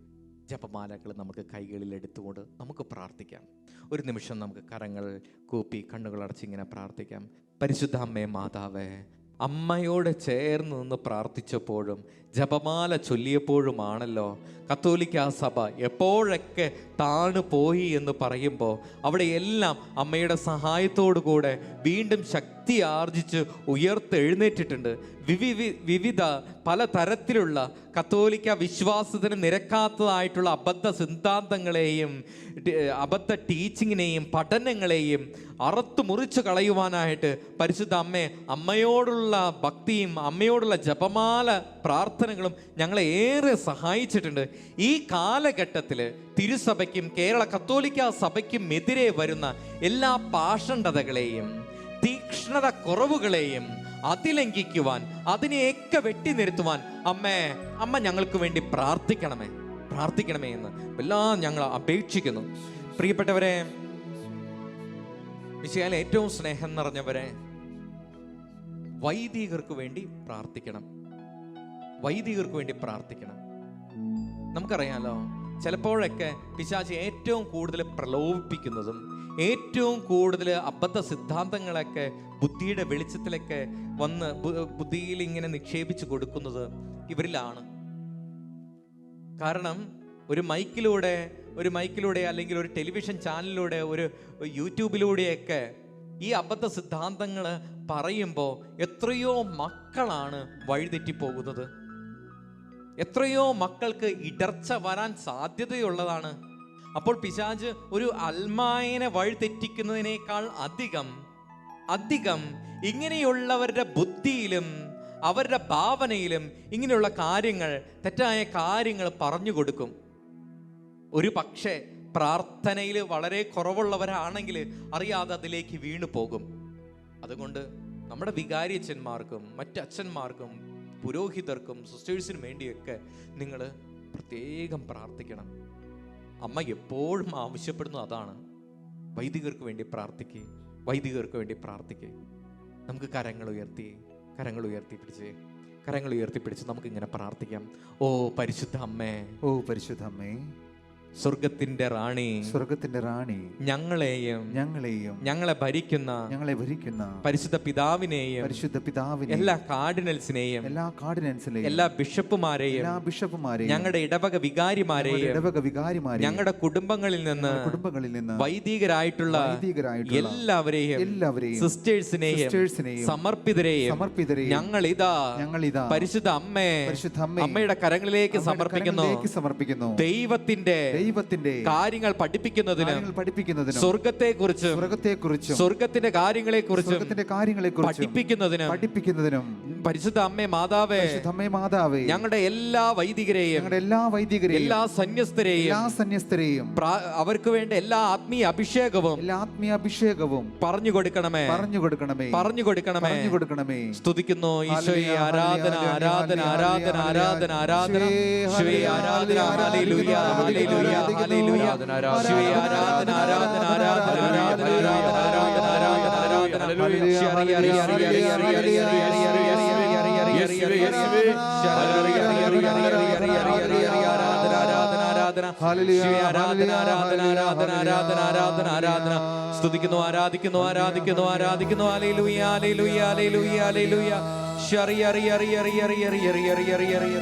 Speaker 1: ജപമാലകൾ നമുക്ക് കൈകളിൽ എടുത്തുകൊണ്ട് നമുക്ക് പ്രാർത്ഥിക്കാം. ഒരു നിമിഷം നമുക്ക് കരങ്ങൾ കൂപ്പി കണ്ണുകൾ അടച്ചിങ്ങനെ പ്രാർത്ഥിക്കാം. പരിശുദ്ധ അമ്മേ മാതാവേ, അമ്മയോട് ചേർന്ന് നിന്ന് പ്രാർത്ഥിച്ചപ്പോഴും ജപമാല ചൊല്ലിയപ്പോഴുമാണല്ലോ കത്തോലിക്ക സഭ എപ്പോഴൊക്കെ താണു പോയി എന്ന് പറയുമ്പോൾ അവിടെയെല്ലാം അമ്മയുടെ സഹായത്തോടു കൂടെ വീണ്ടും ശക്തി ആർജിച്ച് ഉയർത്തെഴുന്നേറ്റിട്ടുണ്ട്. വിവിധ പലതരത്തിലുള്ള കത്തോലിക്ക വിശ്വാസത്തിന് നിരക്കാത്തതായിട്ടുള്ള അബദ്ധ സിദ്ധാന്തങ്ങളെയും അബദ്ധ ടീച്ചിങ്ങിനെയും പഠനങ്ങളെയും അറുത്തു മുറിച്ച് കളയുവാനായിട്ട് പരിശുദ്ധ അമ്മയോടുള്ള ഭക്തിയും അമ്മയോടുള്ള ജപമാല പ്രാർത്ഥനകളും ഞങ്ങളെ ഏറെ സഹായിച്ചിട്ടുണ്ട്. ഈ കാലഘട്ടത്തിൽ തിരുസഭയ്ക്കും കേരള കത്തോലിക്ക സഭയ്ക്കും എതിരെ വരുന്ന എല്ലാ പാഷണ്ഡതകളെയും തീക്ഷ്ണത കുറവുകളെയും അതിലംഘിക്കുവാൻ, അതിനെയൊക്കെ വെട്ടി നിർത്തുവാൻ അമ്മ ഞങ്ങൾക്ക് വേണ്ടി പ്രാർത്ഥിക്കണമേ എന്ന് എല്ലാം ഞങ്ങൾ അപേക്ഷിക്കുന്നു. പ്രിയപ്പെട്ടവരെ, മിശിഹായിൽ ഏറ്റവും സ്നേഹം നിറഞ്ഞവരെ, വൈദികർക്ക് വേണ്ടി പ്രാർത്ഥിക്കണം. നമുക്കറിയാലോ, ചിലപ്പോഴൊക്കെ പിശാച് ഏറ്റവും കൂടുതൽ പ്രലോഭിപ്പിക്കുന്നതും ഏറ്റവും കൂടുതൽ അബദ്ധ സിദ്ധാന്തങ്ങളൊക്കെ ബുദ്ധിയുടെ വെളിച്ചത്തിലൊക്കെ വന്ന് ബുദ്ധിയിൽ ഇങ്ങനെ നിക്ഷേപിച്ച് കൊടുക്കുന്നത് ഇവരിലാണ്. കാരണം ഒരു മൈക്കിലൂടെ അല്ലെങ്കിൽ ഒരു ടെലിവിഷൻ ചാനലിലൂടെ, ഒരു യൂട്യൂബിലൂടെയൊക്കെ ഈ അബദ്ധ സിദ്ധാന്തങ്ങൾ പറയുമ്പോൾ എത്രയോ മക്കളാണ് വഴിതെറ്റിപ്പോകുന്നത്. എത്രയോ മക്കൾക്ക് ഇടർച്ച വരാൻ സാധ്യതയുള്ളതാണ്. അപ്പോൾ പിശാച് ഒരു അൽമായനെ വഴിതെറ്റിക്കുന്നതിനേക്കാൾ അധികം ഇങ്ങനെയുള്ളവരുടെ ബുദ്ധിയിലും അവരുടെ ഭാവനയിലും ഇങ്ങനെയുള്ള കാര്യങ്ങൾ, തെറ്റായ കാര്യങ്ങൾ പറഞ്ഞു കൊടുക്കും. ഒരു പക്ഷേ പ്രാർത്ഥനയിൽ വളരെ കുറവുള്ളവരാണെങ്കിൽ അറിയാതെ അതിലേക്ക് വീണു പോകും. അതുകൊണ്ട് നമ്മുടെ വികാരിയച്ഛന്മാർക്കും മറ്റ് അച്ഛന്മാർക്കും പുരോഹിതർക്കും സിസ്റ്റേഴ്സിനും വേണ്ടിയൊക്കെ നിങ്ങൾ പ്രത്യേകം പ്രാർത്ഥിക്കണം. അമ്മ എപ്പോഴും ആവശ്യപ്പെടുന്നത് അതാണ്. വൈദികർക്ക് വേണ്ടി പ്രാർത്ഥിക്കുക. നമുക്ക് കരങ്ങൾ ഉയർത്തിപ്പിടിച്ച് നമുക്കിങ്ങനെ പ്രാർത്ഥിക്കാം. ഓ പരിശുദ്ധ അമ്മേ, സ്വർഗത്തിന്റെ റാണി, ഞങ്ങളെയും ഞങ്ങളെ ഭരിക്കുന്ന പരിശുദ്ധ പിതാവിനെയും എല്ലാ കാർഡിനൽസിനെയും എല്ലാ ബിഷപ്പുമാരെയും ഞങ്ങളുടെ ഇടവക വികാരിമാരെയും ഞങ്ങളുടെ കുടുംബങ്ങളിൽ നിന്ന് വൈദികരായിട്ടുള്ള എല്ലാവരെയും സിസ്റ്റേഴ്സിനെയും സമർപ്പിതരെയും ഞങ്ങളിതാ പരിശുദ്ധ അമ്മയുടെ കരങ്ങളിലേക്ക് സമർപ്പിക്കുന്നു. ദൈവത്തിന്റെ കാര്യങ്ങൾ പഠിപ്പിക്കുന്നതിനും സ്വർഗത്തെക്കുറിച്ചും സ്വർഗത്തിന്റെ കാര്യങ്ങളെക്കുറിച്ചും പഠിപ്പിക്കുന്നതിനും പരിശുദ്ധ അമ്മേ മാതാവേ, ഞങ്ങളുടെ എല്ലാ വൈദികരെയും എല്ലാ സന്യസ്തരെയും അവർക്ക് വേണ്ട എല്ലാ ആത്മീയ അഭിഷേകവും പറഞ്ഞു കൊടുക്കണമേ. സ്തുതിക്കുന്നു ഈശോയെ. ആരാധന ഈശോയെ. ആരാധന. ഹല്ലേലൂയ. സ്തുതിക്കുന്നു, ആരാധിക്കുന്നു. ഹല്ലേലൂയ, ഹല്ലേലൂയ, ഹല്ലേലൂയ, ഹല്ലേലൂയ.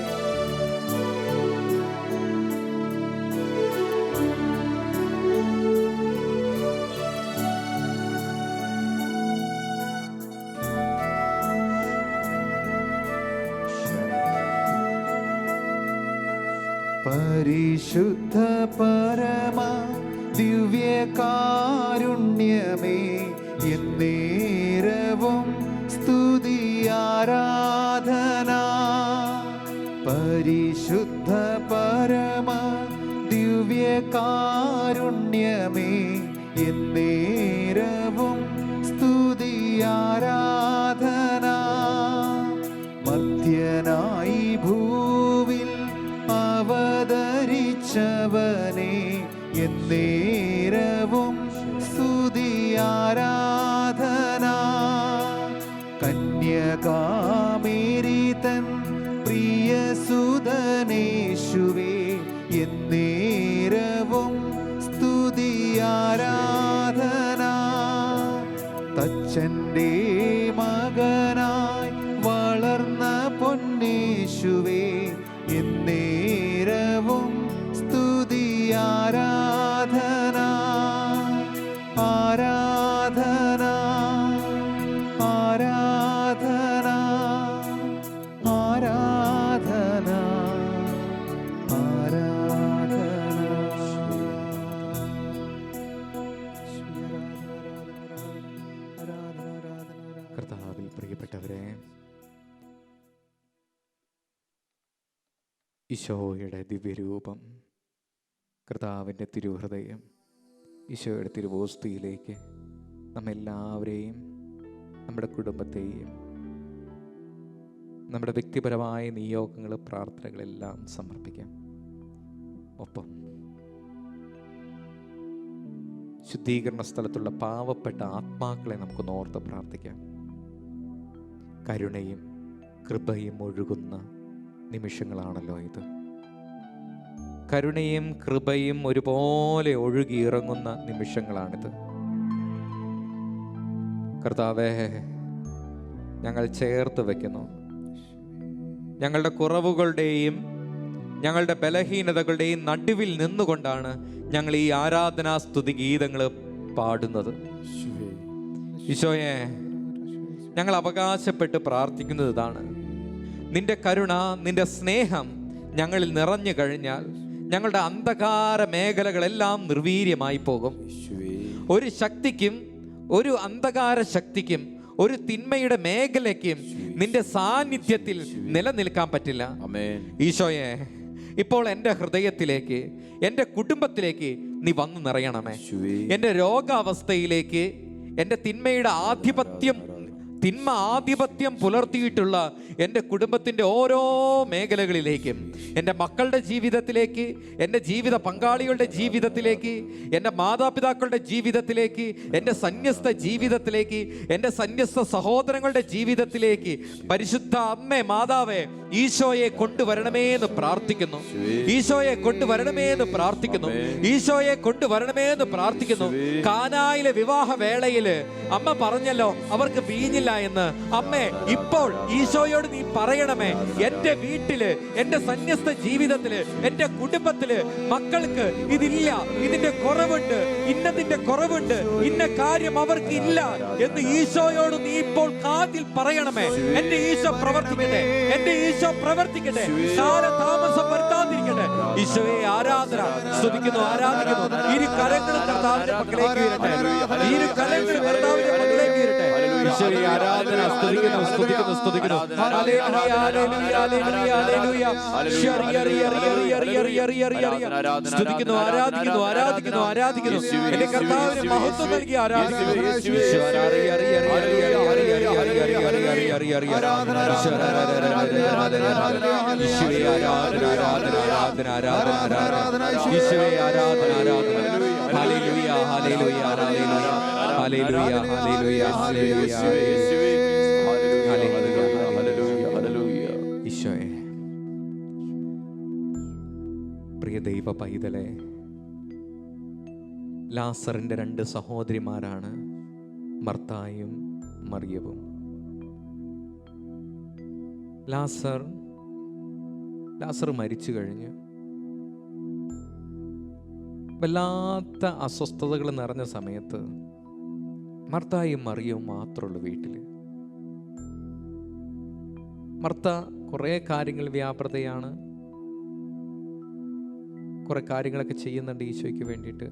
Speaker 2: പരിശുദ്ധ പരമ ദിവ്യകാരുണ്യമേ, എന്നേരവും സ്തുതി ആരാധന. പരിശുദ്ധ പരമ ദിവ്യകാരുണ്യമേ, എന്നേരവും സ്തുതി ആരാധന. മർത്യനായി ഭൂവിൽ അവതരിച്ചവനെ, എന്നേരവും സ്തുതി ആരാധന. കന്യകാമേരി തൻ പ്രിയസുതനേശുവേ, എന്നേരവും സ്തുതി ആരാധന. തച്ചൻ്റെ മകനായി വളർന്ന പൊന്നേശുവേ, എന്നേരവും
Speaker 1: കർത്താവേ, ഈശോയുടെ ദിവ്യരൂപം, കർത്താവിൻ്റെ തിരുഹൃദയം, ഈശോയുടെ തിരുവോസ്തിയിലേക്ക് നമ്മെല്ലാവരെയും, നമ്മുടെ കുടുംബത്തെയും, നമ്മുടെ വ്യക്തിപരമായ നിയോഗങ്ങൾ, പ്രാർത്ഥനകളെല്ലാം സമർപ്പിക്കാം. ഒപ്പം ശുദ്ധീകരണ സ്ഥലത്തുള്ള പാവപ്പെട്ട ആത്മാക്കളെ നമുക്ക് നോർത്ത് പ്രാർത്ഥിക്കാം. കരുണയും കൃപയും ഒഴുകുന്ന നിമിഷങ്ങളാണല്ലോ ഇത്. കരുണയും കൃപയും ഒരുപോലെ ഒഴുകിയിറങ്ങുന്ന നിമിഷങ്ങളാണിത്. കർത്താവേ, ഞങ്ങൾ ചേർത്ത് വയ്ക്കുന്നു. ഞങ്ങളുടെ കുറവുകളുടെയും ഞങ്ങളുടെ ബലഹീനതകളുടെയും നടുവിൽ നിന്നുകൊണ്ടാണ് ഞങ്ങൾ ഈ ആരാധനാ സ്തുതി ഗീതങ്ങൾ പാടുന്നത്. ഈശോയെ, ഞങ്ങൾ അവകാശപ്പെട്ട് പ്രാർത്ഥിക്കുന്നത് ഇതാണ്: നിന്റെ കരുണ, നിന്റെ സ്നേഹം ഞങ്ങളിൽ നിറഞ്ഞു കഴിഞ്ഞാൽ ഞങ്ങളുടെ അന്ധകാര മേഖലകളെല്ലാം നിർവീര്യമായി പോകും. ഒരു ശക്തിക്കും, ഒരു അന്ധകാര ശക്തിക്കും, ഒരു തിന്മയുടെ മേഖലയ്ക്കും നിന്റെ സാന്നിധ്യത്തിൽ നിലനിൽക്കാൻ പറ്റില്ല. ഈശോയെ, ഇപ്പോൾ എൻ്റെ ഹൃദയത്തിലേക്ക്, എൻ്റെ കുടുംബത്തിലേക്ക് നീ വന്നു നിറയണമേ. എൻ്റെ രോഗാവസ്ഥയിലേക്ക്, എൻ്റെ തിന്മ ആധിപത്യം പുലർത്തിയിട്ടുള്ള എൻ്റെ കുടുംബത്തിൻ്റെ ഓരോ മേഖലകളിലേക്കും, എൻ്റെ മക്കളുടെ ജീവിതത്തിലേക്ക്, എൻ്റെ ജീവിത പങ്കാളികളുടെ ജീവിതത്തിലേക്ക്, എൻ്റെ മാതാപിതാക്കളുടെ ജീവിതത്തിലേക്ക്, എൻ്റെ സന്യസ്ത ജീവിതത്തിലേക്ക്, എൻ്റെ സന്യസ്ത സഹോദരങ്ങളുടെ ജീവിതത്തിലേക്ക് പരിശുദ്ധ അമ്മേ, മാതാവേ, ഈശോയെ കൊണ്ടുവരണമേ എന്ന് പ്രാർത്ഥിക്കുന്നു. ഈശോയെ കൊണ്ടുവരണമേ എന്ന് പ്രാർത്ഥിക്കുന്നു. ഈശോയെ കൊണ്ടുവരണമേ എന്ന് പ്രാർത്ഥിക്കുന്നു. കാനായിലെ വിവാഹ വേളയില് അമ്മ പറഞ്ഞല്ലോ അവർക്ക് വീഞ്ഞില്ല എന്ന്. അമ്മേ, ഇപ്പോൾ ഈശോയോട് നീ പറയണമേ, എൻ്റെ വീട്ടില്, എൻ്റെ സന്യസ്ത ജീവിതത്തില്, എൻ്റെ കുടുംബത്തില് മക്കൾക്ക് ഇതില്ല, ഇതിന്റെ കുറവുണ്ട്, ഇന്നതിന്റെ കുറവുണ്ട്, ഇന്ന കാര്യം അവർക്ക് ഇല്ല എന്ന് ഈശോയോട് നീ ഇപ്പോൾ കാതിൽ പറയണമേ. എൻ്റെ ഈശോ പ്രവർത്തിക്കട്ടെ, എൻ്റെ ഈശോ പ്രവർത്തിക്കട്ടെ, താമസം വരുത്താതിരിക്കട്ടെ. ഈശോയെ ആരാധന, സ്തുതിക്കുന്നു, ആരാധിക്കുന്നു. ഇരു കരങ്ങളും കർത്താവിന്റെ പക്കലേക്ക് വരട്ടെ, ഇരു കരങ്ങളും കർത്താവിന്റെ പക്കലേക്ക് വരട്ടെ. ഈശോയെ ആരാധന, സ്തുതിക്കുന്നു, സ്തുതിക്കുന്നു, സ്തുതിക്കുന്നു. ഹല്ലേലൂയ, ഹല്ലേലൂയ, ഹല്ലേലൂയ, ഹല്ലേലൂയ. സ്തുതിക്കുന്നു, ആരാധിക്കുന്നു, ആരാധിക്കുന്നു, ആരാധിക്കുന്നു. എന്റെ കർത്താവിന് മഹത്വം നൽകി ആരാധിക്കുന്നു. ഈശോയെ, പ്രിയ ദൈവ പൈതലെ, ലാസറിന്റെ 2 സഹോദരിമാരാണ് മർത്തായും മറിയവും. ലാസർ മരിച്ചു കഴിഞ്ഞ് വല്ലാത്ത അസ്വസ്ഥതകൾ നിറഞ്ഞ സമയത്ത് മർത്തായും മറിയവും മാത്രമുള്ളൂ വീട്ടിൽ. മർത്ത കുറേ കാര്യങ്ങൾ വ്യാപൃതയാണ്, കുറെ കാര്യങ്ങളൊക്കെ ചെയ്യുന്നുണ്ട് ഈശോയ്ക്ക് വേണ്ടിയിട്ട്,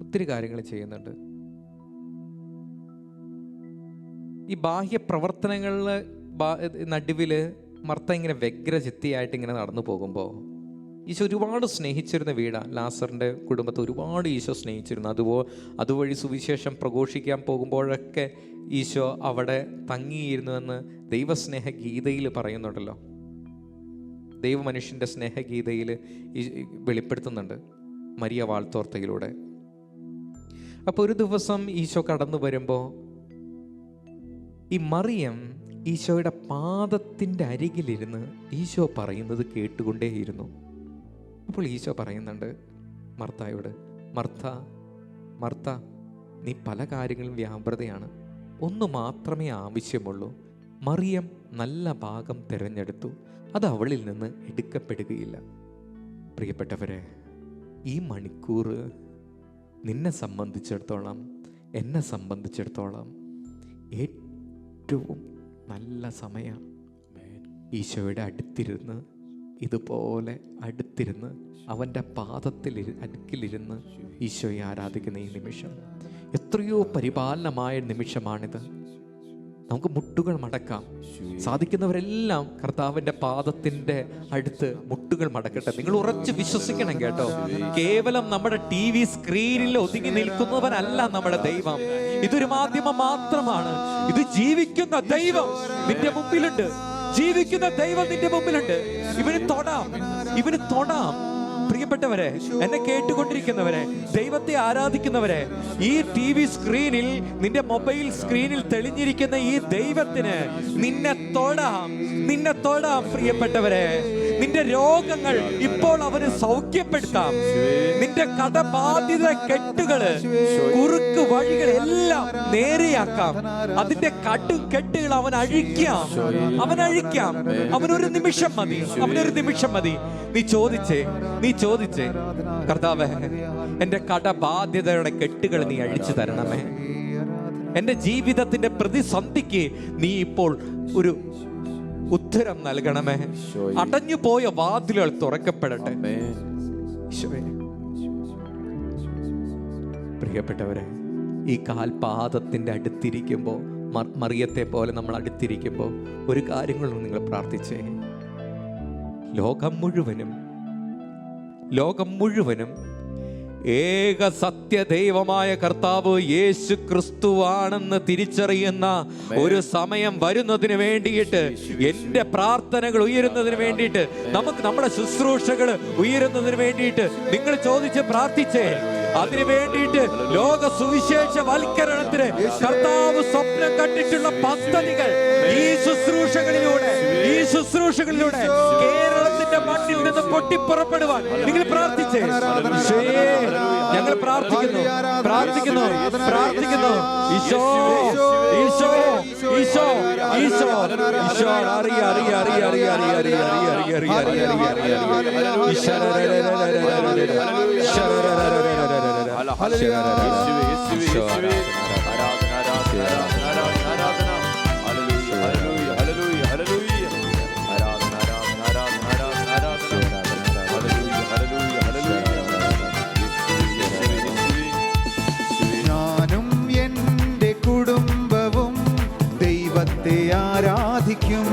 Speaker 1: ഒത്തിരി കാര്യങ്ങൾ ചെയ്യുന്നുണ്ട്. ഈ ബാഹ്യ പ്രവർത്തനങ്ങളുടെ നടുവില് മർത്ത ഇങ്ങനെ വ്യഗ്രചിത്തിയായിട്ട് ഇങ്ങനെ നടന്നു പോകുമ്പോൾ ഈശോ ഒരുപാട് സ്നേഹിച്ചിരുന്ന വീടാണ്. ലാസറിൻ്റെ കുടുംബത്തെ ഒരുപാട് ഈശോ സ്നേഹിച്ചിരുന്നു. അതുവഴി സുവിശേഷം പ്രഘോഷിക്കാൻ പോകുമ്പോഴൊക്കെ ഈശോ അവിടെ തങ്ങിയിരുന്നുവെന്ന് ദൈവസ്നേഹ ഗീതയിൽ പറയുന്നുണ്ടല്ലോ. ദൈവമനുഷ്യൻ്റെ സ്നേഹഗീതയിൽ വെളിപ്പെടുത്തുന്നുണ്ട് മരിയ വാൾത്തോർത്തയിലൂടെ. അപ്പോൾ ഒരു ദിവസം ഈശോ കടന്നു വരുമ്പോൾ ഈ മറിയം ഈശോയുടെ പാദത്തിൻ്റെ അരികിലിരുന്ന് ഈശോ പറയുന്നത് കേട്ടുകൊണ്ടേയിരുന്നു. അപ്പോൾ ഈശോ പറയുന്നുണ്ട് മർത്തായോട്, മർത്ത, നീ പല കാര്യങ്ങളും വ്യാപൃതയാണ്, ഒന്ന് മാത്രമേ ആവശ്യമുള്ളൂ. മറിയം നല്ല ഭാഗം തിരഞ്ഞെടുത്തു, അത് അവളിൽ നിന്ന് എടുക്കപ്പെടുകയില്ല. പ്രിയപ്പെട്ടവരെ, ഈ മണിക്കൂർ നിന്നെ സംബന്ധിച്ചിടത്തോളം, എന്നെ സംബന്ധിച്ചിടത്തോളം ഏറ്റവും നല്ല സമയം. ഈശോയുടെ അടുത്തിരുന്ന്, ഇതുപോലെ അടുത്തിരുന്ന് അവൻ്റെ അടുക്കിലിരുന്ന് ഈശോയെ ആരാധിക്കുന്ന ഈ നിമിഷം എത്രയോ പരിപാലനമായ നിമിഷമാണിത്. നമുക്ക് മുട്ടുകൾ മടക്കാം. സാധിക്കുന്നവരെല്ലാം കർത്താവിന്റെ പാദത്തിന്റെ അടുത്ത് മുട്ടുകൾ മടക്കട്ടെ. നിങ്ങൾ ഉറച്ചു വിശ്വസിക്കണം കേട്ടോ. കേവലം നമ്മുടെ TV സ്ക്രീനിൽ ഒതുങ്ങി നിൽക്കുന്നവനല്ല നമ്മുടെ ദൈവം. ഇതൊരു മാധ്യമം മാത്രമാണ്. ഇത് ജീവിക്കുന്ന ദൈവം നിന്റെ മുമ്പിലുണ്ട്. ജീവിക്കുന്ന ദൈവം നിന്റെ മുമ്പിലുണ്ട്. ഇവന് തൊടാം. പ്രിയപ്പെട്ടവരെ, എന്നെ കേട്ടുകൊണ്ടിരിക്കുന്നവരെ, ദൈവത്തെ ആരാധിക്കുന്നവരെ, ഈ TV സ്ക്രീനിൽ, നിന്റെ മൊബൈൽ സ്ക്രീനിൽ തെളിഞ്ഞിരിക്കുന്ന ഈ ദൈവത്തിന് നിന്നെ തൊടാം പ്രിയപ്പെട്ടവരെ. നിന്റെ രോഗങ്ങൾ ഇപ്പോൾ അവന് സൗഖ്യപ്പെടുത്താം. നിന്റെ കടബാധിത കെട്ടുകള്, കുറുക്ക് വഴികൾ എല്ലാം നേരെയാക്കാം. അതിന്റെ കെട്ടുകൾ അവൻ അഴിക്കാം. അവനൊരു നിമിഷം മതി. നീ ചോദിച്ചേ കർത്താവേ, എന്റെ കടബാധ്യതയുടെ കെട്ടുകൾ നീ അഴിച്ചു തരണമേ. എന്റെ ജീവിതത്തിന്റെ പ്രതിസന്ധിക്ക് നീ ഇപ്പോൾ ഒരു ഉത്തരം നൽകണമേ. അടഞ്ഞു പോയ വാതിലുകൾ തുറക്കപ്പെടട്ടെ. പ്രിയപ്പെട്ടവരെ, ഈ കാൽപാദത്തിന്റെ അടുത്തിരിക്കുമ്പോൾ, മറിയത്തെ പോലെ നമ്മൾ അടുത്തിരിക്കുമ്പോൾ ഒരു കാര്യങ്ങളും നിങ്ങൾ പ്രാർത്ഥിച്ചേ. ലോകം മുഴുവനും ഏക സത്യദൈവമായ കർത്താവ് യേശു ക്രിസ്തുവാണെന്ന് തിരിച്ചറിയുന്ന ഒരു സമയം വരുന്നതിന് വേണ്ടിയിട്ട്, എന്റെ പ്രാർത്ഥനകൾ ഉയരുന്നതിന് വേണ്ടിയിട്ട്, നമുക്ക് നമ്മുടെ ശുശ്രൂഷകൾ ഉയരുന്നതിന് വേണ്ടിയിട്ട് നിങ്ങൾ ചോദിച്ച് പ്രാർത്ഥിച്ചേ. അതിനു വേണ്ടിയിട്ട് ലോക സുവിശേഷവൽക്കരണത്തിന് കർത്താവ് സ്വപ്നം കണ്ടിട്ടുള്ള പദ്ധതികൾ ഈ ശുശ്രൂഷകളിലൂടെ കേരളത്തിന്റെ മണ്ണിൽ നിന്ന് പൊട്ടിപ്പുറപ്പെടുവാൻ നിങ്ങൾ പ്രാർത്ഥിച്ചേ. ഞങ്ങൾ പ്രാർത്ഥിക്കുന്നു. ഈശോ
Speaker 2: ഞാനും എൻ്റെ കുടുംബവും ദൈവത്തെ ആരാധിക്കും.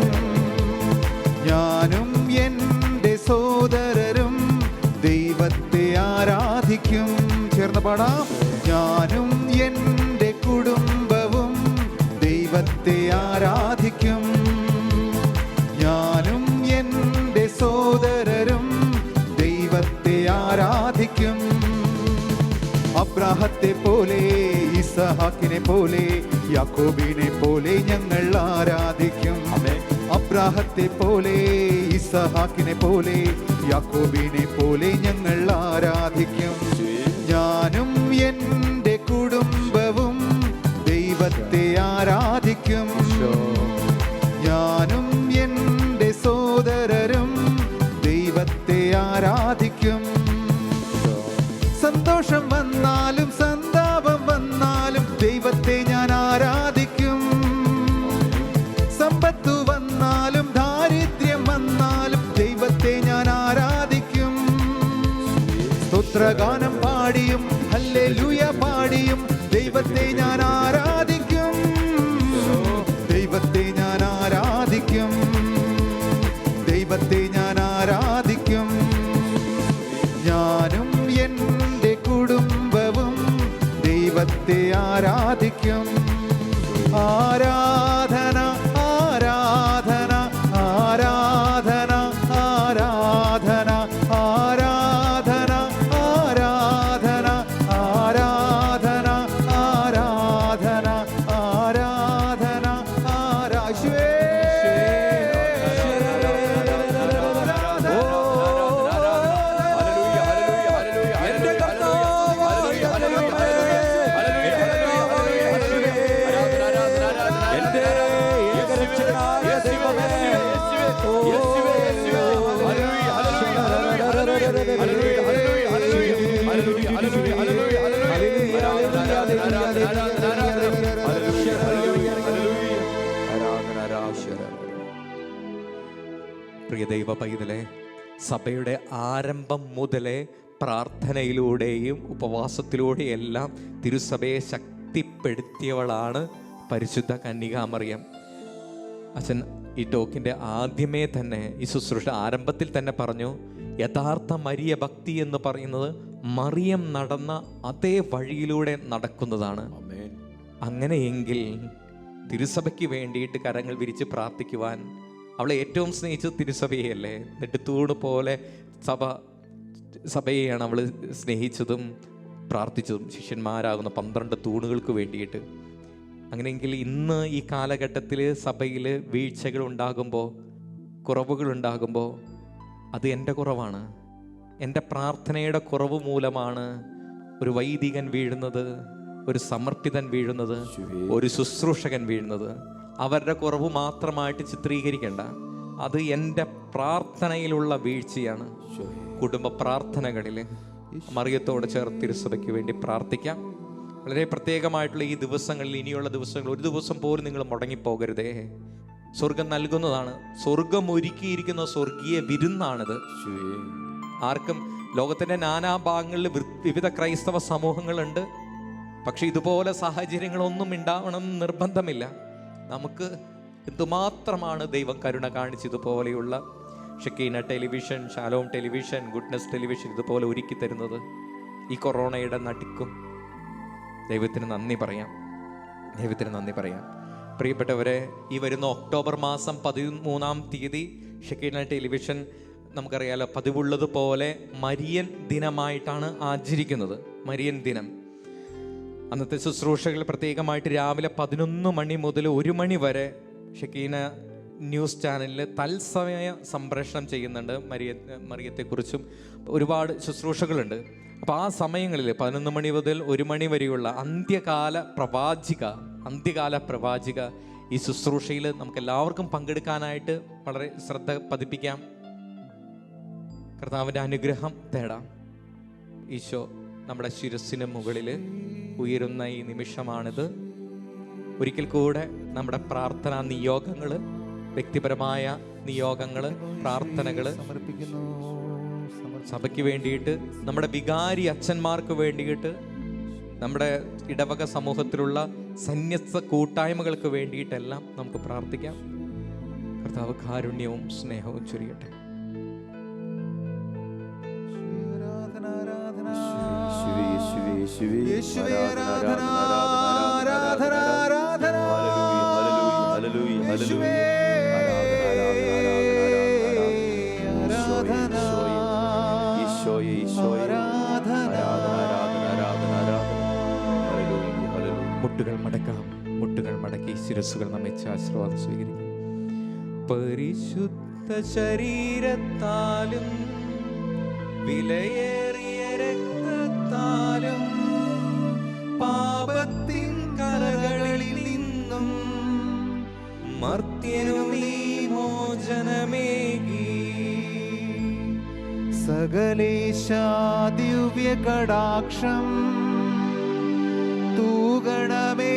Speaker 2: ഞാനും എൻ്റെ സോദരരും ദൈവത്തെ ആരാധിക്കും. ചേർന്ന് പാടാം. ഞാനും എൻ്റെ കുടുംബവും ദൈവത്തെ ആരാധിക്കും. ഞാനും എൻ്റെ സോദരരും ദൈവത്തെ ആരാധിക്കും. അബ്രാഹത്തെ പോലെ, ഇസഹാക്കിനെ പോലെ, യാക്കോബിനെ പോലെ ഞങ്ങൾ ആരാധിക്കും. അബ്രാഹത്തെ പോലെ, ഇസഹാക്കിനെ പോലെ, യാക്കോബിനെ പോലെ ഞങ്ങൾ ആരാധിക്കും. ഞാനും എൻ്റെ കുടുംബവും ദൈവത്തെ ആരാധിക്കും. ഞാനും എൻ്റെ സോദരരും ദൈവത്തെ ആരാധിക്കും. സന്തോഷം വന്നാലും സന്താപം വന്നാലും ദൈവത്തെ ഞാൻ ആരാധിക്കും. സമ്പത്ത് വന്നാലും ദാരിദ്ര്യം വന്നാലും ദൈവത്തെ ഞാൻ ആരാധിക്കും. സ്തോത്രഗാനം പാടിയും ഹല്ലേലൂയ പാടിയും ദൈവത്തെ ഞാൻ ആരാധിക്കും. ദൈവത്തെ ഞാൻ ആരാധിക്കും. ദൈവത്തെ ഞാൻ ആരാധിക്കും. ഞാനും എൻ്റെ കുടുംബവും ദൈവത്തെ ആരാധിക്കും. ആരാധന ആരാധന ആരാധന ആരാധന ആരാധന ആരാധന ആരാധന ആരാധന ആരാധന ആരാശുവേ.
Speaker 1: പ്രിയ ദൈവ പൈതലേ, സഭയുടെ ആരംഭം മുതലേ പ്രാർത്ഥനയിലൂടെയും ഉപവാസത്തിലൂടെയും എല്ലാം തിരുസഭയെ ശക്തിപ്പെടുത്തിയവളാണ് പരിശുദ്ധ കന്യകാമറിയം. അച്ഛൻ ഈ ടോക്കിൻ്റെ ആദ്യമേ തന്നെ, ഈ ശുശ്രൂഷ ആരംഭത്തിൽ തന്നെ പറഞ്ഞു, യഥാർത്ഥ മരിയ ഭക്തി എന്ന് പറയുന്നത് മറിയം നടന്ന അതേ വഴിയിലൂടെ നടക്കുന്നതാണ്. അങ്ങനെയെങ്കിൽ തിരുസഭയ്ക്ക് വേണ്ടിയിട്ട് കരങ്ങൾ വിരിച്ച് പ്രാർത്ഥിക്കുവാൻ, അവളെ ഏറ്റവും സ്നേഹിച്ചത് തിരുസഭയെയല്ലേ. നെടുത്തൂണ് പോലെ സഭയെയാണ് അവൾ സ്നേഹിച്ചതും പ്രാർത്ഥിച്ചതും, ശിഷ്യന്മാരാകുന്ന 12 തൂണുകൾക്ക് വേണ്ടിയിട്ട്. അങ്ങനെയെങ്കിൽ ഇന്ന് ഈ കാലഘട്ടത്തിൽ സഭയിൽ വീഴ്ചകൾ ഉണ്ടാകുമ്പോൾ, കുറവുകൾ ഉണ്ടാകുമ്പോൾ, അത് എൻ്റെ കുറവാണ്, എൻ്റെ പ്രാർത്ഥനയുടെ കുറവ് മൂലമാണ് ഒരു വൈദികൻ വീഴുന്നത്, ഒരു സമർപ്പിതൻ വീഴുന്നത്, ഒരു ശുശ്രൂഷകൻ വീഴുന്നത്. അവരുടെ കുറവ് മാത്രമായിട്ട് ചിത്രീകരിക്കേണ്ട, അത് എൻ്റെ പ്രാർത്ഥനയിലുള്ള വീഴ്ചയാണ്. കുടുംബ പ്രാർത്ഥനകളിൽ മറിയത്തോട് ചേർത്ത് തിരുസഭയ്ക്ക് വേണ്ടി പ്രാർത്ഥിക്കാം. വളരെ പ്രത്യേകമായിട്ടുള്ള ഈ ദിവസങ്ങളിൽ, ഇനിയുള്ള ദിവസങ്ങൾ ഒരു ദിവസം പോലും നിങ്ങൾ മുടങ്ങിപ്പോകരുതേ. സ്വർഗം നൽകുന്നതാണ്, സ്വർഗം ഒരുക്കിയിരിക്കുന്ന സ്വർഗീയ വിരുന്നാണിത്. ആർക്കും ലോകത്തിൻ്റെ നാനാഭാഗങ്ങളിൽ വിവിധ ക്രൈസ്തവ സമൂഹങ്ങളുണ്ട്. പക്ഷെ ഇതുപോലെ സാഹചര്യങ്ങളൊന്നും ഉണ്ടാവണം നിർബന്ധമില്ല. നമുക്ക് എന്തുമാത്രമാണ് ദൈവം കരുണ കാണിച്ചതുപോലെയുള്ള Shekinah television, Shalom television, Goodness television ഇതുപോലെ ഒരുക്കി തരുന്നത്. ഈ കൊറോണയുടെ നടുക്കും ദൈവത്തിന് നന്ദി പറയാം, ദൈവത്തിന് നന്ദി പറയാം. പ്രിയപ്പെട്ടവരെ, ഈ വരുന്ന ഒക്ടോബർ മാസം 13-ാം തീയതി ഷെക്കീന ടെലിവിഷൻ, നമുക്കറിയാലോ, പതിവുള്ളതുപോലെ മരിയൻ ദിനമായിട്ടാണ് ആചരിക്കുന്നത്. മരിയൻ ദിനം അന്നത്തെ ശുശ്രൂഷകൾ പ്രത്യേകമായിട്ട് രാവിലെ 11 മണി മുതൽ 1 മണി വരെ ഷെക്കീന ന്യൂസ് ചാനലിൽ തത്സമയ സംപ്രേഷണം ചെയ്യുന്നുണ്ട്. മറിയത്തെക്കുറിച്ചും ഒരുപാട് ശുശ്രൂഷകളുണ്ട്. അപ്പോൾ ആ സമയങ്ങളിൽ 11 മണി മുതൽ 1 മണി വരെയുള്ള അന്ത്യകാല പ്രവാചിക ഈ ശുശ്രൂഷയിൽ നമുക്ക് എല്ലാവർക്കും പങ്കെടുക്കാനായിട്ട് വളരെ ശ്രദ്ധ പതിപ്പിക്കാം. കർത്താവിൻ്റെ അനുഗ്രഹം തേടാം. ഈശോ നമ്മുടെ ശിരസ്സിന് മുകളിൽ ഉയരുന്ന ഈ നിമിഷമാണിത്. ഒരിക്കൽ കൂടെ നമ്മുടെ പ്രാർത്ഥനാ നിയോഗങ്ങൾ, വ്യക്തിപരമായ നിയോഗങ്ങൾ, പ്രാർത്ഥനകൾ
Speaker 2: സമർപ്പിക്കുന്നു.
Speaker 1: സഭയ്ക്ക് വേണ്ടിയിട്ട്, നമ്മുടെ വികാരി അച്ഛന്മാർക്ക് വേണ്ടിയിട്ട്, നമ്മുടെ ഇടവക സമൂഹത്തിലുള്ള സന്യസ്ത കൂട്ടായ്മകൾക്ക് വേണ്ടിയിട്ടെല്ലാം നമുക്ക് പ്രാർത്ഥിക്കാം. കർത്താവ് കാരുണ്യവും സ്നേഹവും ചൊരിയട്ടെ. മുട്ടുകൾ മടക്കാം, മുട്ടുകൾ മടക്കി ശിരസ്സുകൾ നമിച്ച് ആശീർവാദം സ്വീകരിക്കും. പരിശുദ്ധ ശരീരത്താലും വിലയേറിയ രക്തത്താലും പാപത്തിൻ കരകളിൽ നിന്നും മർത്യനു നീ മോചനമേകി.
Speaker 2: സകലേശാ ദിവ്യ കടാക്ഷം തൂഗണമേ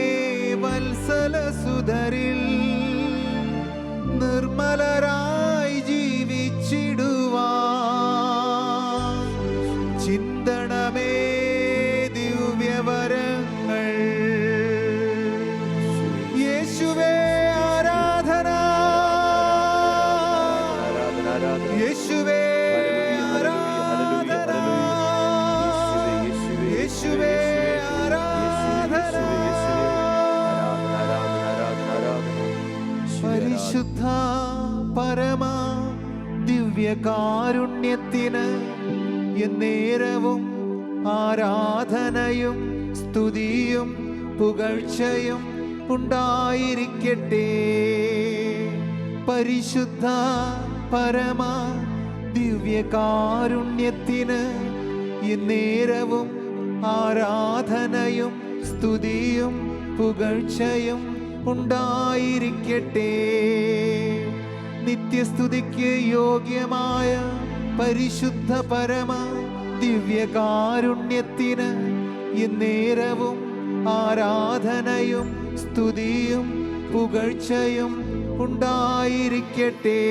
Speaker 2: വത്സലസുധരിൽ, നിർമ്മലരായി ജീവിച്ചിടുവാൻ ചിന്തണമേ ദിവ്യവരങ്ങൾ. യേശുവേ ആരാധന, യേശുവേ ആരാധന, യേശുവേ പരിശുദ്ധ പരമ ദിവ്യകാരുണ്യത്തിന് എന്നേരവും ആരാധനയും സ്തുതിയും പുകഴ്ചയും ഉണ്ടായിരിക്കട്ടെ. പരിശുദ്ധ പരമ ദിവ്യകാരുണ്യത്തിന് എന്നേരവും ആരാധനയും സ്തുതിയും പുകഴ്ചയും ഉണ്ടായിരിക്കട്ടെ. നിത്യസ്തുതിക്ക് യോഗ്യമായ പരിശുദ്ധ പരമ ദിവ്യകാരുണ്യത്തിന് എന്നേരവും ആരാധനയും സ്തുതിയും പുകഴ്ചയും ഉണ്ടായിരിക്കട്ടെ.